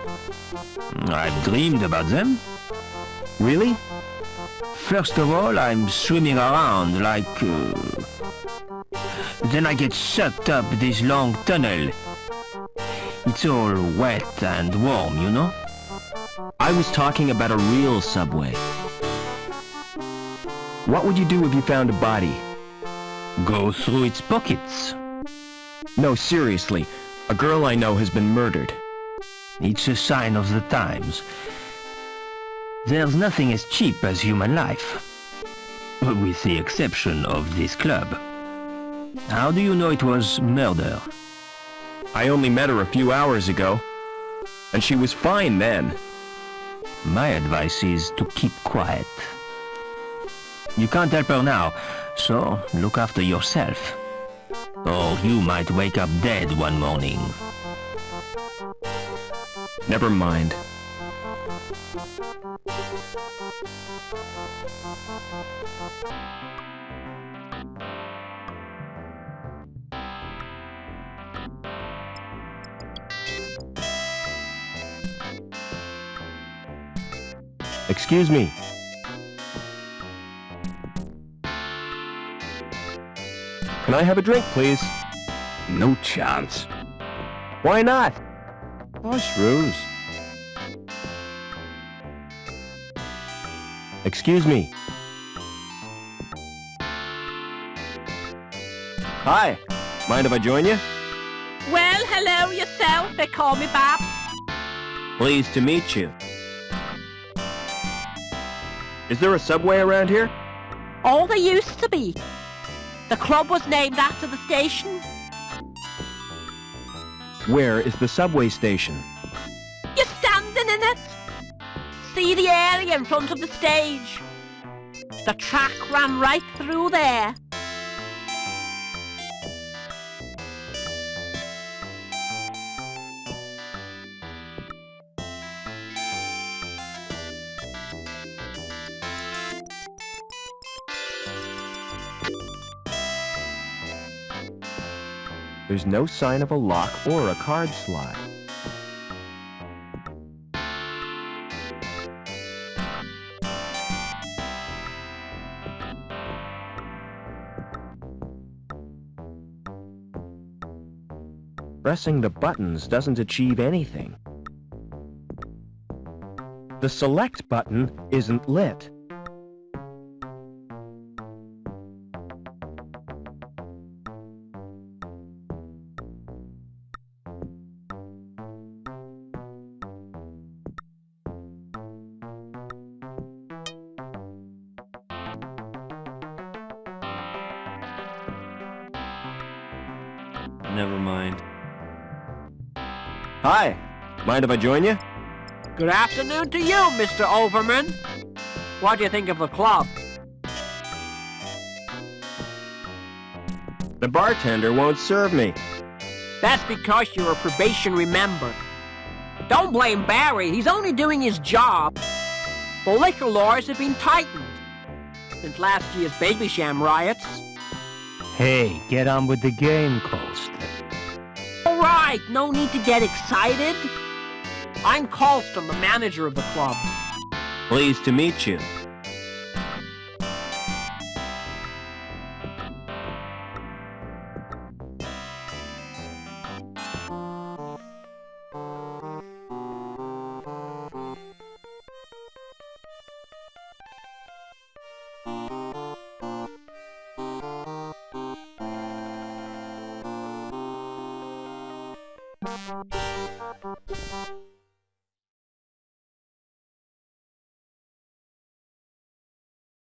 I've dreamed about them. Really? First of all, I'm swimming around like... Then I get sucked up this long tunnel. It's all wet and warm, you know? I was talking about a real subway. What would you do if you found a body? Go through its pockets. No, seriously. A girl I know has been murdered. It's a sign of the times. There's nothing as cheap as human life. With the exception of this club. How do you know it was murder? I only met her a few hours ago, and she was fine then. My advice is to keep quiet. You can't help her now, so look after yourself. Or you might wake up dead one morning. Never mind. Excuse me. Can I have a drink, please? No chance. Why not? Us rules. Excuse me. Hi. Mind if I join you? Well, hello yourself. They call me Bob. Pleased to meet you. Is there a subway around here? Oh, there used to be. The club was named after the station. Where is the subway station? You're standing in it. See the area in front of the stage. The track ran right through there. There's no sign of a lock or a card slot. Pressing the buttons doesn't achieve anything. The select button isn't lit. Never mind. Hi. Mind if I join you? Good afternoon to you, Mr. Overman. What do you think of the club? The bartender won't serve me. That's because you're a probationary member. Don't blame Barry. He's only doing his job. The liquor laws have been tightened since last year's Babysham riots. Hey, get on with the game, Colston. All right, no need to get excited. I'm Colston, the manager of the club. Pleased to meet you.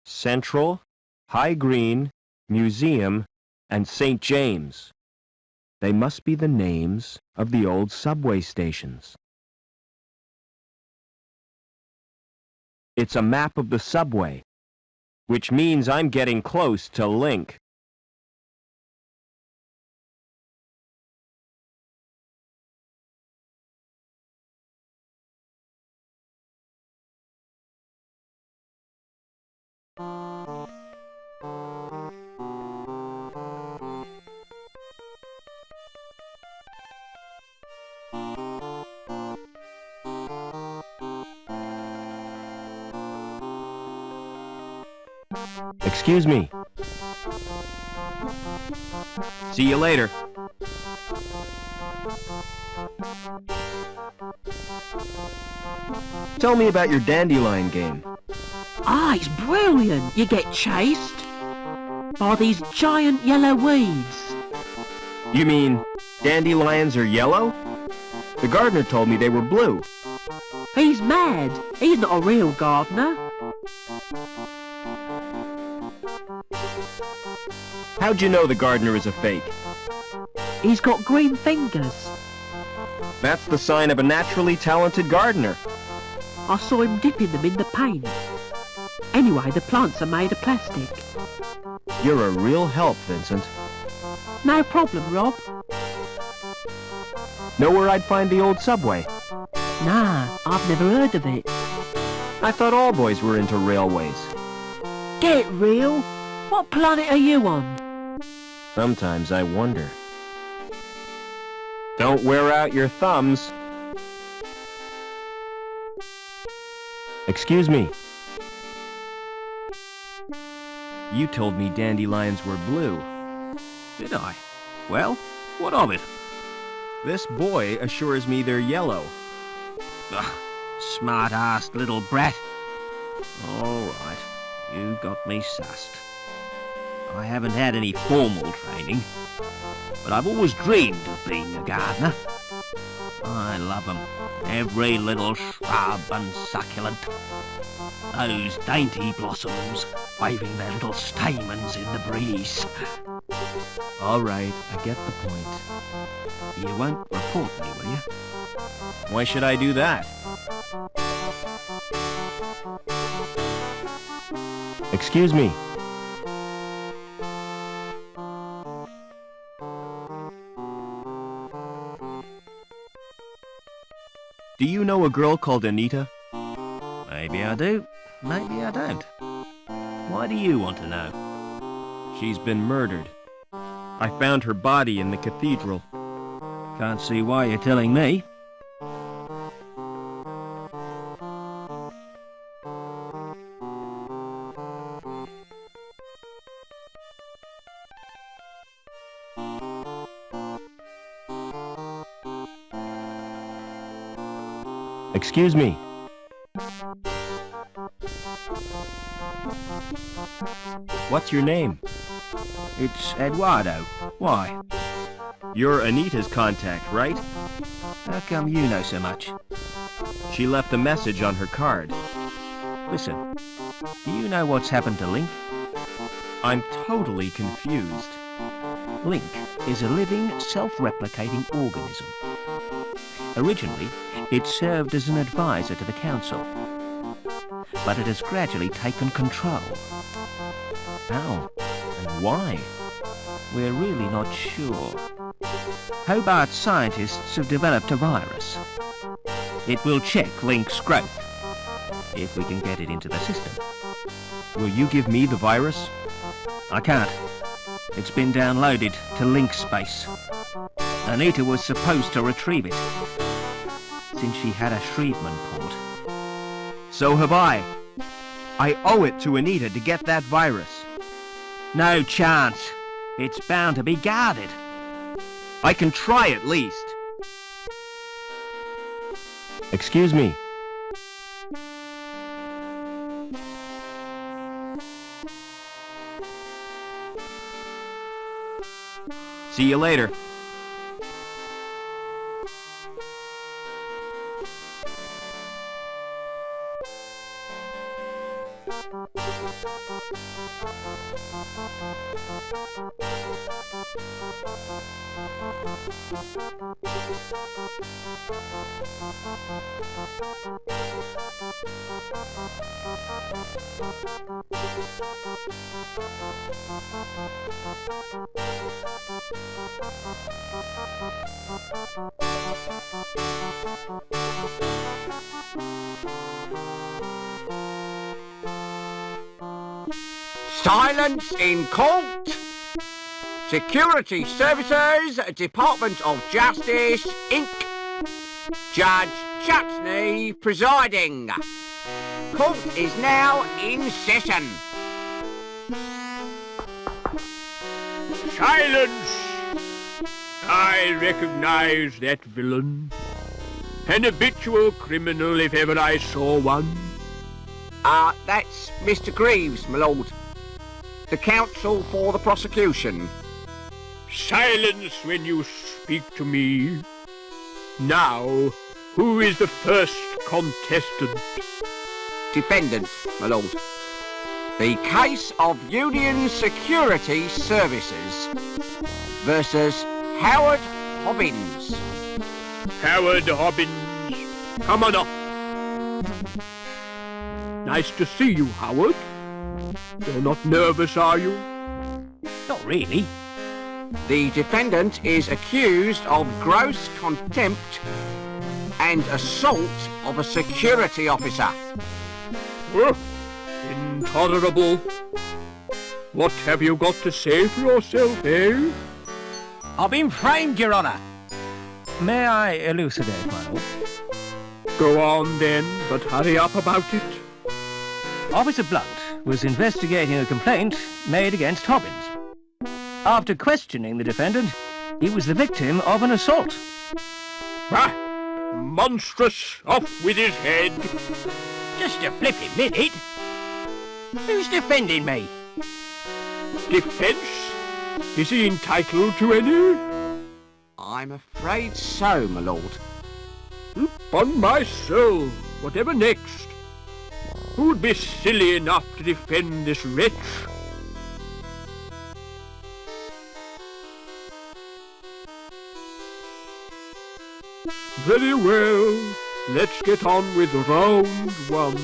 Central, High Green, Museum, and St. James. They must be the names of the old subway stations. It's a map of the subway, which means I'm getting close to Link. Excuse me. See you later. Tell me about your dandelion game. Ah, it's brilliant. You get chased by these giant yellow weeds. You mean dandelions are yellow? The gardener told me they were blue. He's mad. He's not a real gardener. How'd you know the gardener is a fake? He's got green fingers. That's the sign of a naturally talented gardener. I saw him dipping them in the paint. Anyway, the plants are made of plastic. You're a real help, Vincent. No problem, Rob. Know where I'd find the old subway? Nah, I've never heard of it. I thought all boys were into railways. Get real. What planet are you on? Sometimes I wonder. Don't wear out your thumbs. Excuse me. You told me dandelions were blue. Did I? Well, what of it? This boy assures me they're yellow. Ugh, smart-assed little brat. All right, you got me sussed. I haven't had any formal training, but I've always dreamed of being a gardener. I love them, every little shrub and succulent. Those dainty blossoms waving their little stamens in the breeze. All right, I get the point. You won't report me, will you? Why should I do that? Excuse me. Do you know a girl called Anita? Maybe I do, maybe I don't. Why do you want to know? She's been murdered. I found her body in the cathedral. Can't see why you're telling me. Excuse me. What's your name? It's Eduardo. Why? You're Anita's contact, right? How come you know so much? She left a message on her card. Listen, do you know what's happened to Link? I'm totally confused. Link is a living, self-replicating organism. Originally, it served as an advisor to the council, but it has gradually taken control. How? And why? We're really not sure. Hobart scientists have developed a virus. It will check Link's growth, if we can get it into the system. Will you give me the virus? I can't. It's been downloaded to Link space. Anita was supposed to retrieve it, since she had a Shrievman port. So have I. I owe it to Anita to get that virus. No chance. It's bound to be guarded. I can try at least. Excuse me. See you later. Silence in court! Security Services, Department of Justice, Inc. Judge Chutney presiding. Court is now in session. Silence! I recognize that villain. An habitual criminal if ever I saw one. That's Mr. Greaves, my lord. The counsel for the prosecution. Silence when you speak to me. Now, who is the first contestant? Defendant, my lord. The case of Union Security Services versus Howard Hobbins. Howard Hobbins. Come on up. Nice to see you, Howard. You're not nervous, are you? Not really. The defendant is accused of gross contempt and assault of a security officer. Intolerable. What have you got to say for yourself, eh? I've been framed, Your Honour. May I elucidate, my lord? Go on then, but hurry up about it. Officer Blunt was investigating a complaint made against Hobbins. After questioning the defendant, he was the victim of an assault. Ah! Monstrous! Off with his head! Just a flipping minute. Who's defending me? Defence? Is he entitled to any? I'm afraid so, my lord. Upon my soul, whatever next? Who would be silly enough to defend this wretch? Very well. Let's get on with round one.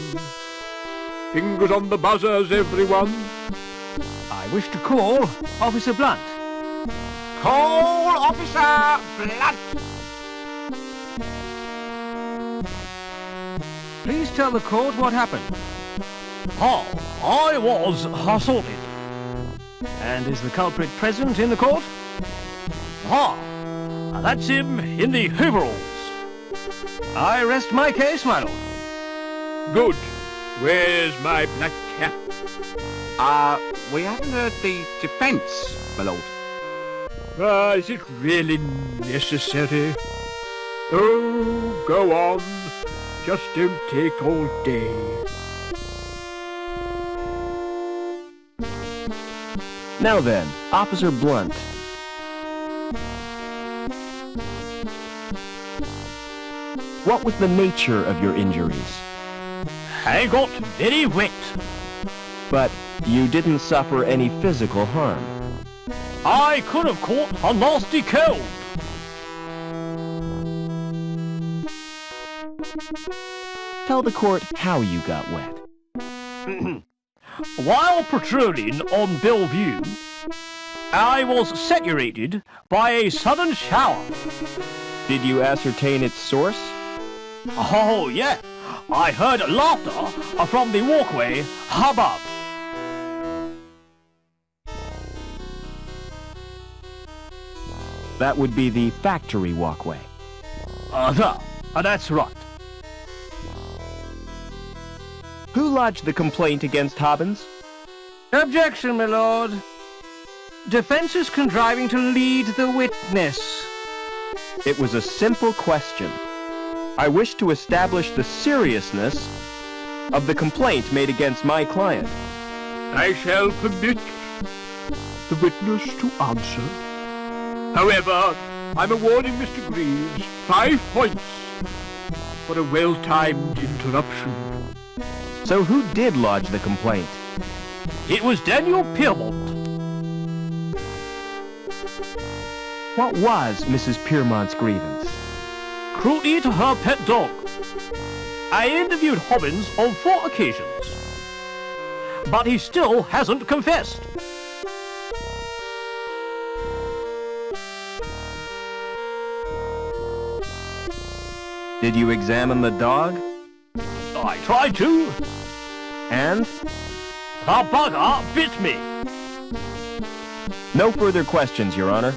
Fingers on the buzzers, everyone. I wish to call Officer Blunt. Call Officer Blunt! Please tell the court what happened. I was assaulted. And is the culprit present in the court? That's him in the overalls. I rest my case, my lord. Good. Where's my black cap? We haven't heard the defence, my lord. Is it really necessary? Oh, go on. Just don't take all day. Now then, Officer Blunt. What was the nature of your injuries? I got very wet. But you didn't suffer any physical harm. I could have caught a nasty cold. Tell the court how you got wet. While patrolling on Bellevue, I was saturated by a sudden shower. Did you ascertain its source? Oh, yeah. I heard laughter from the walkway above. That would be the factory walkway. That's right. Who lodged the complaint against Hobbins? Objection, my lord. Defense is contriving to lead the witness. It was a simple question. I wish to establish the seriousness of the complaint made against my client. I shall permit the witness to answer. However, I'm awarding Mr. Greaves 5 points for a well-timed interruption. So who did lodge the complaint? It was Daniel Piermont. What was Mrs. Piermont's grievance? Cruelty to her pet dog. I interviewed Hobbins on 4 occasions, but he still hasn't confessed. Did you examine the dog? I tried to. And? The bugger bit me. No further questions, Your Honor.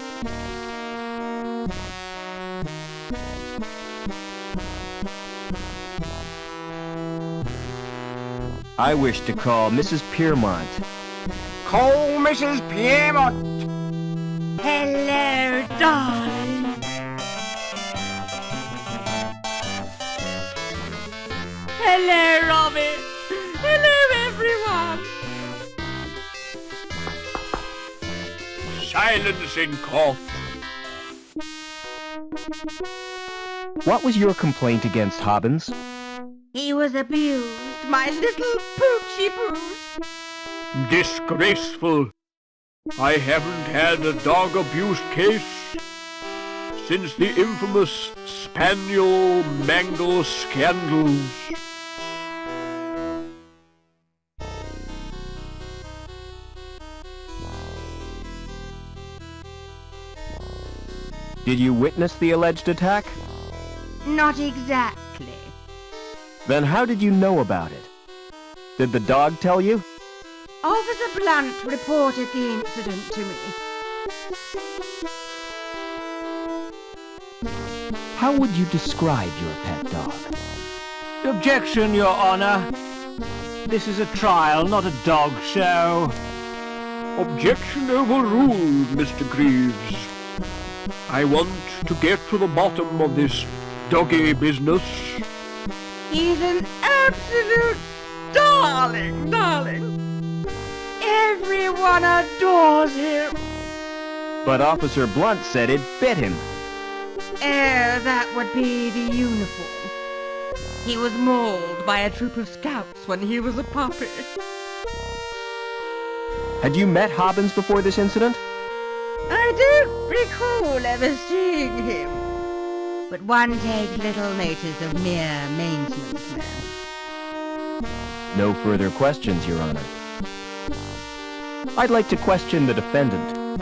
I wish to call Mrs. Piermont. Call Mrs. Piermont! Hello, darling. Hello, Robbie. Hello, everyone. Silence in court. What was your complaint against Hobbins? He was abused, my little poochie poos. Disgraceful. I haven't had a dog abuse case since the infamous Spaniel Mangle scandals. Did you witness the alleged attack? Not exactly. Then how did you know about it? Did the dog tell you? Officer Blunt reported the incident to me. How would you describe your pet dog? Objection, Your Honor. This is a trial, not a dog show. Objection overruled, Mr. Greaves. I want to get to the bottom of this doggy business. He's an absolute darling. Everyone adores him. But Officer Blunt said it bit him. Oh, that would be the uniform. He was mauled by a troop of scouts when he was a puppy. Had you met Hobbins before this incident? I don't recall ever seeing him. But one takes little notice of mere maintenance men. No further questions, Your Honor. I'd like to question the defendant.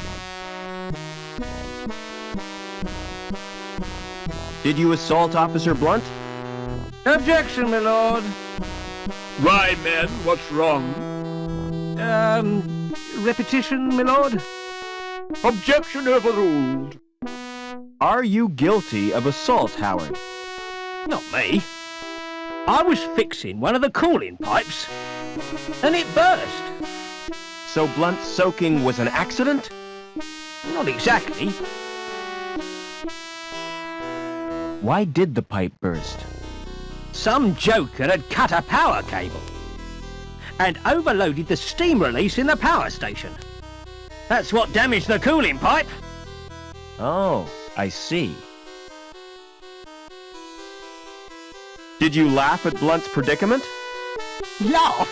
Did you assault Officer Blunt? Objection, my lord. Why, man, what's wrong? Repetition, my lord? Objection overruled. Are you guilty of assault, Howard? Not me. I was fixing one of the cooling pipes, and it burst. So Blunt's soaking was an accident? Not exactly. Why did the pipe burst? Some joker had cut a power cable and overloaded the steam release in the power station. That's what damaged the cooling pipe. Oh, I see. Did you laugh at Blunt's predicament? Laugh?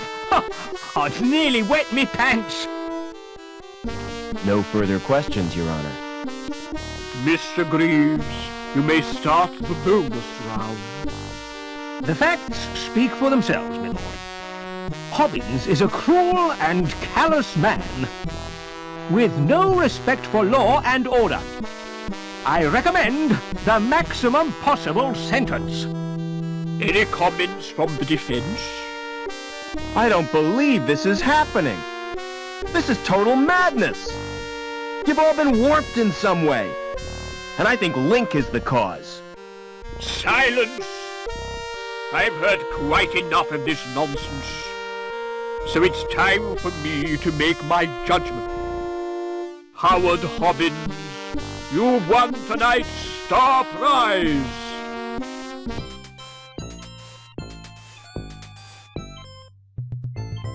I'd nearly wet me pants. No further questions, Your Honor. Mr. Greaves, you may start the bonus round. The facts speak for themselves, my lord. Hobbins is a cruel and callous man, with no respect for law and order. I recommend the maximum possible sentence. Any comments from the defense? I don't believe this is happening. This is total madness. You've all been warped in some way. And I think Link is the cause. Silence! I've heard quite enough of this nonsense. So it's time for me to make my judgment. Howard Hobbins, you've won tonight's star prize.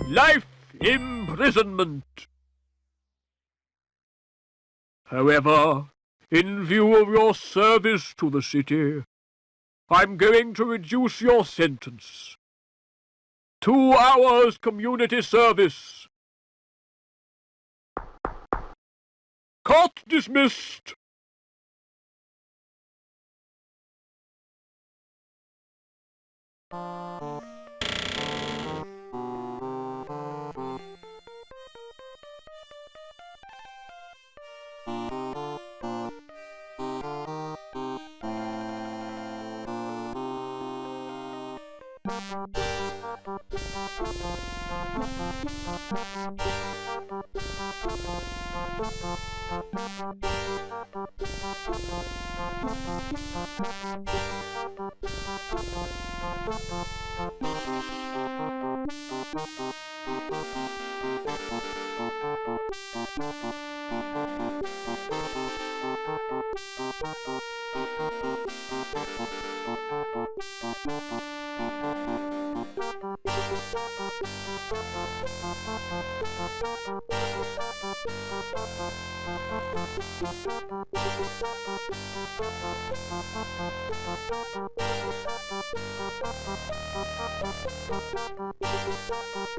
Life imprisonment. However, in view of your service to the city, I'm going to reduce your sentence. 2 hours community service. Court dismissed.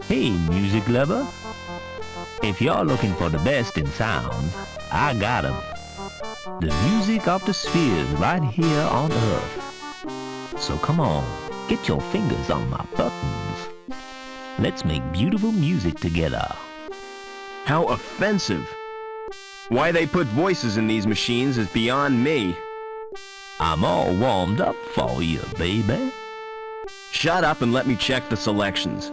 Hey, music lover. If you're looking for the best in sound, I got 'em. The music of the spheres right here on Earth. So come on, get your fingers on my buttons. Let's make beautiful music together. How offensive. Why they put voices in these machines is beyond me. I'm all warmed up for you, baby. Shut up and let me check the selections.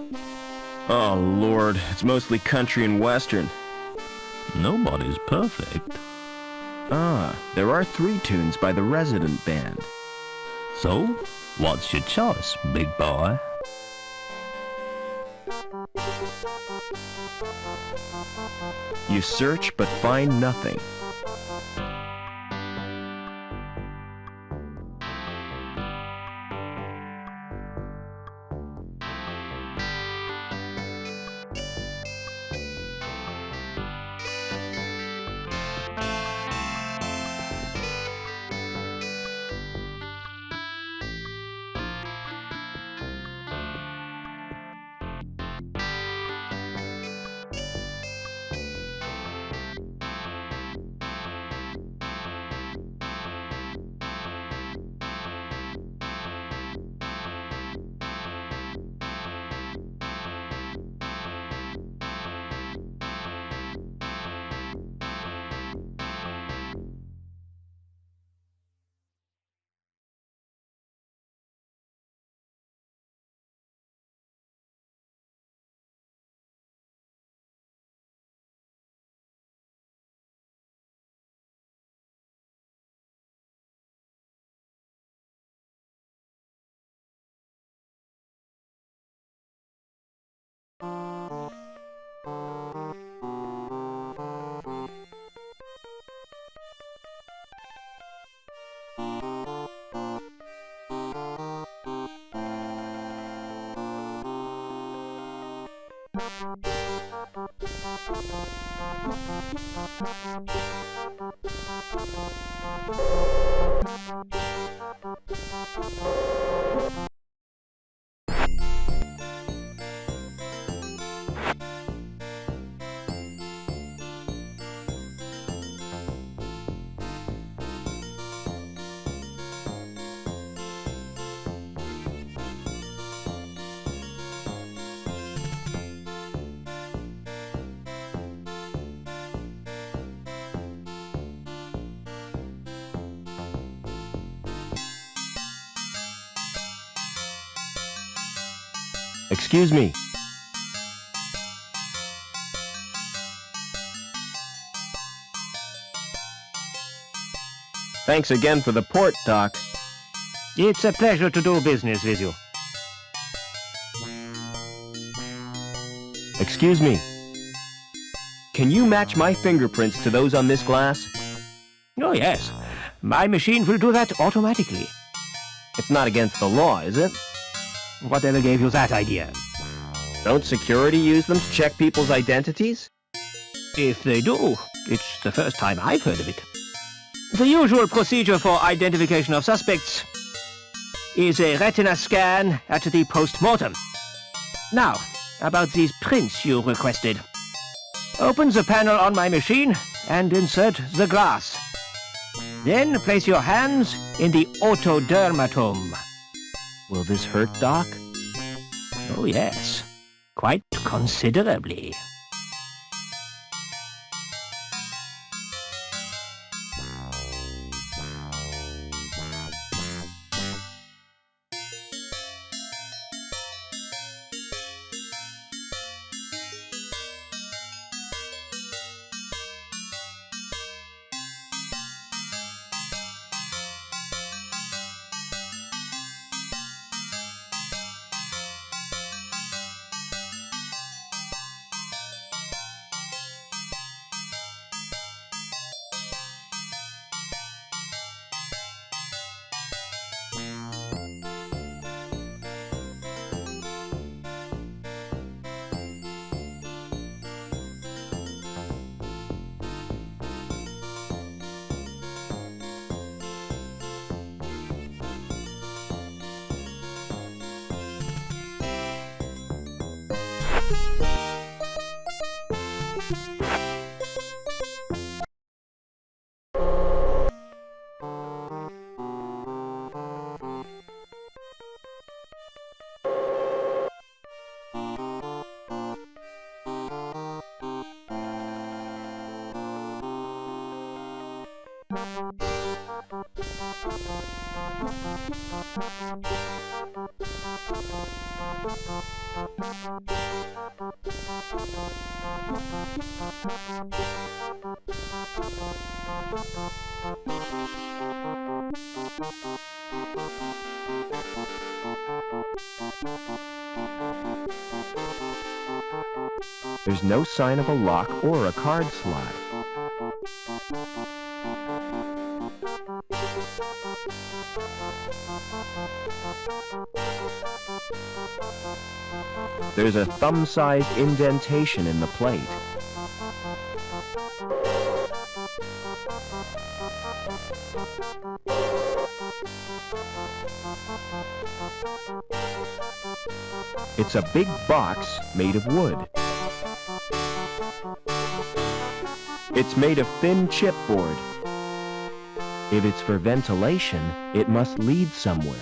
Oh, Lord, it's mostly country and western. Nobody's perfect. Ah, there are 3 tunes by the resident band. So, what's your choice, big boy? You search but find nothing. Excuse me. Thanks again for the port, Doc. It's a pleasure to do business with you. Excuse me. Can you match my fingerprints to those on this glass? Oh, yes. My machine will do that automatically. It's not against the law, is it? Whatever gave you that idea? Don't security use them to check people's identities? If they do, it's the first time I've heard of it. The usual procedure for identification of suspects is a retina scan at the post-mortem. Now, about these prints you requested. Open the panel on my machine and insert the glass. Then place your hands in the otodermatome. Will this hurt, Doc? Oh, yes. Quite considerably. There's no sign of a lock or a card slot. There's a thumb-sized indentation in the plate. It's a big box made of wood. It's made of thin chipboard. If it's for ventilation, it must lead somewhere.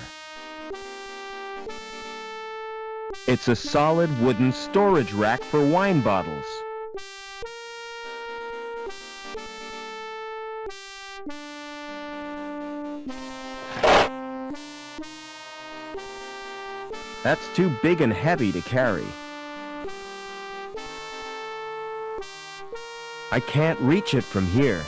It's a solid wooden storage rack for wine bottles. That's too big and heavy to carry. I can't reach it from here.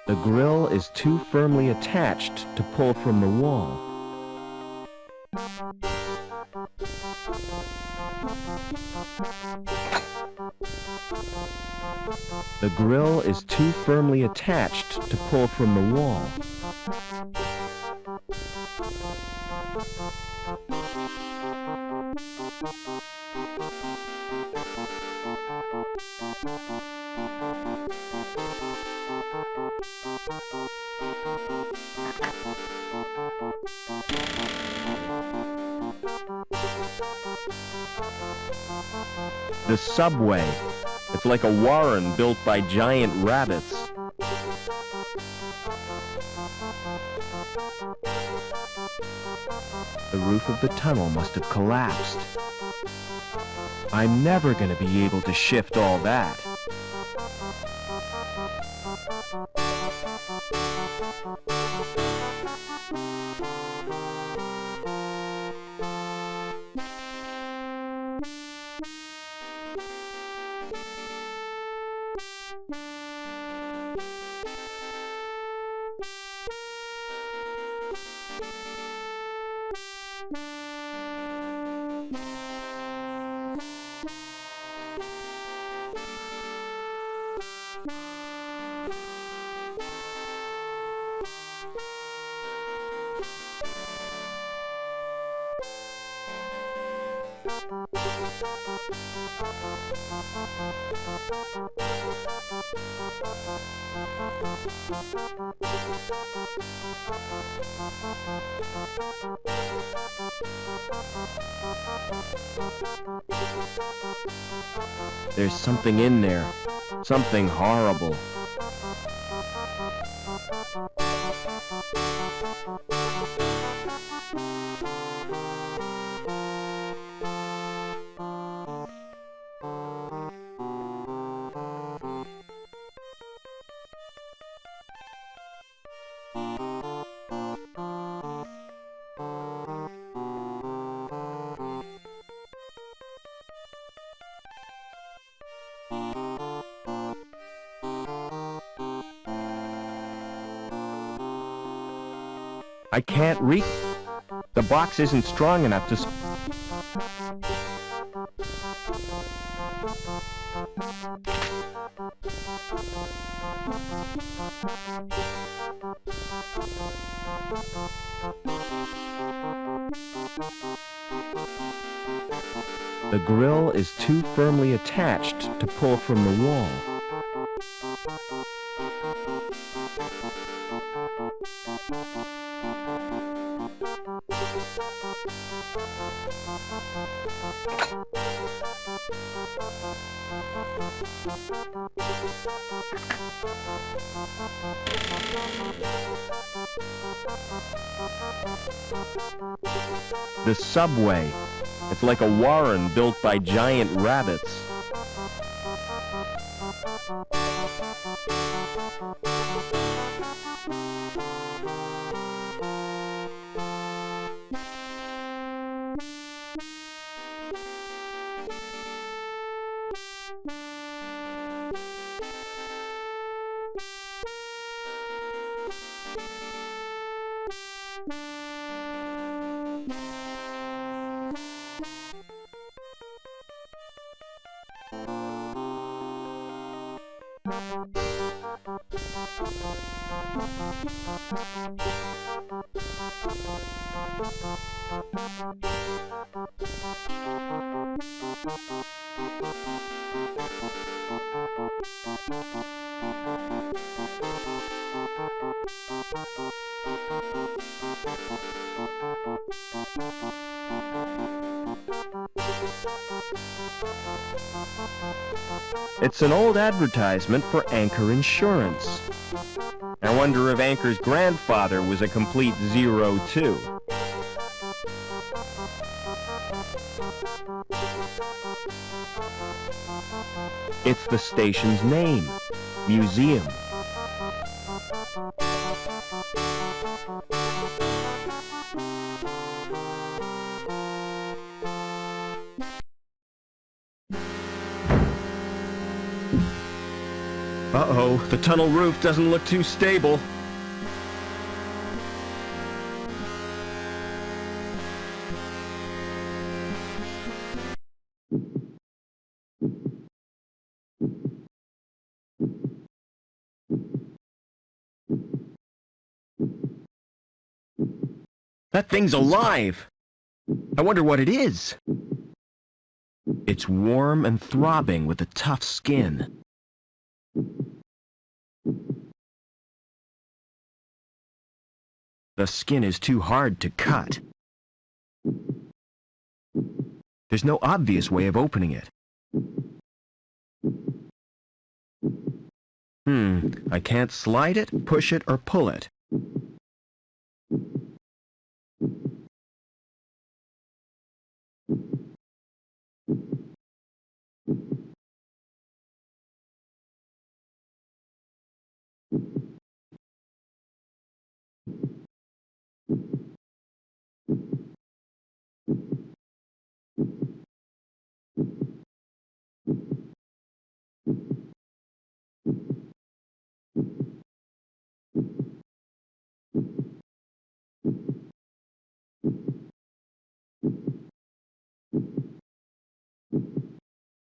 The grill is too firmly attached to pull from the wall. The grill is too firmly attached to pull from the wall. The subway. It's like a warren built by giant rabbits. The roof of the tunnel must have collapsed. I'm never going to be able to shift all that. There's something in there. Something horrible. I can't reach. The box isn't strong enough to... The grill is too firmly attached to pull from the wall. The subway. It's like a warren built by giant rabbits. It's an old advertisement for Anchor Insurance. I wonder if Anchor's grandfather was a complete zero, too. It's the station's name, Museum. Uh-oh, the tunnel roof doesn't look too stable. That thing's alive! I wonder what it is. It's warm and throbbing with a tough skin. The skin is too hard to cut. There's no obvious way of opening it. I can't slide it, push it, or pull it.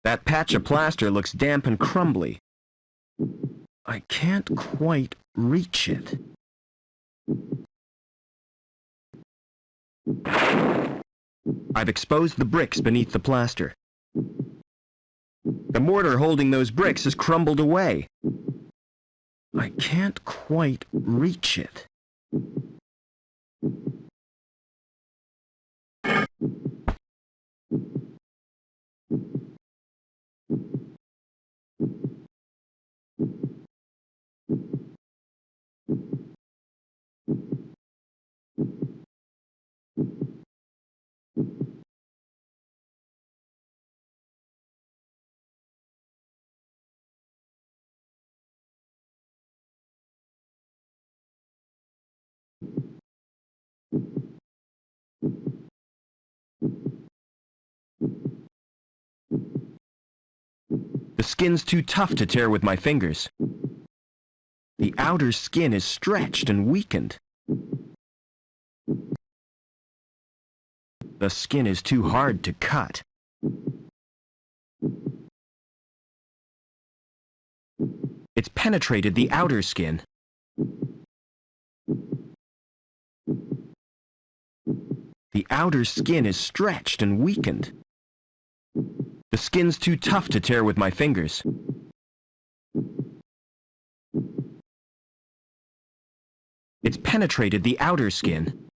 That patch of plaster looks damp and crumbly. I can't quite reach it. I've exposed the bricks beneath the plaster. The mortar holding those bricks has crumbled away. I can't quite reach it. The skin's too tough to tear with my fingers. The outer skin is stretched and weakened. The skin is too hard to cut. It's penetrated the outer skin. The outer skin is stretched and weakened. The skin's too tough to tear with my fingers. It's penetrated the outer skin.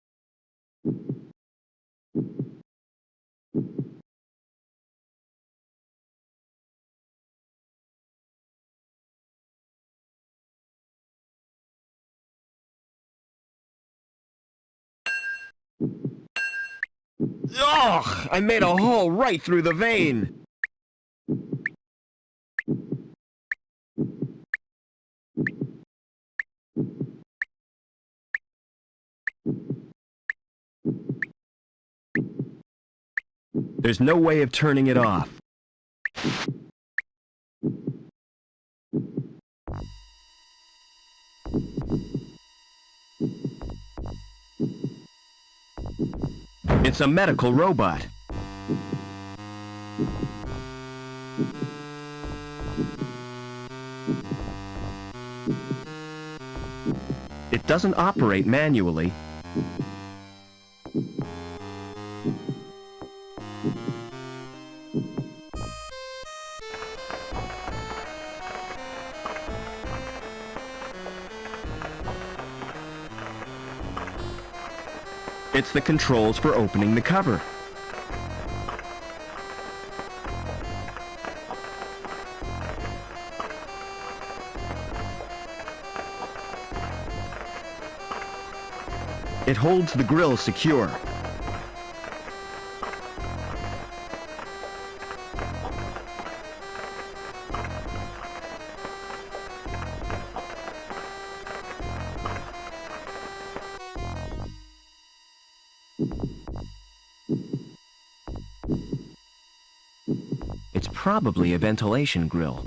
Ugh! I made a hole right through the vein! There's no way of turning it off. It's a medical robot. It doesn't operate manually. It's the controls for opening the cover. It holds the grill secure. It's probably a ventilation grill.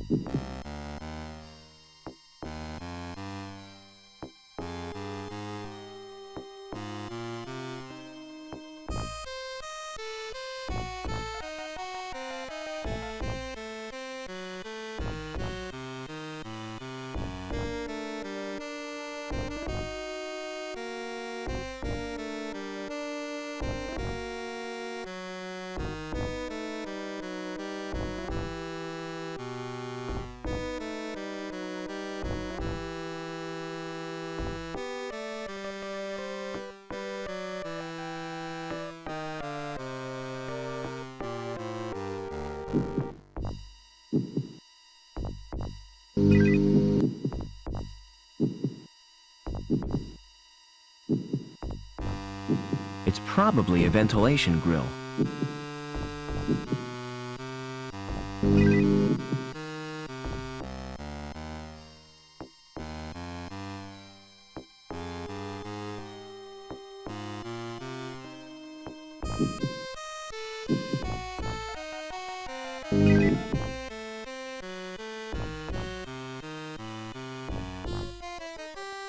It's probably a ventilation grill.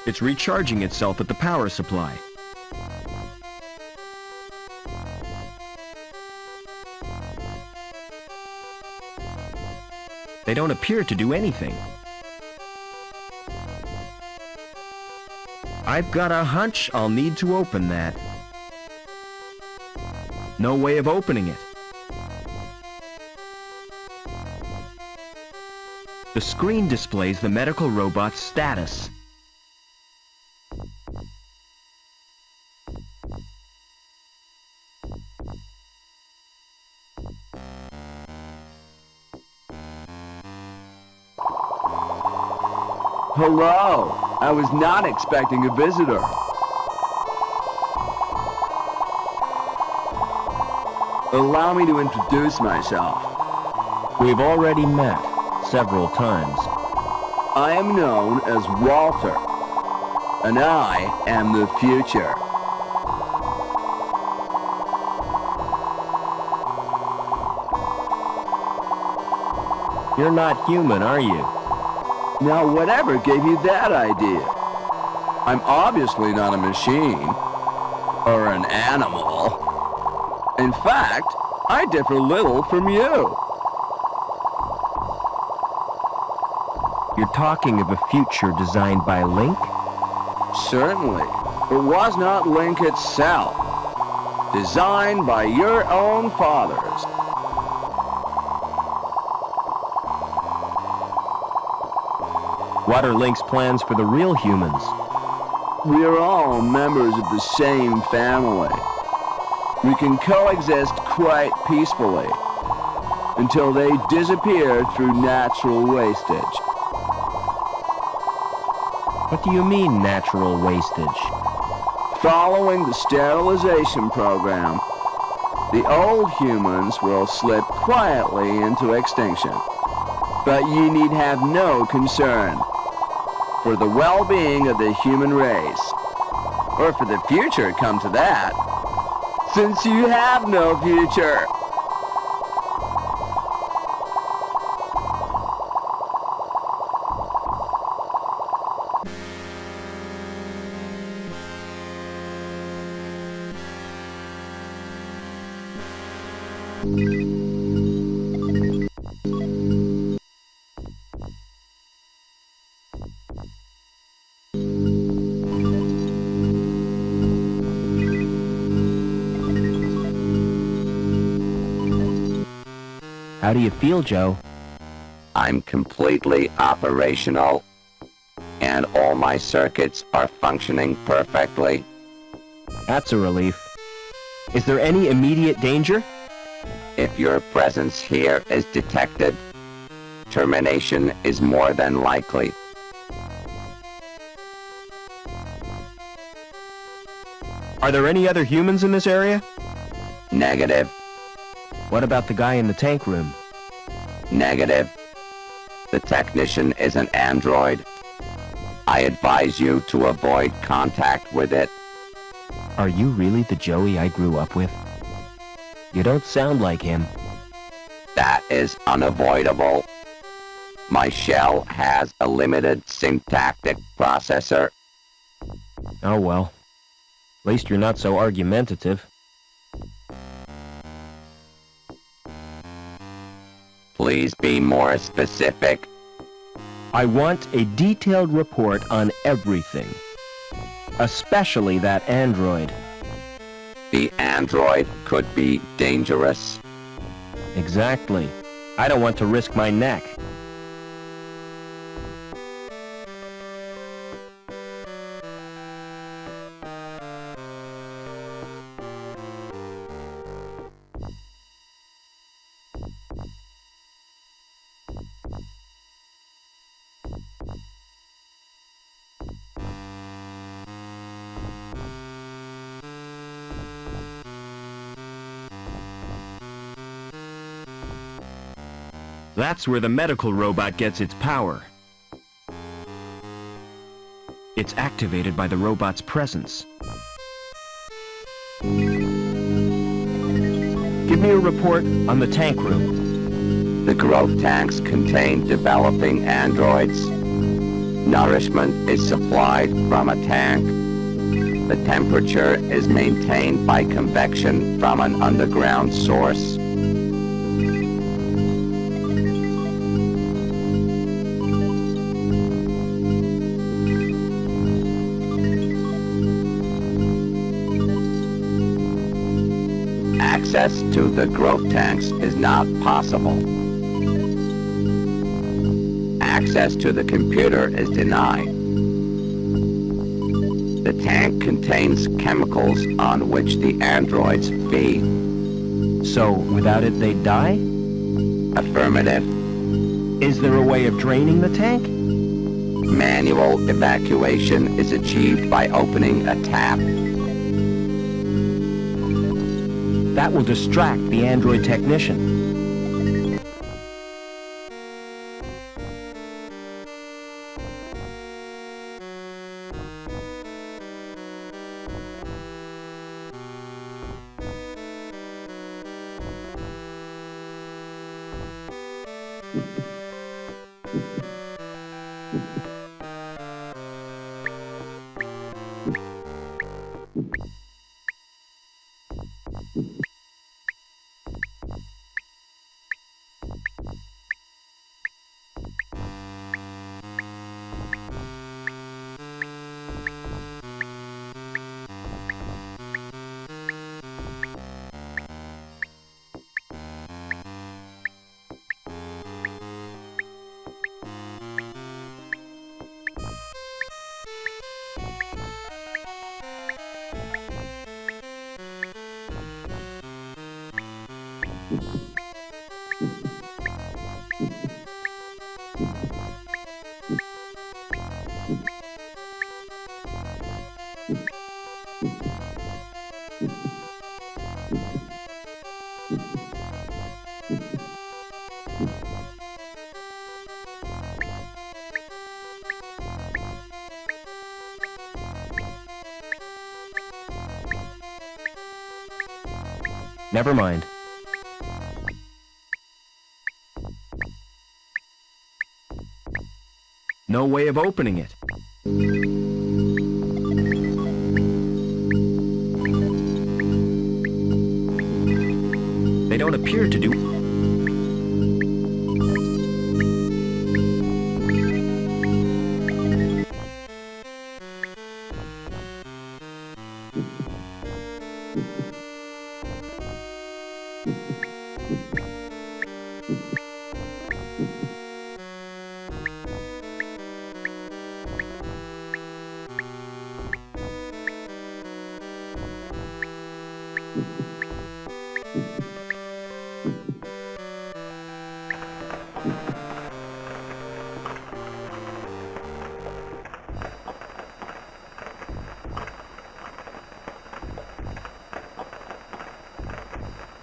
It's recharging itself at the power supply. They don't appear to do anything. I've got a hunch I'll need to open that. No way of opening it. The screen displays the medical robot's status. Hello! I was not expecting a visitor. Allow me to introduce myself. We've already met several times. I am known as Walter, and I am the future. You're not human, are you? Now, whatever gave you that idea? I'm obviously not a machine. or an animal. In fact, I differ little from you. You're talking of a future designed by Link? Certainly. It was not Link itself. Designed by your own fathers. What are Link's plans for the real humans? We are all members of the same family. We can coexist quite peacefully until they disappear through natural wastage. What do you mean, natural wastage? Following the sterilization program, the old humans will slip quietly into extinction. But you need have no concern for the well-being of the human race, or for the future, come to that, since you have no future. How do you feel, Joe? I'm completely operational, and all my circuits are functioning perfectly. That's a relief. Is there any immediate danger? If your presence here is detected, termination is more than likely. Are there any other humans in this area? Negative. What about the guy in the tank room? Negative. The technician is an android. I advise you to avoid contact with it. Are you really the Joey I grew up with? You don't sound like him. That is unavoidable. My shell has a limited syntactic processor. Oh well. At least you're not so argumentative. Please be more specific. I want a detailed report on everything. Especially that android. The android could be dangerous. Exactly. I don't want to risk my neck. That's where the medical robot gets its power. It's activated by the robot's presence. Give me a report on the tank room. The growth tanks contain developing androids. Nourishment is supplied from a tank. The temperature is maintained by convection from an underground source. Access to the growth tanks is not possible. Access to the computer is denied. The tank contains chemicals on which the androids feed. So, without it, they'd die? Affirmative. Is there a way of draining the tank? Manual evacuation is achieved by opening a tap. That will distract the android technician. Never mind. No way of opening it. They don't appear to do...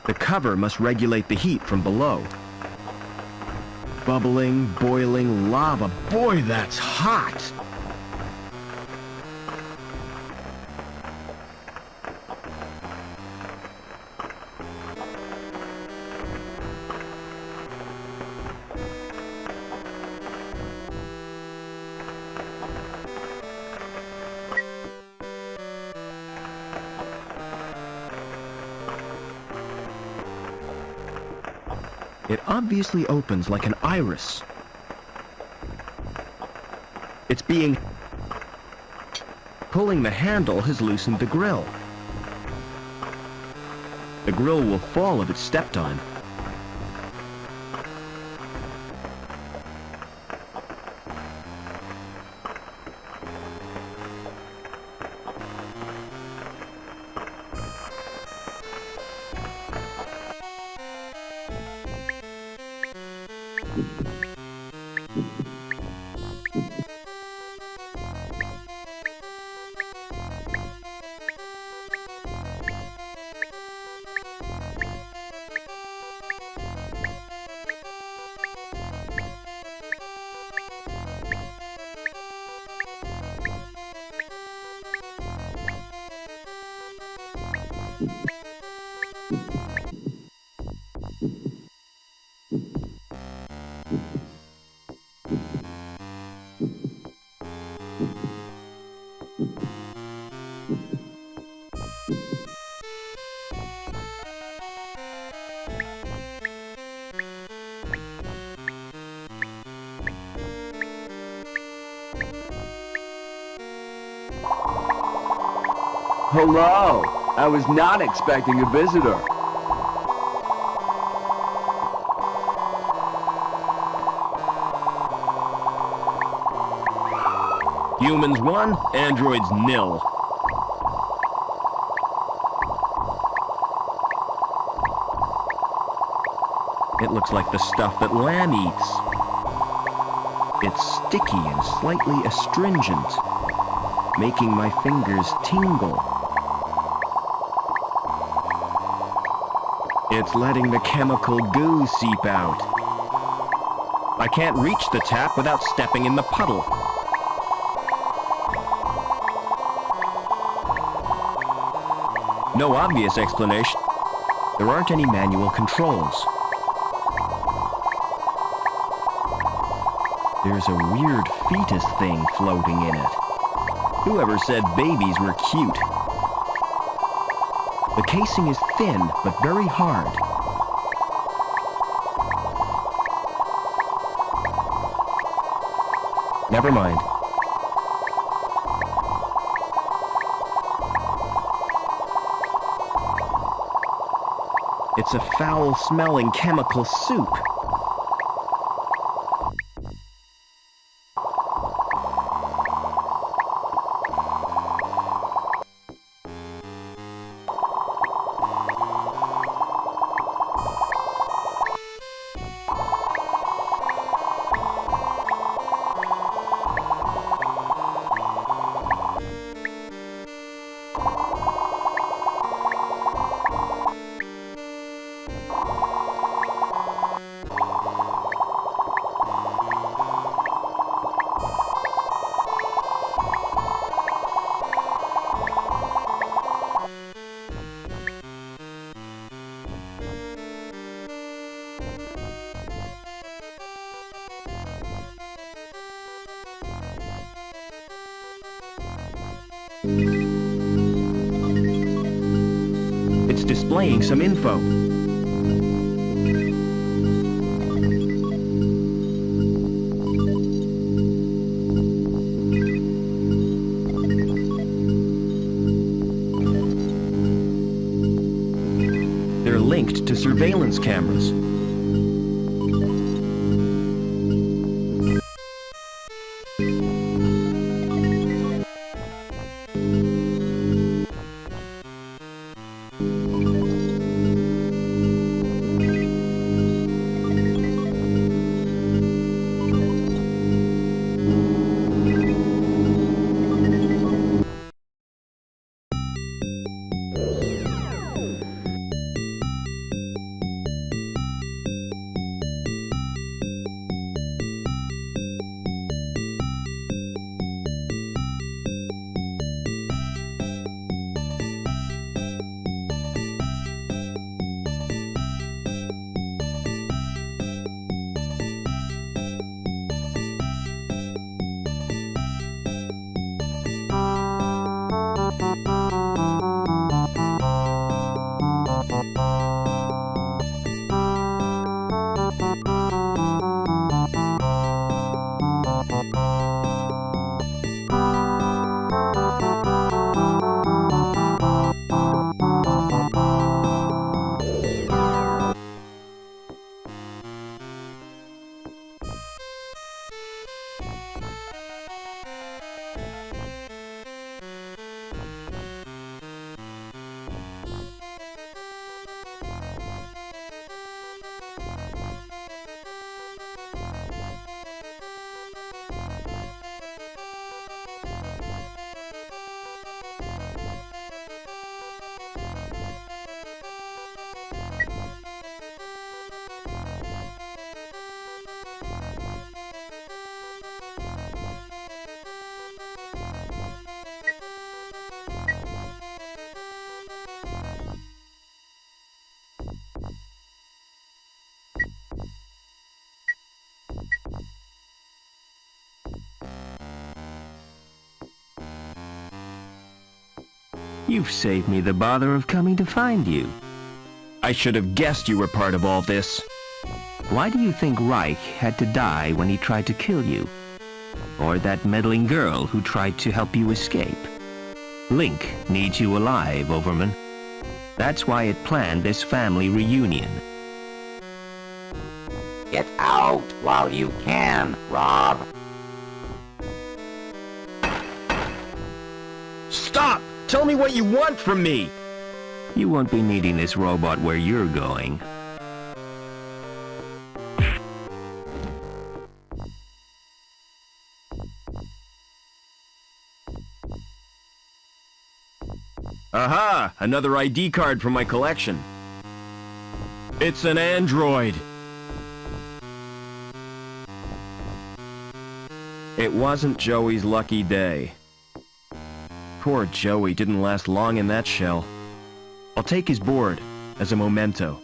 The cover must regulate the heat from below. Bubbling, boiling lava. Boy, that's hot! It obviously opens like an iris. It's being... Pulling the handle has loosened the grill. The grill will fall if it's stepped on. Hello! I was not expecting a visitor. Humans 1, androids 0. It looks like the stuff that lamb eats. It's sticky and slightly astringent, making my fingers tingle. It's letting the chemical goo seep out. I can't reach the tap without stepping in the puddle. No obvious explanation. There aren't any manual controls. There's a weird fetus thing floating in it. Whoever said babies were cute? The casing is thin, but very hard. Never mind. It's a foul-smelling chemical soup. It's displaying some info. They're linked to surveillance cameras. You've saved me the bother of coming to find you. I should have guessed you were part of all this. Why do you think Reich had to die when he tried to kill you? Or that meddling girl who tried to help you escape? Link needs you alive, Overman. That's why it planned this family reunion. Get out while you can, Rob. Stop! Tell me what you want from me! You won't be needing this robot where you're going. Aha! Another ID card from my collection. It's an android. It wasn't Joey's lucky day. Poor Joey didn't last long in that shell. I'll take his board as a memento.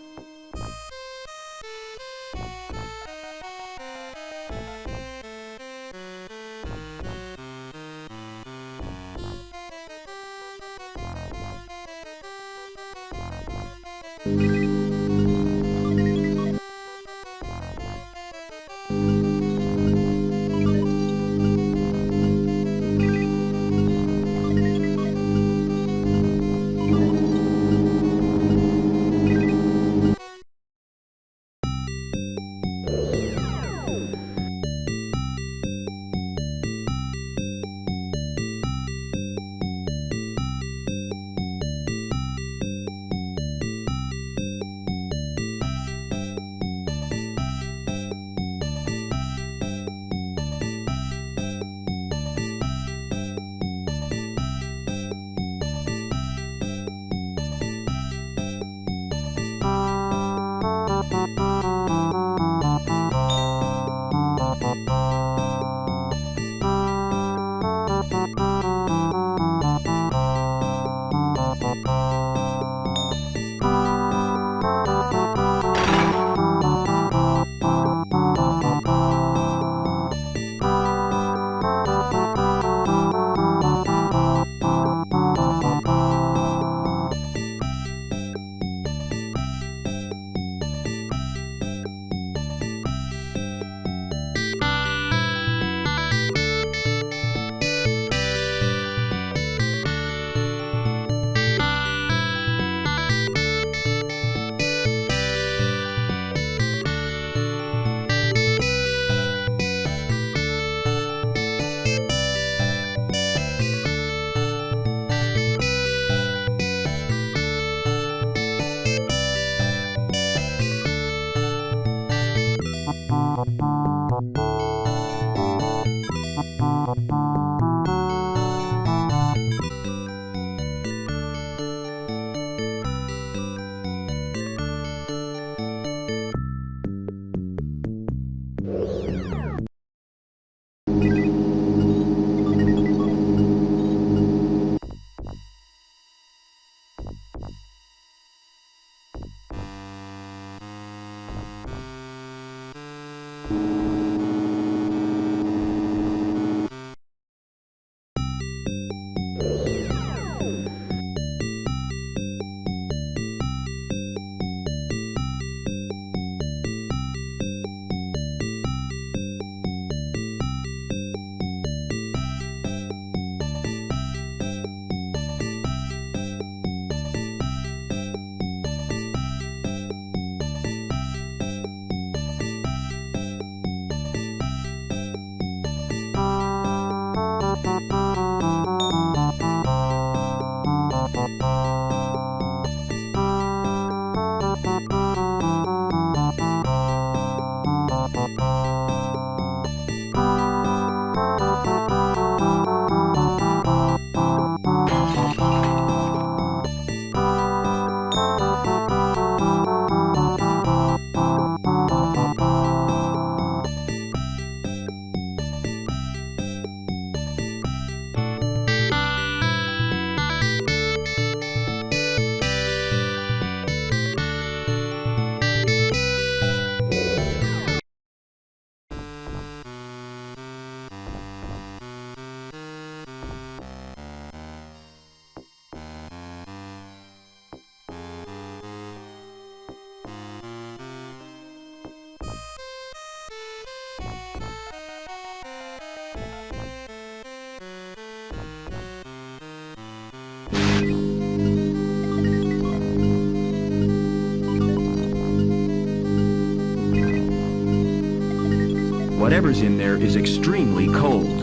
Whatever's in there is extremely cold.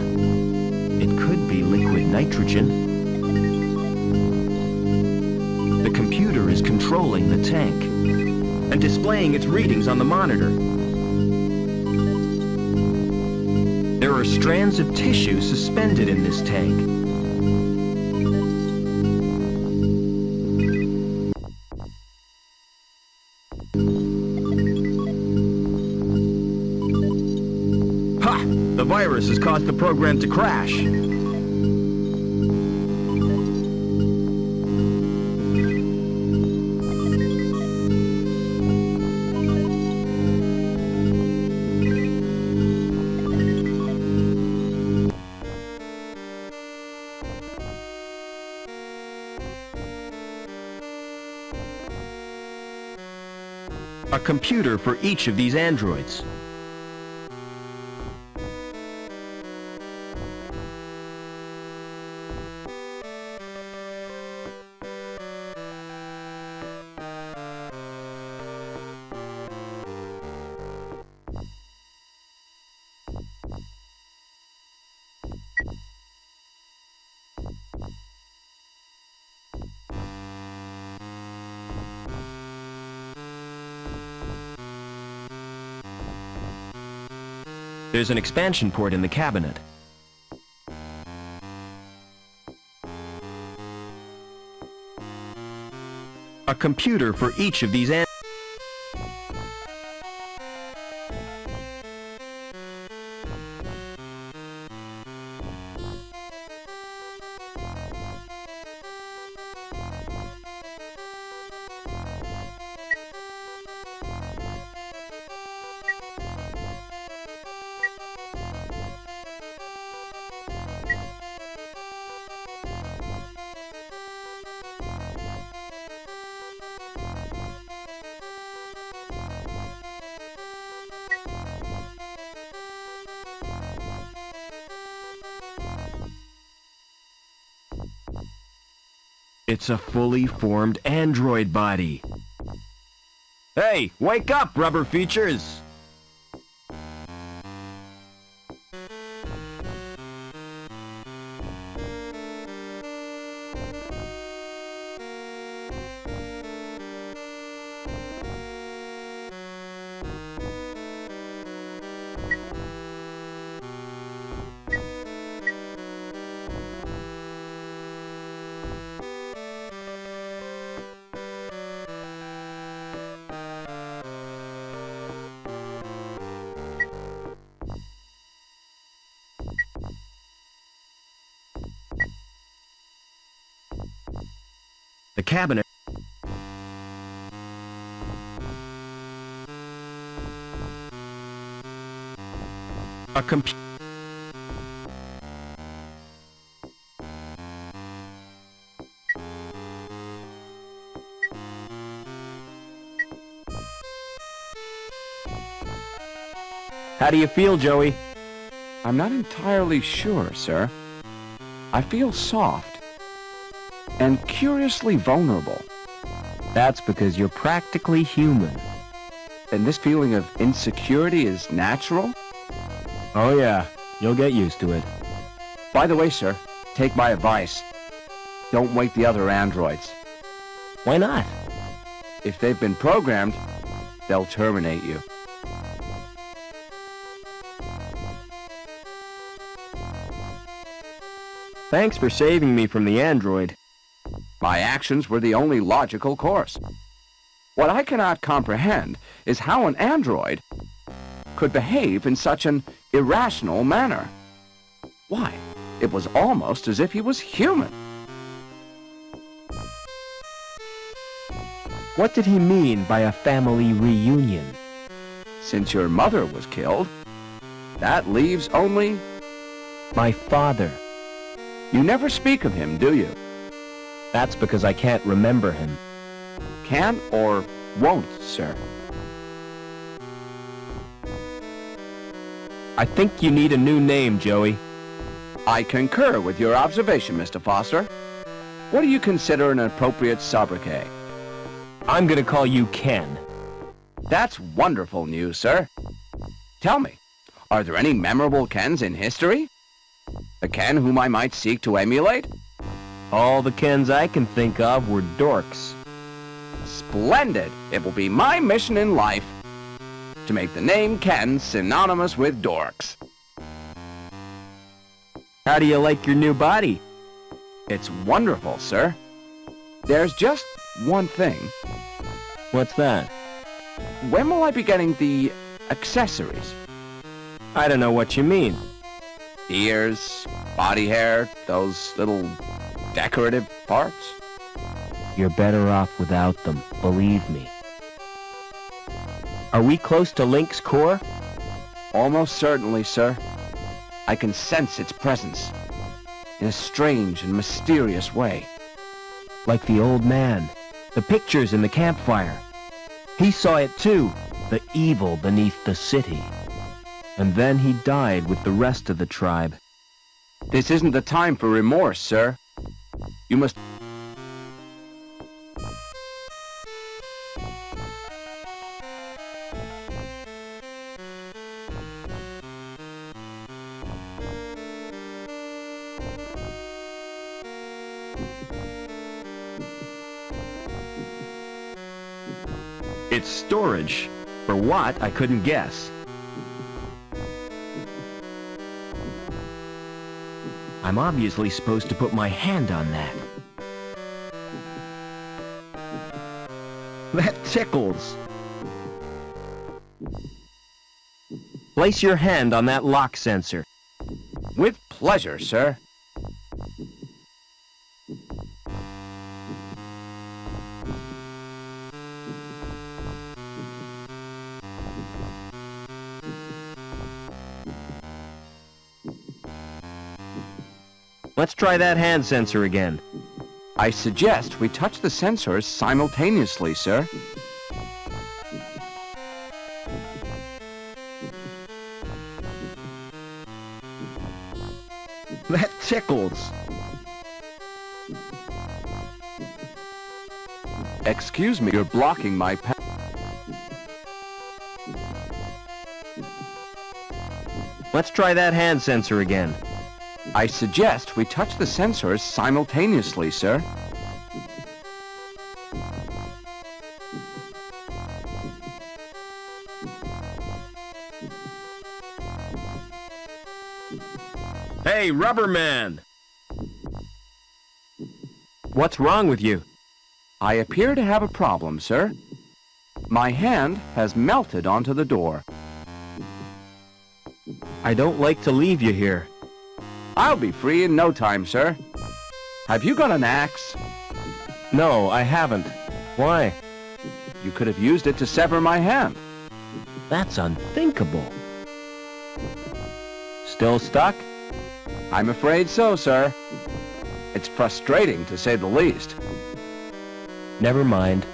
It could be liquid nitrogen. The computer is controlling the tank and displaying its readings on the monitor. There are strands of tissue suspended in this tank. Ha! The virus has caused the program to crash. A computer for each of these androids. There's an expansion port in the cabinet. A computer for each of these It's a fully formed android body. Hey, wake up, rubber features! The cabinet. A computer. How do you feel, Joey? I'm not entirely sure, sir. I feel soft and curiously vulnerable. That's because you're practically human. And this feeling of insecurity is natural? Oh yeah, you'll get used to it. By the way, sir, take my advice. Don't wake the other androids. Why not? If they've been programmed, they'll terminate you. Thanks for saving me from the android. My actions were the only logical course. What I cannot comprehend is how an android could behave in such an irrational manner. Why, it was almost as if he was human. What did he mean by a family reunion? Since your mother was killed, that leaves only my father. You never speak of him, do you? That's because I can't remember him. Can't or won't, sir? I think you need a new name, Joey. I concur with your observation, Mr. Foster. What do you consider an appropriate sobriquet? I'm gonna call you Ken. That's wonderful news, sir. Tell me, Are there any memorable Kens in history? A Ken whom I might seek to emulate? All the Kens I can think of were dorks. Splendid! It will be my mission in life to make the name Ken synonymous with dorks. How do you like your new body? It's wonderful, sir. There's just one thing. What's that? When will I be getting the accessories? I don't know what you mean. Ears, body hair, those little decorative parts? You're better off without them, believe me. Are we close to Link's core? Almost certainly, sir. I can sense its presence in a strange and mysterious way. Like the old man, the pictures in the campfire. He saw it too, the evil beneath the city. And then he died with the rest of the tribe. This isn't the time for remorse, sir. You must... It's storage. For what, I couldn't guess. I'm obviously supposed to put my hand on that. That tickles. Place your hand on that lock sensor. With pleasure, sir. Let's try that hand sensor again. I suggest we touch the sensors simultaneously, sir. That tickles. Excuse me, you're blocking my path. Let's try that hand sensor again. I suggest we touch the sensors simultaneously, sir. Hey, Rubber Man! What's wrong with you? I appear to have a problem, sir. My hand has melted onto the door. I don't like to leave you here. I'll be free in no time, sir. Have you got an axe? No, I haven't. Why? You could have used it to sever my hand. That's unthinkable. Still stuck? I'm afraid so, sir. It's frustrating, to say the least. Never mind.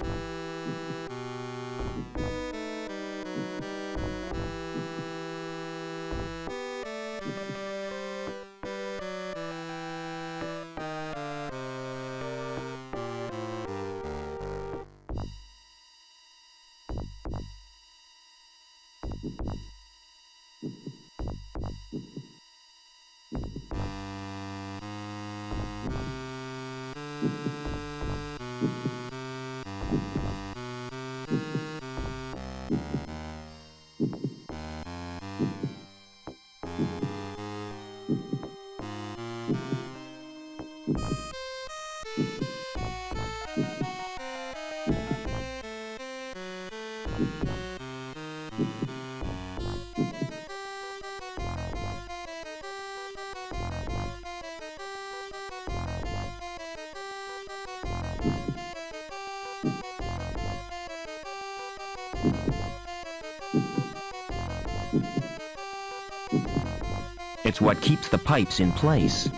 It's what keeps the pipes in place.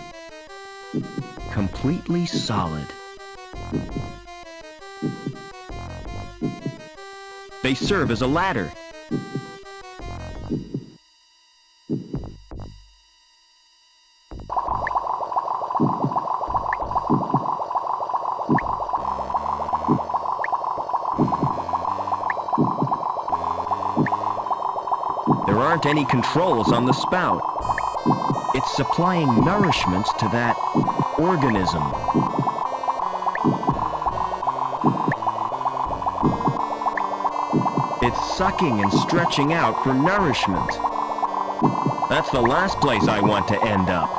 Completely solid. They serve as a ladder. There aren't any controls on the spout. It's supplying nourishment to that organism. It's sucking and stretching out for nourishment. That's the last place I want to end up.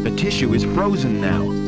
The tissue is frozen now.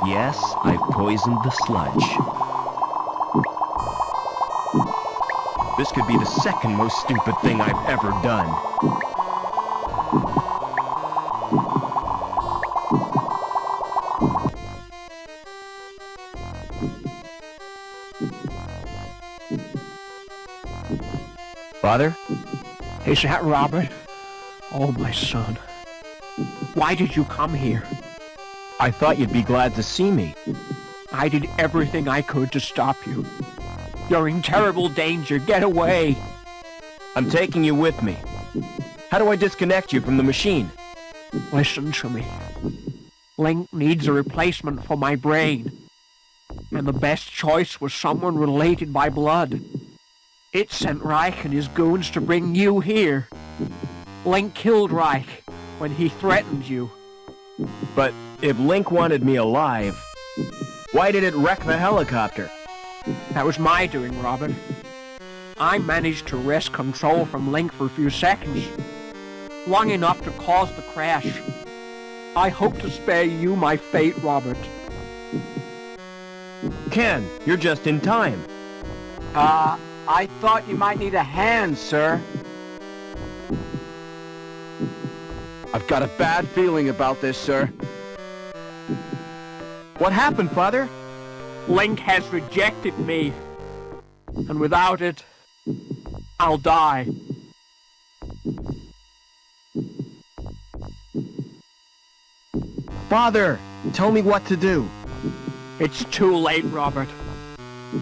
Yes, I've poisoned the sludge. This could be the second most stupid thing I've ever done. Father? Is that Robert? Oh, my son. Why did you come here? I thought you'd be glad to see me. I did everything I could to stop you. You're in terrible danger. Get away. I'm taking you with me. How do I disconnect you from the machine? Listen to me. Link needs a replacement for my brain. And the best choice was someone related by blood. It sent Reich and his goons to bring you here. Link killed Reich when he threatened you. But if Link wanted me alive, why did it wreck the helicopter? That was my doing, Robert. I managed to wrest control from Link for a few seconds, long enough to cause the crash. I hope to spare you my fate, Robert. Ken, you're just in time. I thought you might need a hand, sir. I've got a bad feeling about this, sir. What happened, Father? Link has rejected me, and without it, I'll die. Father, tell me what to do. It's too late, Robert.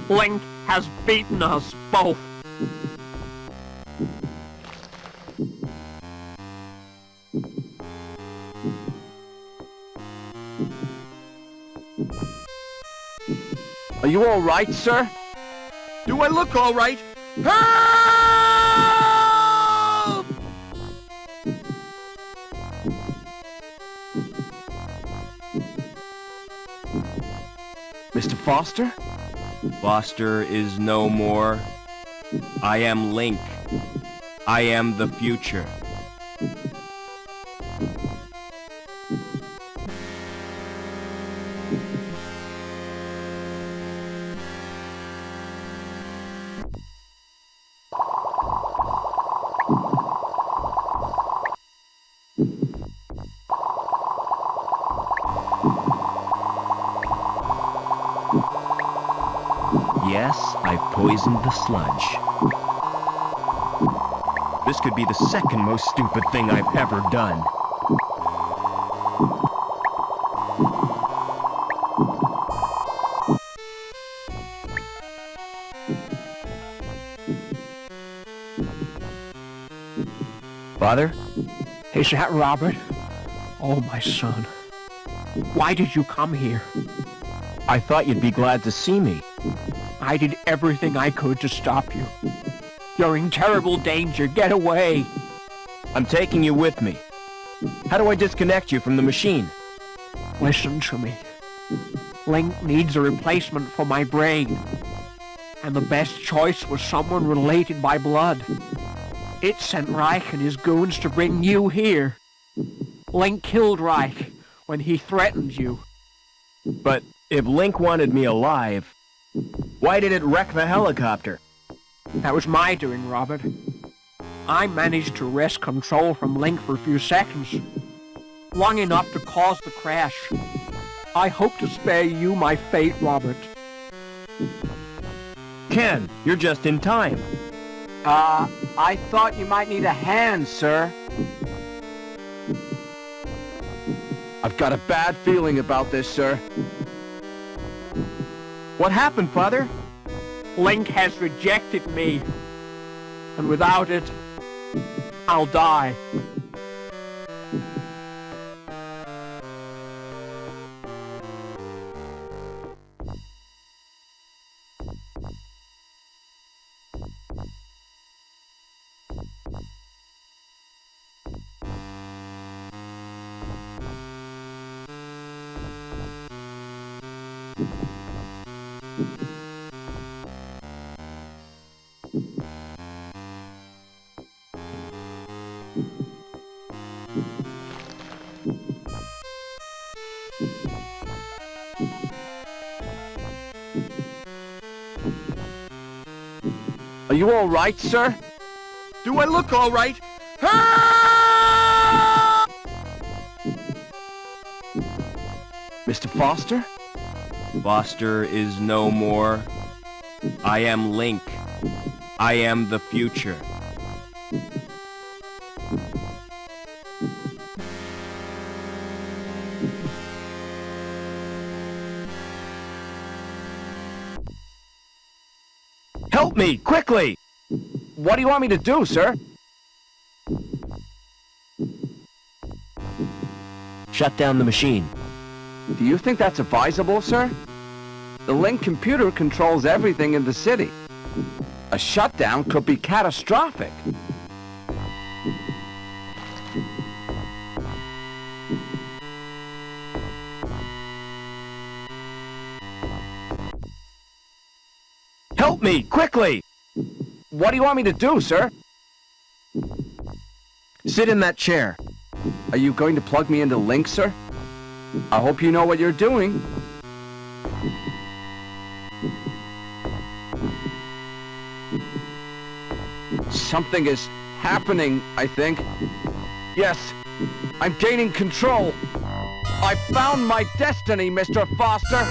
Link has beaten us both. Are you all right, sir? Do I look all right? Help! Mr. Foster? Foster is no more. I am Link. I am the future. Yes, I've poisoned the sludge. This could be the second most stupid thing I've ever done. Father? Is that Robert? Oh, my son. Why did you come here? I thought you'd be glad to see me. I did everything I could to stop you. You're in terrible danger. Get away. I'm taking you with me. How do I disconnect you from the machine? Listen to me. Link needs a replacement for my brain. And the best choice was someone related by blood. It sent Reich and his goons to bring you here. Link killed Reich when he threatened you. But if Link wanted me alive, why did it wreck the helicopter? That was my doing, Robert. I managed to wrest control from Link for a few seconds. Long enough to cause the crash. I hope to spare you my fate, Robert. Ken, you're just in time. I thought you might need a hand, sir. I've got a bad feeling about this, sir. What happened, Father? Link has rejected me. And without it, I'll die. Are you all right, sir? Do I look all right? Help! Mr. Foster? Foster is no more. I am Link. I am the future. Help me, quickly! What do you want me to do, sir? Shut down the machine. Do you think that's advisable, sir? The Link computer controls everything in the city. A shutdown could be catastrophic. Help me, quickly! What do you want me to do, sir? Sit in that chair. Are you going to plug me into Link, sir? I hope you know what you're doing. Something is happening, I think. Yes, I'm gaining control. I found my destiny, Mr. Foster.